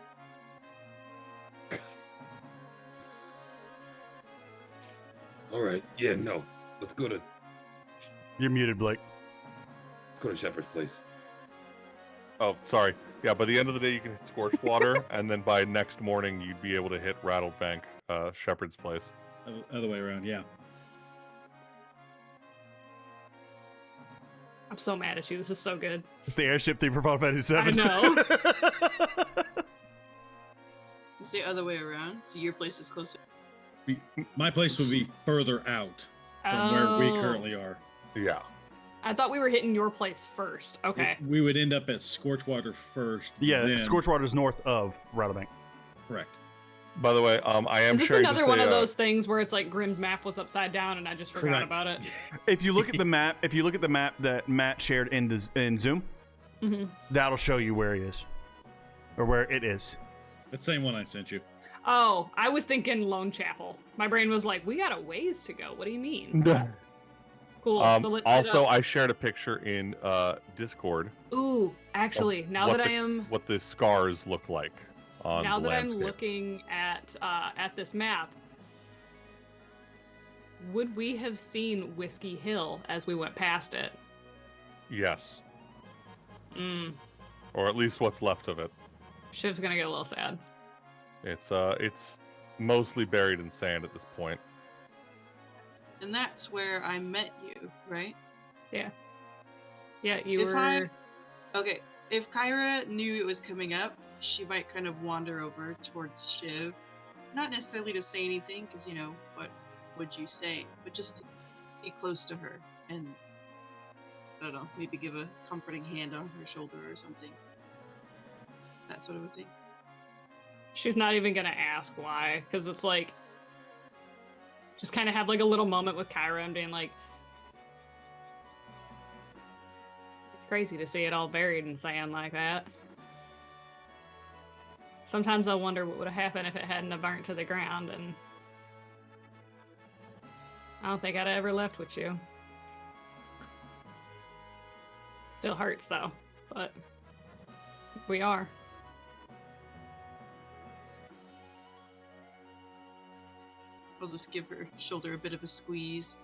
All right. Yeah. No. Let's go to
You're muted, Blake.
Shepard's place.
Oh, sorry. Yeah, by the end of the day, you can hit scorched water, and then by next morning, you'd be able to hit Rattlebank, Shepard's place.
Other way around, yeah.
I'm so mad at you. This is so good.
It's the airship thing for Final Fantasy VII.
I know.
You say other way around, so your place is closer.
My place would be further out from where we currently are.
Yeah.
I thought we were hitting your place first. Okay.
We would end up at Scorchwater first.
Yeah,
then,
Scorchwater's north of Rattlebank.
Correct.
By the way, I am
Is this
sharing
another
just
one
a,
of those things where it's like Grimm's map was upside down and I just forgot
Correct.
about it?
If you look at the map, that Matt shared in Zoom,
Mhm.
that'll show you where he is, or where it is.
The same one I sent you.
Oh, I was thinking Lone Chapel. My brain was like, we got a ways to go. What do you mean? Cool. So let's head
also,
up.
I shared a picture in Discord.
Ooh, actually, now that I am
what the scars look like on
now
the
that
landscape.
I'm looking at this map, would we have seen Whiskey Hill as we went past it?
Yes,
Mm.
or at least what's left of it.
Shiv's gonna get a little sad.
It's mostly buried in sand at this point.
And that's where I met you, right?
Yeah. Yeah, you
If
were.
Okay, if Kyra knew it was coming up, she might kind of wander over towards Shiv. Not necessarily to say anything, because, you know, what would you say? But just to be close to her and, I don't know, maybe give a comforting hand on her shoulder or something. That sort of a thing.
She's not even gonna ask why, because it's like, just kind of have like a little moment with Kyra and being like, it's crazy to see it all buried in sand like that. Sometimes I wonder what would have happened if it hadn't have burnt to the ground, and I don't think I'd ever left with you. Still hurts though, but we are.
I'll just give her shoulder a bit of a squeeze.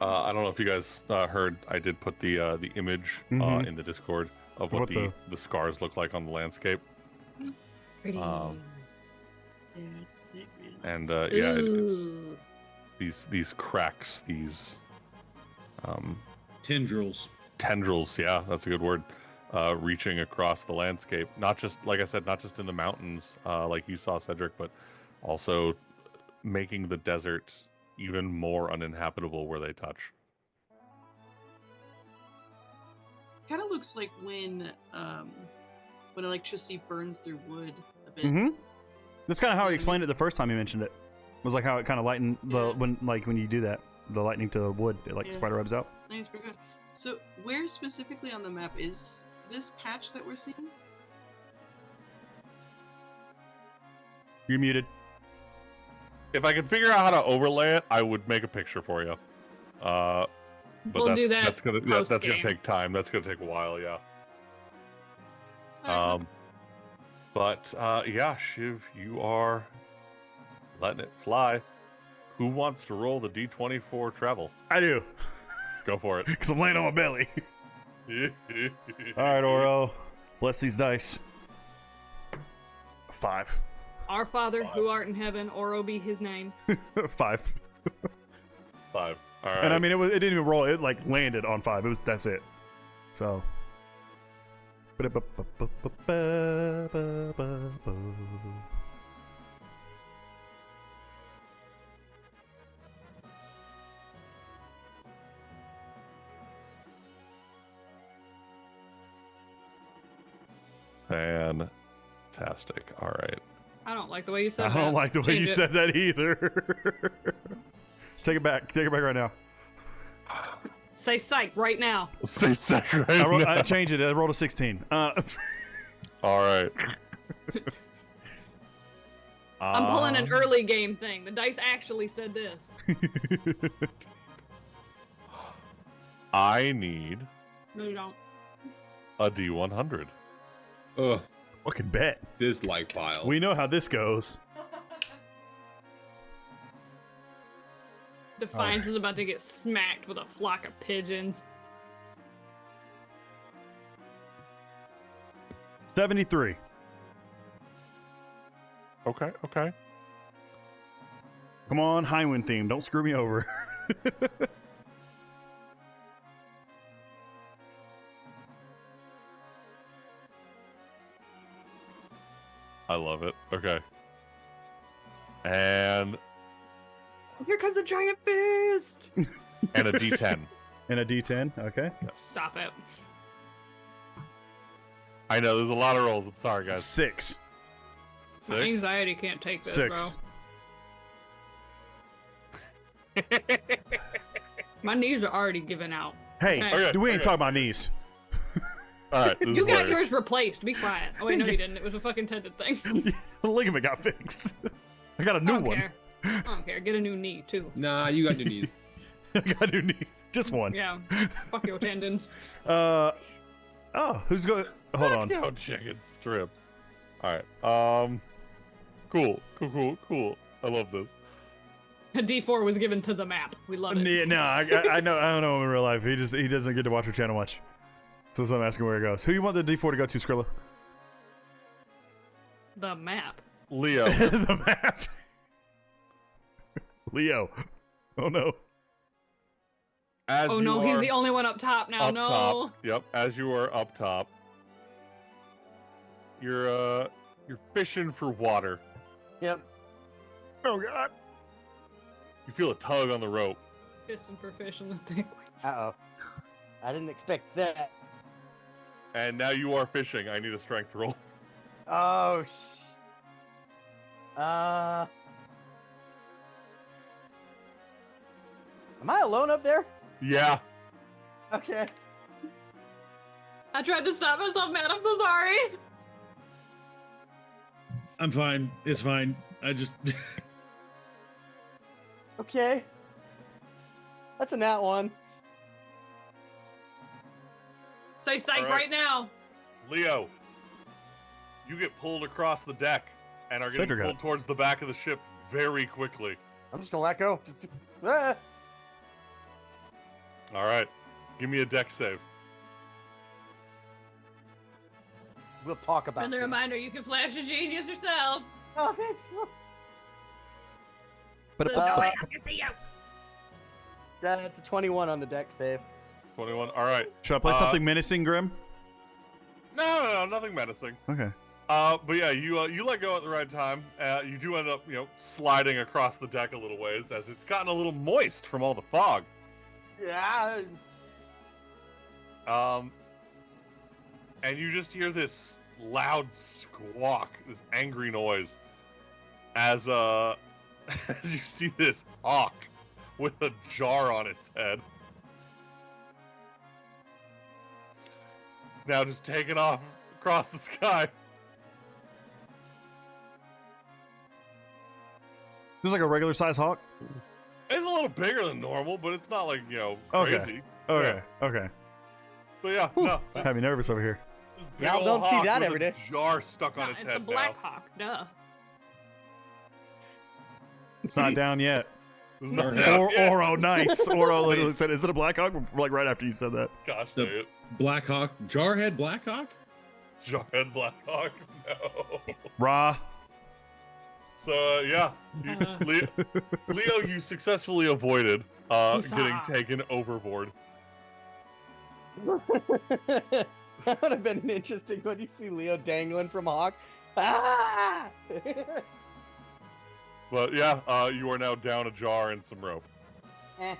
I don't know if you guys heard. I did put the image
Mhm.
in the Discord of what
What
the scars look like on the landscape.
Pretty.
Um,
Yeah, it really-
And yeah,
Ooh.
these cracks, these
Tendrils.
tendrils. Yeah, that's a good word. Reaching across the landscape, not just like I said, not just in the mountains, like you saw, Cedric, but also making the desert even more uninhabitable where they touch.
Kind of looks like when electricity burns through wood a bit.
Mm-hmm. That's kind of how he explained it the first time he mentioned it. Was like how it kind of lightened the
Yeah.
when you do that, the lightning to wood, it like
Yeah.
spider webs out.
I think it's pretty good. So, where specifically on the map is this patch that we're seeing?
You're muted.
If I could figure out how to overlay it, I would make a picture for you. But
We'll do that
That's gonna
post-game.
take time. That's gonna take a while. Yeah.
Alright,
But yeah, Shiv, you are letting it fly. Who wants to roll the D20 for travel?
I do,
Go for it.
because I'm laying on my belly. All right, Oro. Bless these dice. 5.
Our Father, who art in heaven, Oro be his name.
5.
5. All right.
And I mean, it didn't even roll. It like landed on 5. That's it. So.
Fantastic. All right.
I don't like the way you said
I
that.
don't like the way you
Change it.
said that either. Take it back. Take it back right now.
Say psych right now.
Say sec right
I
now.
changed it. I rolled a 16.
All right.
I'm pulling an early game thing. The dice actually said this.
I need
No, you don't.
a D100.
Ugh,
Fucking bet.
dislike pile.
We know how this goes.
Defiance is about to get smacked with a flock of pigeons.
73.
Okay. Okay.
Come on, Highwind theme. Don't screw me over.
I love it. Okay. And
Here comes a giant fist.
a D10.
And a D10. Okay.
Yes.
Stop it.
I know there's a lot of rolls. I'm sorry, guys.
6.
My
6?
anxiety can't take this,
6.
bro. My knees are already giving out.
Hey,
Okay.
we ain't
okay.
talking about knees.
All right. This
You
is
got
hilarious.
yours replaced. Be quiet. Oh wait, no, you didn't. It was a fucking tinted thing.
The ligament got fixed. I got a
I
new
don't
one.
care. I don't care. Get a new knee too.
Nah, you got your knees.
I got new knees. Just one.
Yeah. Fuck your tendons.
Oh, who's going? Hold on.
No chicken strips. All right. Cool. I love this.
A D4 was given to the map. We love it.
Yeah, no, I know. I don't know him in real life. He doesn't get to watch our channel much. So I'm asking where it goes. Who you want the D4 to go to, Skrilla?
The map.
Leo.
The map. Leo. Oh no.
As
Oh
you
no, he's
are
the only one up top now.
up
No.
top. Yep. As you are up top, you're fishing for water.
Yep.
Oh god.
You feel a tug on the rope.
Fishing for fish in the thick.
Uh oh. I didn't expect that.
And now you are fishing. I need a strength roll.
Oh Am I alone up there?
Yeah.
Okay.
I tried to stop myself, man. I'm so sorry.
I'm fine. It's fine. I just
Okay. That's a nat one.
Say psych
All
right.
right.
now.
Leo, you get pulled across the deck and are getting
Cedric got
pulled
it.
towards the back of the ship very quickly.
I'm just gonna let go. Ah.
All right. Give me a deck save.
We'll talk about
And a
it.
reminder, you can flash a genius yourself.
Oh, thanks.
There's
Uh,
no way I can see you.
That's a 21 on the deck save.
21. All right.
Should I play something menacing, Grimm?
No, nothing menacing.
Okay.
But yeah, you let go at the right time. You do end up, sliding across the deck a little ways as it's gotten a little moist from all the fog.
Yeah.
And you just hear this loud squawk, this angry noise, as as you see this hawk with a jar on its head. Now just taking off across the sky.
This is like a regular size hawk.
It's a little bigger than normal, but it's not like,
Okay.
crazy.
Okay. Okay.
But yeah, no. just
Have me nervous over here.
big
Y'all
ol'
don't see
hawk
that
with
every
a
day.
jar stuck
No,
on its
it's a
head
Black
now.
Hawk. Duh.
It's not down yet.
It's not-
Or Oro, nice. Oro literally
Wait.
said, "Is it a Black Hawk?" Like right after you said that.
Gosh
The-
dang it.
Blackhawk, Jarhead Blackhawk.
Jarhead Blackhawk. No.
Ra.
So yeah, Leo, you successfully avoided getting
Huzzah.
taken overboard.
That would have been an interesting when you see Leo dangling from Hawk. Ah!
But yeah, you are now down a jar and some rope.
Eh.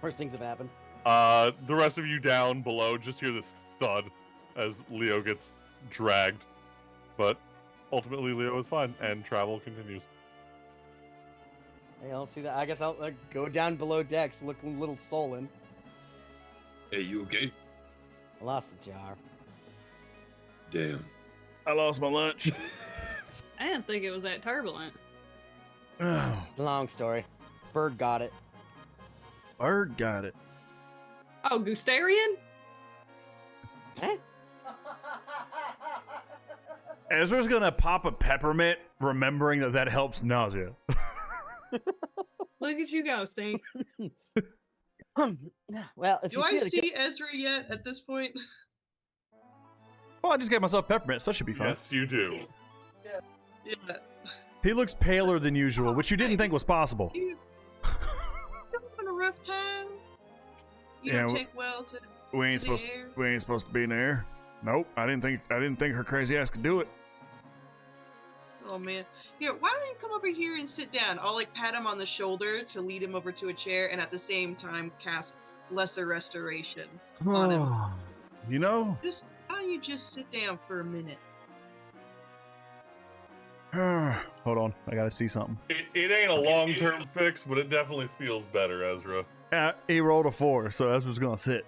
Worst things have happened.
The rest of you down below just hear this thud as Leo gets dragged. But ultimately, Leo is fine and travel continues.
Hey, I'll see that. I guess I'll go down below decks, look a little sullen.
Hey, you okay?
I lost the jar.
Damn.
I lost my lunch.
I didn't think it was that turbulent.
Long story. Bird got it.
Bird got it.
Oh, Gustarian?
Eh?
Ezra's gonna pop a peppermint, remembering that helps nausea.
Look at you go, Stink.
Well, if
Do
you
I
see it,
see Ezra yet at this point?
Well, I just gave myself peppermint, so that should be fine.
Yes, you do.
Yeah.
He looks paler than usual, which you didn't think was possible.
You having a rough time? You
Yeah,
don't
w-
take well to
We ain't
the
supposed.
air?
We ain't supposed to be in there. Nope. I didn't think her crazy ass could do it.
Oh man. Here, why don't you come over here and sit down? I'll like pat him on the shoulder to lead him over to a chair and at the same time cast lesser restoration on him.
You know.
Just why don't you just sit down for a minute?
Hold on. I gotta see something.
It ain't a long-term fix, but it definitely feels better, Ezra.
He rolled a 4, so Ezra's gonna sit.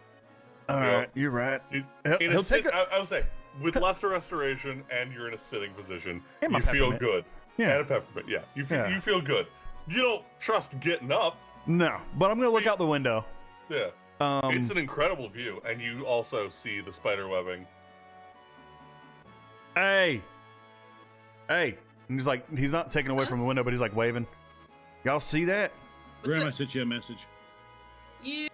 All
Yeah.
right, you're right.
In
He'll
a
take
I would say, with lesser restoration and you're in a sitting position,
And my
you feel
peppermint.
good.
Yeah.
And a peppermint, yeah. You feel,
Yeah.
you feel good. You don't trust getting up.
No, but I'm gonna look out the window.
Yeah.
Um,
It's an incredible view, and you also see the spider webbing.
Hey. And he's like, he's not taking away from the window, but he's like waving. Y'all see that?
Graham, I sent you a message.
Yeah.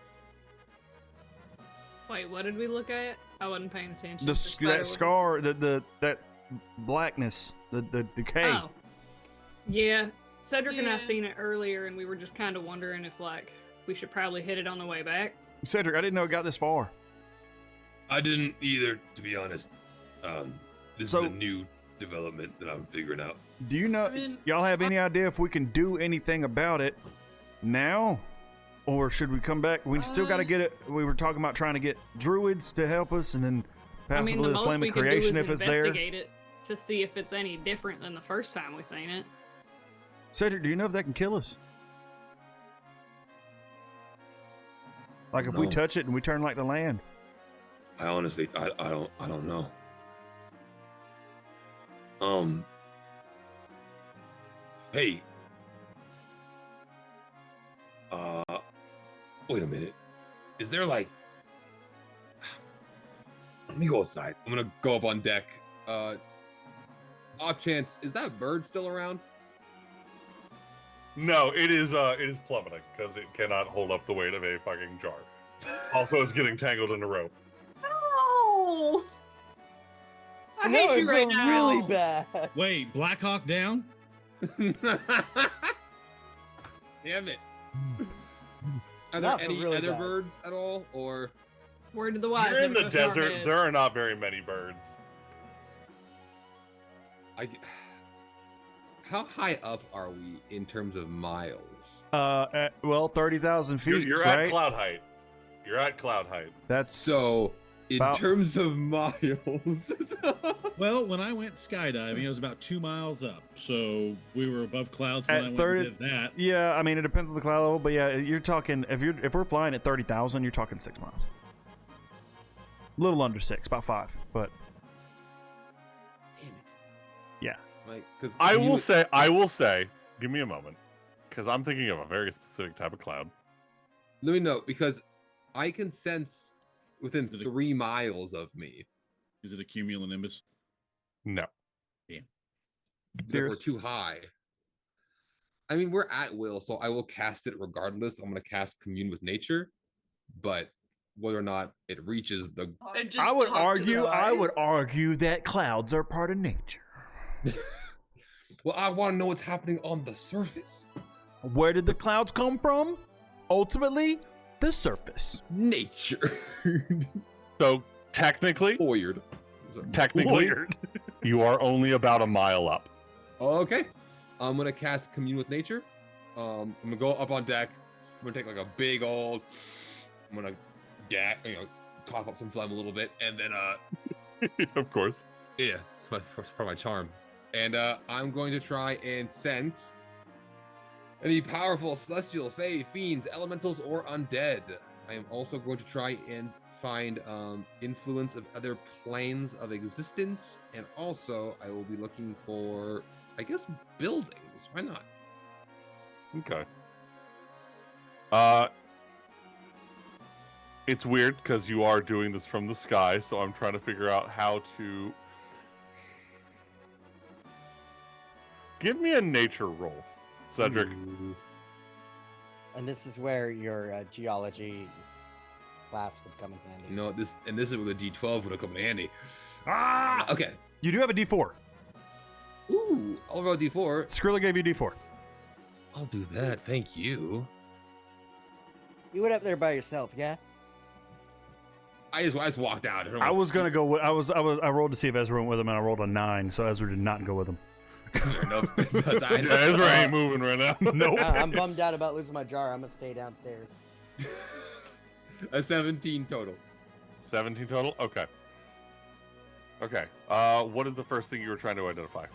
Wait, what did we look at? I wasn't paying attention.
The
The spider
that
was-
scar, that blackness, the decay.
Oh. Yeah. Cedric and I
Yeah.
seen it earlier, and we were just kind of wondering if, like, we should probably hit it on the way back.
Cedric, I didn't know it got this far.
I didn't either, to be honest. This
So-
is a new development that I'm figuring out.
Do you know?
I mean,
Y'all have any idea if we can do anything about it now, or should we come back? We still got to get it. We were talking about trying to get druids to help us, and then
I
possibly
mean, the
the
most
flame
we
of
could do is
creation if it's there.
investigate it to see if it's any different than the first time we seen it.
Cedric, do you know if that can kill us? Like if we
No.
touch it and we turn like the land.
I honestly, I don't know. Hey. Wait a minute. Is there like? Let me go outside. I'm gonna go up on deck. Off chance, is that bird still around?
No, it is plummeting because it cannot hold up the weight of a fucking jar. Also, it's getting tangled in a rope.
Oh! I
no,
hate
it
you right
felt
now.
really bad.
Wait, Blackhawk down?
Damn it. Are there
That felt
any
really
other
bad.
birds at all, or
Word to the wise.
You're in
never
the
goes to our
desert.
head.
There are not very many birds.
How high up are we in terms of miles?
Well, 30,000 feet.
You're
right?
at cloud height. You're at cloud height.
That's
So, in
About-
terms of miles,
Well, when I went skydiving, it was about 2 miles up. So we were above clouds when
At
I went
30
and did that.
Yeah, I mean it depends on the cloud level, but yeah, you're talking if we're flying at 30,000, you're talking 6 miles. A little under 6, about 5, but
damn it.
yeah.
Like, because
I will say, give me a moment, because I'm thinking of a very specific type of cloud.
Let me know, because I can sense within
Is it a-
3 miles of me.
Is it a cumulonimbus?
No.
Therefore, too high. I mean, we're at will, so I will cast it regardless. I'm going to cast Commune with Nature, but whether or not it reaches the...
And just
I would
talk to the eyes?
argue that clouds are part of nature.
Well, I want to know what's happening on the surface.
Where did the clouds come from? Ultimately, the surface.
Nature.
So technically,
Lawyered.
you are only about a mile up.
Okay. I'm going to cast Commune with Nature. I'm going to go up on deck. I'm going to take like a big old... I'm going to cough up some phlegm a little bit, and then
Of course.
yeah, it's part of my charm. And I'm going to try and sense any powerful celestial, fae, fiends, elementals, or undead. I am also going to try and find influence of other planes of existence, and also I will be looking for, I guess, buildings. Why not?
Okay. It's weird because you are doing this from the sky, so I'm trying to figure out how to... Give me a nature roll, Cedric.
Ooh.
And this is where your geology class would come in handy.
You know, this is where the D12 would have come in handy. Ah, okay.
You do have a D4.
Ooh, I'll roll D4.
Skrilla gave you D4.
I'll do that. Thank you.
You went up there by yourself, yeah?
I just walked out.
I was gonna go with. I rolled to see if Ezra went with him, and I rolled a 9, so Ezra did not go with him.
Fair enough.
Ezra ain't moving right now.
Nope.
I'm bummed out about losing my jar. I'm gonna stay downstairs.
A 17 total.
17 total? Okay. Okay. What is the first thing you were trying to identify?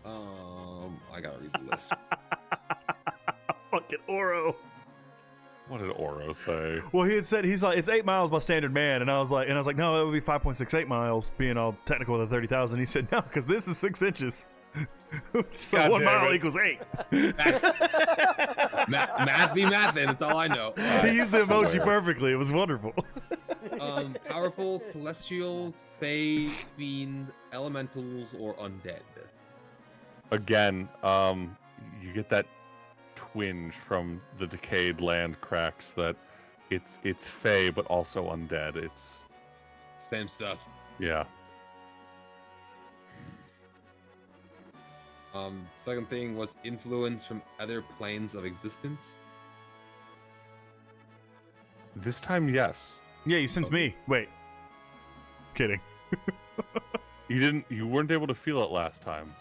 I gotta read the list.
Fucking Oro.
What did Oro say?
Well, he had said he's like it's 8 miles by standard man, and I was like no, that would be 5.68 miles, being all technical with the 30,000. He said no, because this is 6 inches. So
God
1
damn
mile
it.
equals 8.
Math be math, then that's all I know.
He used the emoji
swear.
perfectly. It was wonderful.
Powerful celestials, fae, fiend, elementals, or undead.
Again, you get that twinge from the decayed land cracks that it's fey but also undead. It's
Same stuff.
yeah.
Second thing was influence from other planes of existence.
This time, yes.
Yeah, you sensed me. Wait. Kidding.
You weren't able to feel it last time.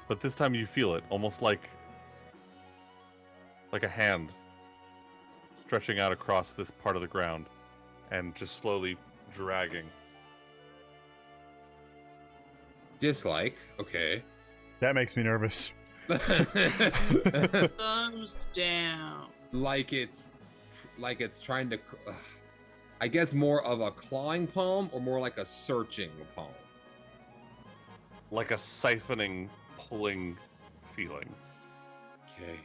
But this time you feel it, almost like a hand stretching out across this part of the ground and just slowly dragging.
Dislike. Okay.
That makes me nervous.
Thumbs down.
like it's trying to. I guess more of a clawing palm or more like a searching palm.
Like a siphoning, pulling feeling.
Okay.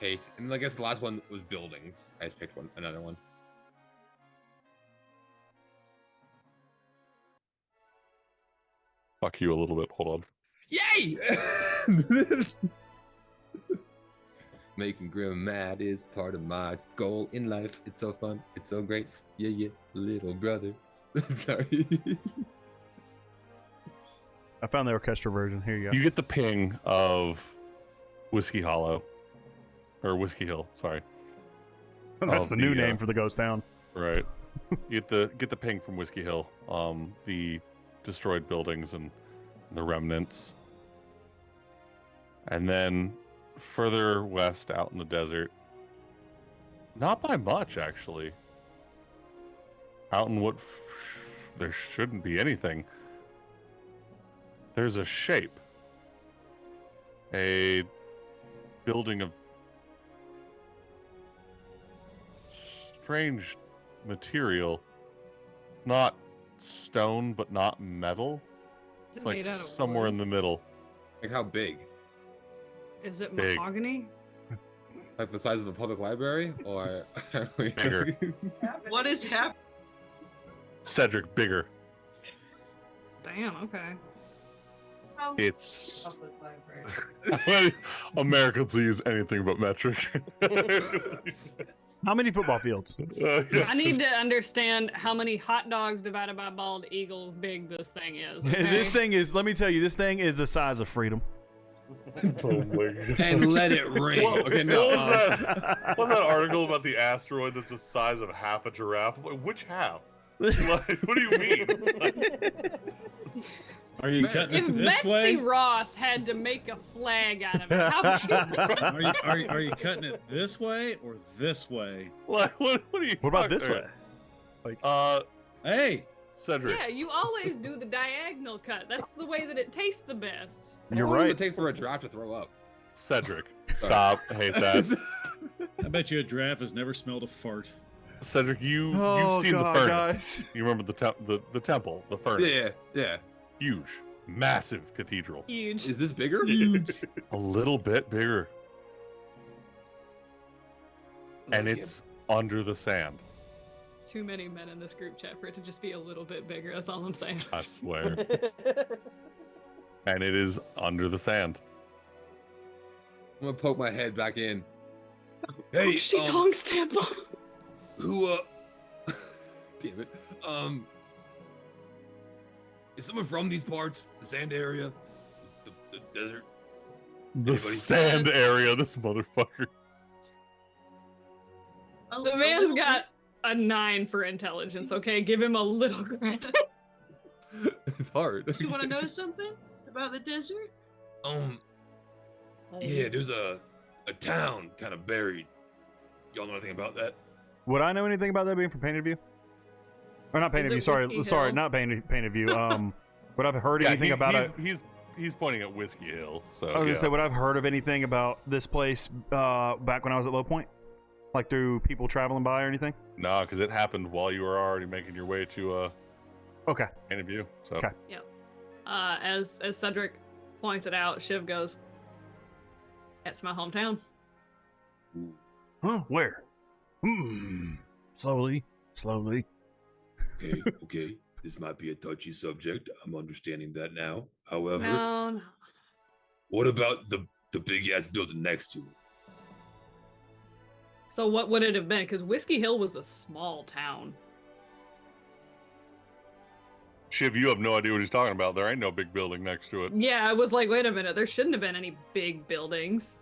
Hate. And I guess the last one was buildings. I just picked another one.
Fuck you a little bit. Hold on.
Yay! Making Grimm mad is part of my goal in life. It's so fun. It's so great. Yeah, yeah, little brother. Sorry.
I found the orchestra version. Here you go.
You get the ping of Whiskey Hollow. Or Whiskey Hill, sorry.
That's
of
the new
the,
name for the ghost town.
Right. You get the ping from Whiskey Hill. The destroyed buildings and the remnants. And then further west out in the desert. Not by much, actually. Out in what there shouldn't be anything. There's a shape. A building of strange material. Not stone, but not metal.
Is
It's
it
like
made out of
somewhere
wood?
in the middle.
Like how big?
Is it
Big.
mahogany?
Like the size of a public library, or are we
Bigger.
What is happening?
Cedric, bigger.
Damn. Okay.
Oh,
It's
public library.
Americans use anything but metric.
How many football fields?
Yes.
I need to understand how many hot dogs divided by bald eagles big this thing is. Okay?
This thing is. Let me tell you, this thing is the size of freedom.
Oh my God.
and let it rain.
What,
Okay, no.
what was that? What was that article about the asteroid that's the size of half a giraffe? Like, which half? Like, what do you mean? Like,
Are you cutting
If
it this
Betsy
way?
Ross had to make a flag out of it, how big?
Are you cutting it this way or this way?
what are you?
What about
talking
this way?
Hey,
Cedric.
Yeah, you always do the diagonal cut. That's the way that it tastes the best.
You're
How long does
right.
it take for a giraffe to throw up?
Cedric. Stop. I hate that.
I bet you a giraffe has never smelled a fart.
Cedric, you've
Oh,
seen
God,
the furnace.
guys.
You remember the temple, the furnace.
Yeah.
Huge, massive cathedral.
Huge.
Is this bigger?
A little bit bigger, and
Like,
it's under the sand.
Too many men in this group chat for it to just be a little bit bigger. That's all I'm saying.
I swear. And it is under the sand.
I'm gonna poke my head back in.
Oh,
Hey,
she tongs temple.
who? Damn it. Is someone from these parts? The sand area? The desert?
The
Anybody?
sand area, this motherfucker.
The man's got a 9 for intelligence. Okay, give him a little credit.
It's hard.
You want to know something about the desert?
Yeah, there's a town kind of buried. Y'all know anything about that?
Would I know anything about that being from Painted View? Or not Painted
it
View. Sorry,
Whiskey
sorry,
Hill?
not Painted View. Would I've heard anything about it?
He's pointing at Whiskey Hill. So
I was gonna say, would I've heard of anything about this place back when I was at Low Point, like through people traveling by or anything?
No, because it happened while you were already making your way to
Okay.
Painted View. So
Okay.
As Cedric points it out, Shiv goes, "That's my hometown."
Huh? Where? Slowly.
Okay. This might be a touchy subject. I'm understanding that now. However,
No,
what about the big ass building next to it?
so what would it have been? Because Whiskey Hill was a small town.
Shiv, you have no idea what he's talking about. There ain't no big building next to it.
Yeah, I was like, wait a minute, there shouldn't have been any big buildings.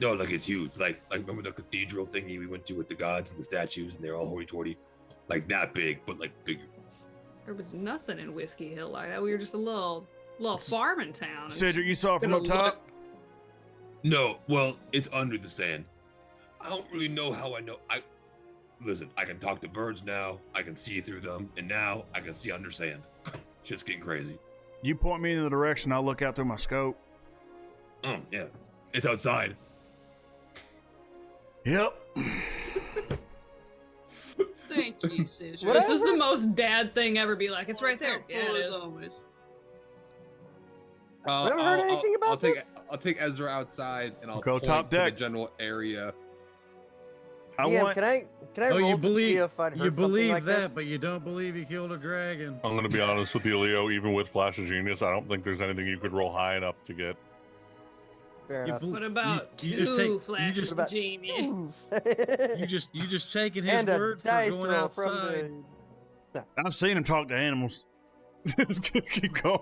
No, like it's huge. Like remember the cathedral thingy we went to with the gods and the statues, and they're all hoity-toity, like that big, but like bigger.
There was nothing in Whiskey Hill like that. We were just a little farming town.
Cedric, you saw it from
Gonna
up top?
No, well, it's under the sand. I don't really know how I know. Listen, I can talk to birds now. I can see through them, and now I can see under sand. Shit's getting crazy.
You point me in the direction, I'll look out through my scope.
Yeah, it's outside.
Yep.
Thank you, Cedric.
What
This is the most dad thing ever. Be like, it's right there. Yeah,
Helpful
it
as
is.
always.
Never heard anything about this?
I'll take Ezra outside and I'll
Go
point
top
to the
deck.
general area.
DM, can I
Oh,
roll
you
to see
believe
if I'd heard
you
something
believe
like
that,
this?
but you don't believe he killed a dragon.
I'm gonna be honest with you, Leo. Even with Flash of Genius, I don't think there's anything you could roll high enough to get.
Fair
You
enough.
bel-
What about
you
two
just take- you
flashes
just-
of
What about-
genius?
You just taking his
and a
word for
dice
going
roll
outside.
from
I've seen him talk to animals. Keep going.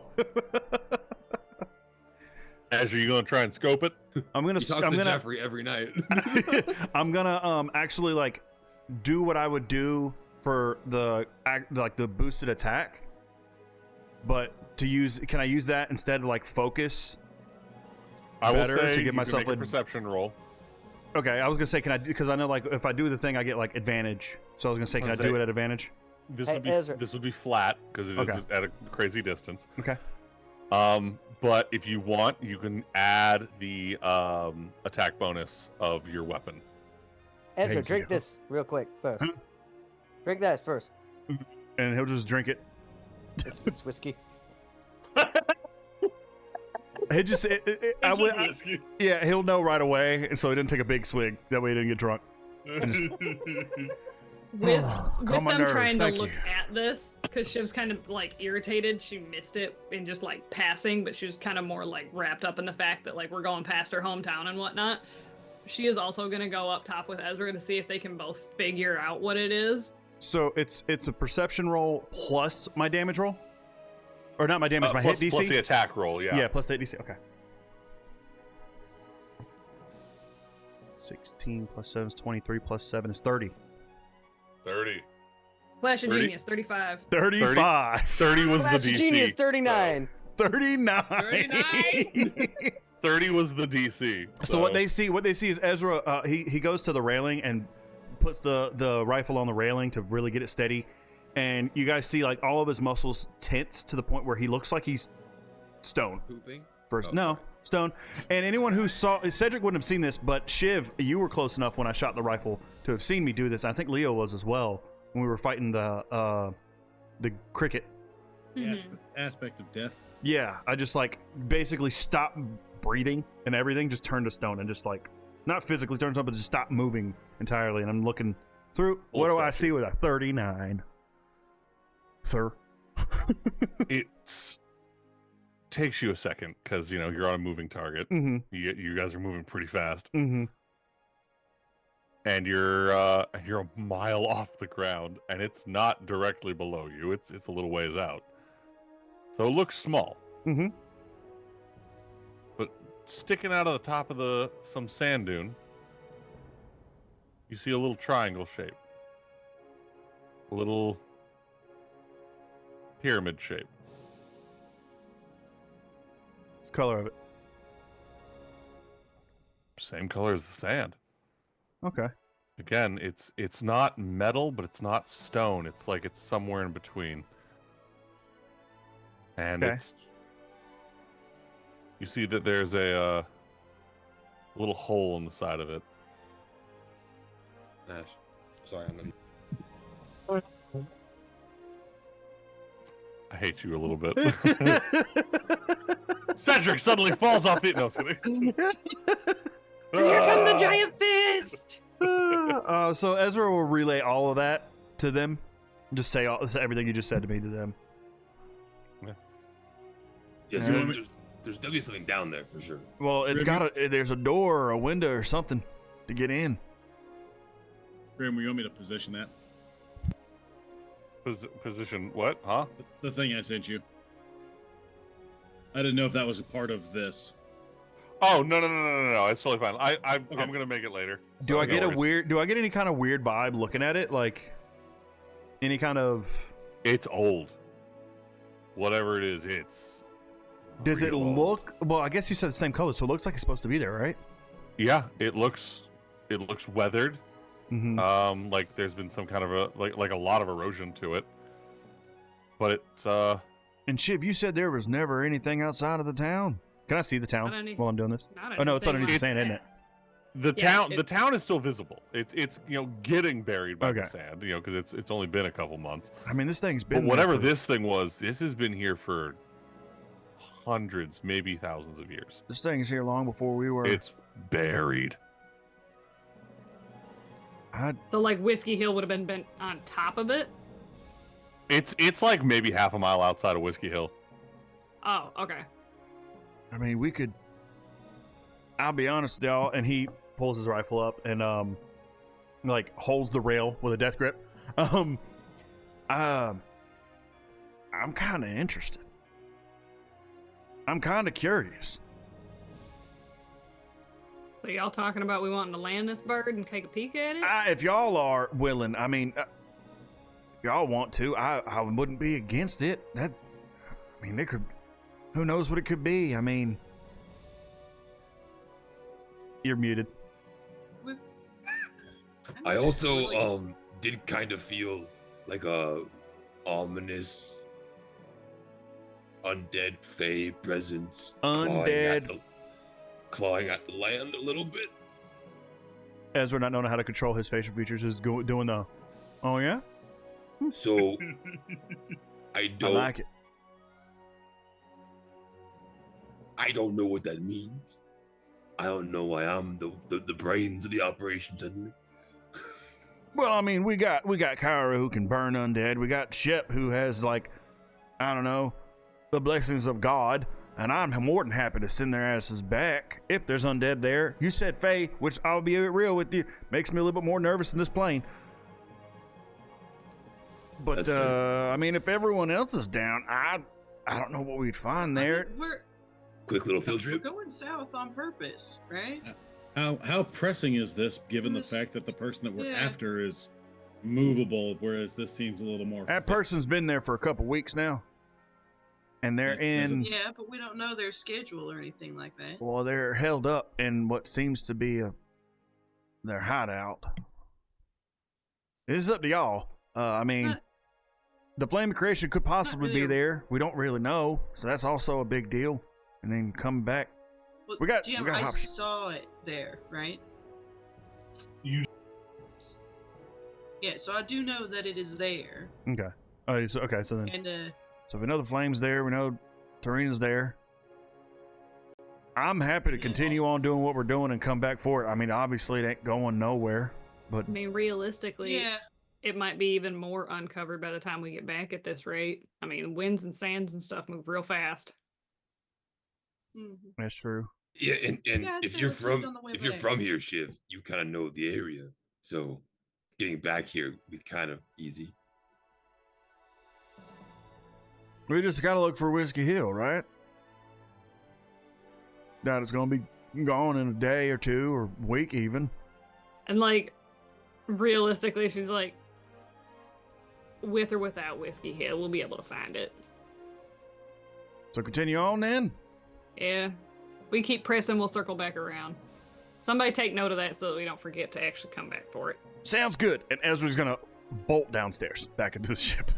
Ash, are you gonna try and scope it?
I'm gonna.
He talks
I'm
to
gonna.
Jeffrey every night.
I'm gonna actually like do what I would do for the boosted attack, but to use, can I use that instead of like focus?
I will
Better
say
to
you
get
can
myself
make a
a-
perception roll.
Okay, I was gonna say, can I? Because I know like if I do the thing, I get like advantage. So I was gonna say, can I
I'll
do
say-
it at advantage?
This
Hey,
would be
Ezra.
this would be flat because it is
Okay.
at a crazy distance.
Okay.
But if you want, you can add the attack bonus of your weapon.
Ezra,
Thank
drink
you.
this real quick first.
Huh?
Drink that first.
And he'll just drink it.
It's whiskey.
He just, I
It's
would,
just whiskey.
yeah, he'll know right away, and so he didn't take a big swig. That way he didn't get drunk.
With
Calm my
them
nerves,
trying to
thank
look
you.
at this, because Shiv's kind of like irritated. She missed it in just like passing, but she was kind of more like wrapped up in the fact that like we're going past her hometown and whatnot. She is also gonna go up top with Ezra to see if they can both figure out what it is.
So it's a perception roll plus my damage roll, or not my damage, my
plus,
hit DC.
plus the attack roll, yeah.
Yeah, plus the hit DC. Okay. 16 plus 7 is 23 plus 7 is 30.
30.
Flash of
30?
Genius, 35.
35.
30 was
Flash
the DC.
Genius 39.
39.
30 was the DC.
So what they see is Ezra. He goes to the railing and puts the rifle on the railing to really get it steady, and you guys see like all of his muscles tense to the point where he looks like he's stone.
Pooping?
First,
Oh,
no,
sorry.
stone. And anyone who saw Cedric wouldn't have seen this, but Shiv, you were close enough when I shot the rifle to have seen me do this. I think Leo was as well when we were fighting the cricket.
The
Mhm.
aspect of death.
Yeah, I just like basically stopped breathing and everything, just turned to stone and just like not physically turned to stone, but just stopped moving entirely. And I'm looking through.
Full
What do I
statue.
see with a 39, sir?
It takes you a second because you're on a moving target.
Mm-hmm.
You guys are moving pretty fast,
Mm-hmm.
and you're a mile off the ground, and it's not directly below you. It's a little ways out, so it looks small.
Mm-hmm.
But sticking out of the top of some sand dune, you see a little triangle shape, a little pyramid shape.
What's the color of it?
Same color as the sand.
Okay.
Again, it's not metal, but it's not stone. It's like it's somewhere in between. And
Okay.
you see that there's a little hole in the side of it.
Ash. Sorry, I'm
I hate you a little bit. Cedric suddenly falls off the. No, I was kidding.
Here comes a giant fist!
So Ezra will relay all of that to them. Just say everything you just said to me to them.
Yes,
Yeah.
there's definitely something down there for sure.
Well, it's got there's a door or a window or something to get in.
Grimm, you want me to position that?
Position what? Huh?
The thing I sent you. I didn't know if that was a part of this.
Oh no! It's totally fine. I'm
Okay.
gonna make it later.
Do
So
I get
no worries.
Do I get any kind of weird vibe looking at it? Like any kind of?
It's old. Whatever it is, it's.
Does it
real old.
look? Well, I guess you said the same color, so it looks like it's supposed to be there, right?
Yeah, it looks weathered.
Mm-hmm.
Like there's been some kind of a lot of erosion to it. But it's
And Shiv, you said there was never anything outside of the town. Can I see the town
Not any-
while I'm doing this?
Not
Oh no, it's
anything
underneath the
like
sand, isn't
that.
it?
Yeah,
the town is still visible. It's getting buried by
Okay.
the sand, because it's only been a couple months.
I mean, this thing's
But
been.
whatever
there for,
this thing was, this has been here for hundreds, maybe thousands of years.
This thing's here long before we were.
It's buried.
So like Whiskey Hill would have been bent on top of it?
It's like maybe half a mile outside of Whiskey Hill.
Oh, okay.
I mean, we could. I'll be honest with y'all, and he pulls his rifle up and like holds the rail with a death grip. I'm kind of interested. I'm kind of curious.
So y'all talking about we wanting to land this bird and take a peek at it?
If y'all are willing, I mean, if y'all want to, I wouldn't be against it. That, I mean, it could. Who knows what it could be? I mean, you're muted.
I also did kind of feel like a ominous undead fey presence
Undead.
clawing at the land a little bit.
Ezra, not knowing how to control his facial features, is doing the. Oh yeah,
So I
I
don't
like it.
I don't know what that means. I don't know why I'm the brains of the operation suddenly.
Well, I mean, we got Kyra who can burn undead. We got Shep who has, like, I don't know, the blessings of God. And I'm more than happy to send their asses back if there's undead there. You said Faye, which I'll be real with you, makes me a little bit more nervous in this plane. But I mean, if everyone else is down, I don't know what we'd find there.
I mean, we're
Quick little field
we're
trip.
going south on purpose, right?
How pressing is this, given the
This-
fact that the person that we're
yeah.
after is movable, whereas this seems a little more.
That
fixed?
person's been there for a couple weeks now, and they're
Is it-
in.
Yeah, but we don't know their schedule or anything like that.
Well, they're held up in what seems to be their hideout. This is up to y'all. I mean,
Not-
the Flame of Creation could possibly
really
be
a-
there. We don't really know, so that's also a big deal. And then come back.
Well,
We got
Jim, I
options.
saw it there, right?
You-
Yeah, so I do know that it is there,
Okay. Oh, so okay. So then,
and
so we know the Flame's there. We know Tarina's there. I'm happy to
Yeah.
continue on doing what we're doing and come back for it. I mean, obviously it ain't going nowhere, but
I mean, realistically,
yeah,
it might be even more uncovered by the time we get back at this rate. I mean, winds and sands and stuff move real fast.
mhm.
that's true.
Yeah, and
Yeah,
if
I'd
you're
say let's
from
on the way
if you're
back.
from here, Shiv, you kind of know the area. So getting back here would be kind of easy.
We just gotta look for Whiskey Hill, right? Doubt it's gonna be gone in a day or two or week even.
And like, realistically, she's like, with or without Whiskey Hill, we'll be able to find it.
So continue on then.
Yeah. We keep pressing, we'll circle back around. Somebody take note of that so that we don't forget to actually come back for it.
Sounds good. And Ezra's gonna bolt downstairs back into the ship.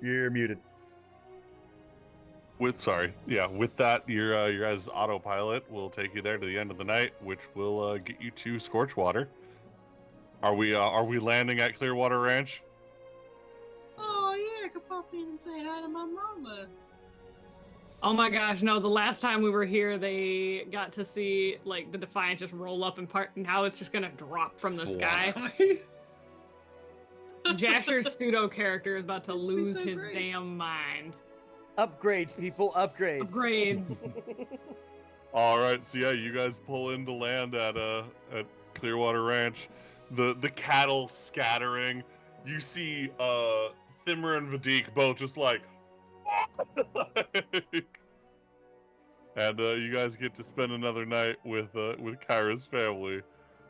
You're muted.
With that, your guys' autopilot will take you there to the end of the night, which will get you to Scorchwater. Are we landing at Clearwater Ranch?
Oh yeah, I could pop in and say hi to my mama.
Oh my gosh, no, the last time we were here, they got to see, like, the Defiant just roll up and part, and now it's just gonna drop from the sky.
Fly.
Jasher's pseudo character is about to
This would be
lose
so
his
great.
damn mind.
Upgrades, people, upgrades.
Upgrades.
All right, so yeah, you guys pull in to land at Clearwater Ranch. The cattle scattering. You see Thimmer and Vadik both just like and you guys get to spend another night with Kyra's family.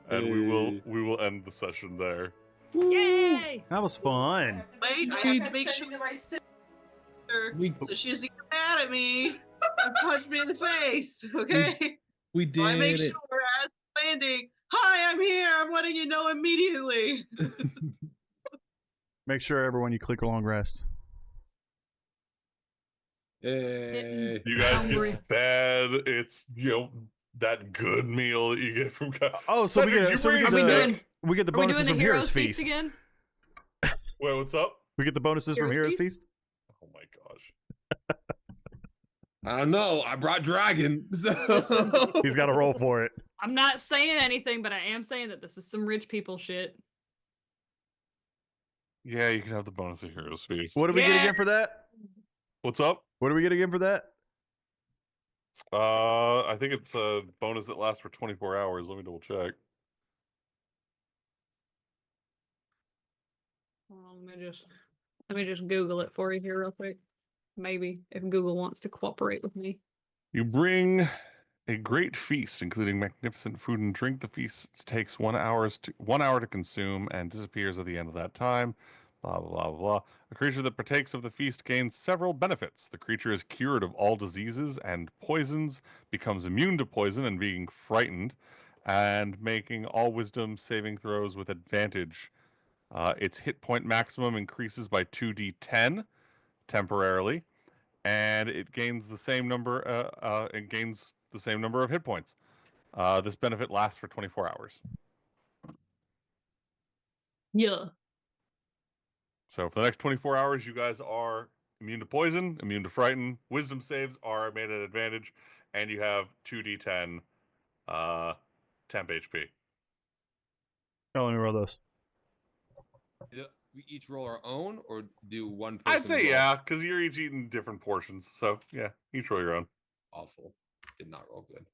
And
Hey.
we will end the session there.
Yay!
That was fun.
Wait, I have to make sure
We
so she doesn't get mad at me and punch me in the face. Okay,
we
so I
did
make
it.
sure as landing. Hi, I'm here. I'm letting you know immediately.
Make sure everyone you click along rest.
Hey.
You guys
Hungry.
get fed. It's that good meal that you get from
Oh, so we
Cedric,
get
you
so we
bring
get
Are we
the
doing,
we get the
are we doing
bonuses
the
from
Heroes
Heroes
Feast
Feast.
again?
Wait, what's up?
We get the bonuses from
Heroes
Heroes Feast.
Oh my gosh.
I don't know. I brought dragon. So.
He's got to roll for it.
I'm not saying anything, but I am saying that this is some rich people shit.
Yeah, you can have the bonus of Heroes Feast.
What do we get
Yeah.
again for that?
What's up?
What do we get again for that?
I think it's a bonus that lasts for 24 hours. Let me double check.
Hold on, let me just Google it for you here real quick. Maybe if Google wants to cooperate with me.
You bring a great feast, including magnificent food and drink. The feast takes 1 hour to consume and disappears at the end of that time. Blah blah blah blah. A creature that partakes of the feast gains several benefits. The creature is cured of all diseases and poisons, becomes immune to poison and being frightened, and making all wisdom saving throws with advantage. Its hit point maximum increases by 2d10 temporarily, and it gains the same number. It gains the same number of hit points. This benefit lasts for 24 hours.
Yeah.
So for the next 24 hours, you guys are immune to poison, immune to frighten. Wisdom saves are made at advantage, and you have 2d10 temp HP.
Oh, let me roll those.
We each roll our own, or do one person?
I'd say
roll?
yeah, because you're each eating different portions. So yeah, each roll your own.
Awful. Did not roll good.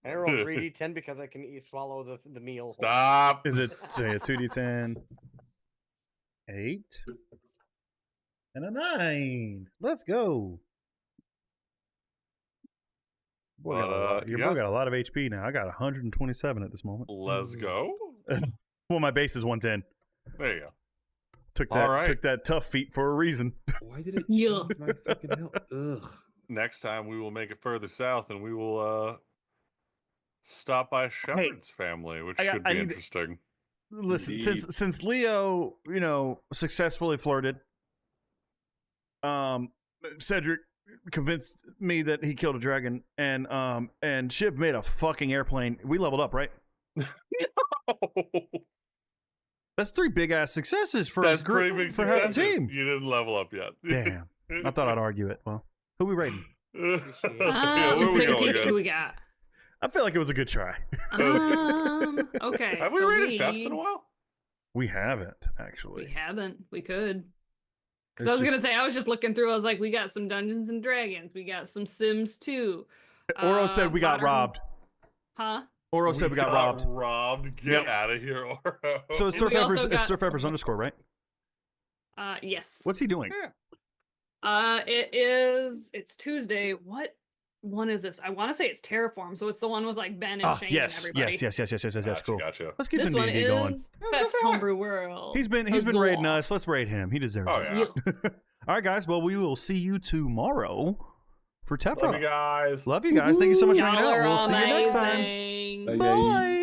I roll 3d10 because I can swallow the meal.
Stop.
Is it say a 2d10? 8 and a 9. Let's go. Boy,
But,
got a lot, your boy got a lot of HP now. I got 127 at this moment.
Let's go.
Well, my base is 110.
There you go.
Took
All right.
that tough feat for a reason.
Why did it
Yeah.
change my fucking health? Ugh.
Next time we will make it further south, and we will stop by Shepard's family, which should be interesting.
Listen,
Indeed.
since Leo, successfully flirted, Cedric convinced me that he killed a dragon, and Shiv made a fucking airplane. We leveled up, right? That's 3 big ass successes for
That's
a group,
pretty big
for half the
successes.
team.
You didn't level up yet.
Damn, I thought I'd argue it. Well, who we rating?
Yeah, where we
Take a
going,
peek at who we
guys?
got.
I feel like it was a good try.
Okay.
Have we
so
rated Fefs in a while?
We haven't actually.
We haven't. We could. Because
It's
I was
just-
gonna say, I was just looking through. I was like, we got some Dungeons and Dragons. We got some Sims 2.
Oro said we got
Modern-
robbed.
Huh?
Oro said we got robbed.
Robbed. Get
Yep.
out of here, Oro.
So it's
And we
Surf
also
Evers,
got
it's Surf Evers
some-
underscore, right?
Yes.
What's he doing?
It's Tuesday. What one is this? I want to say it's Terraform. So it's the one with like Ben and Shane and
Yes,
everybody.
yes.
Gotcha,
Cool.
Gotcha.
Let's keep
This
some
one
D&D going.
is Fef's Homebrew World.
He's been raiding us. Let's raid him. He deserves
Oh,
it.
yeah.
All right, guys. Well, we will see you tomorrow for Tefra.
Love you guys.
Love you guys. Thank you so much for
Y'all
hanging out.
are
We'll see you next time.
amazing.
Bye, guys.
Bye.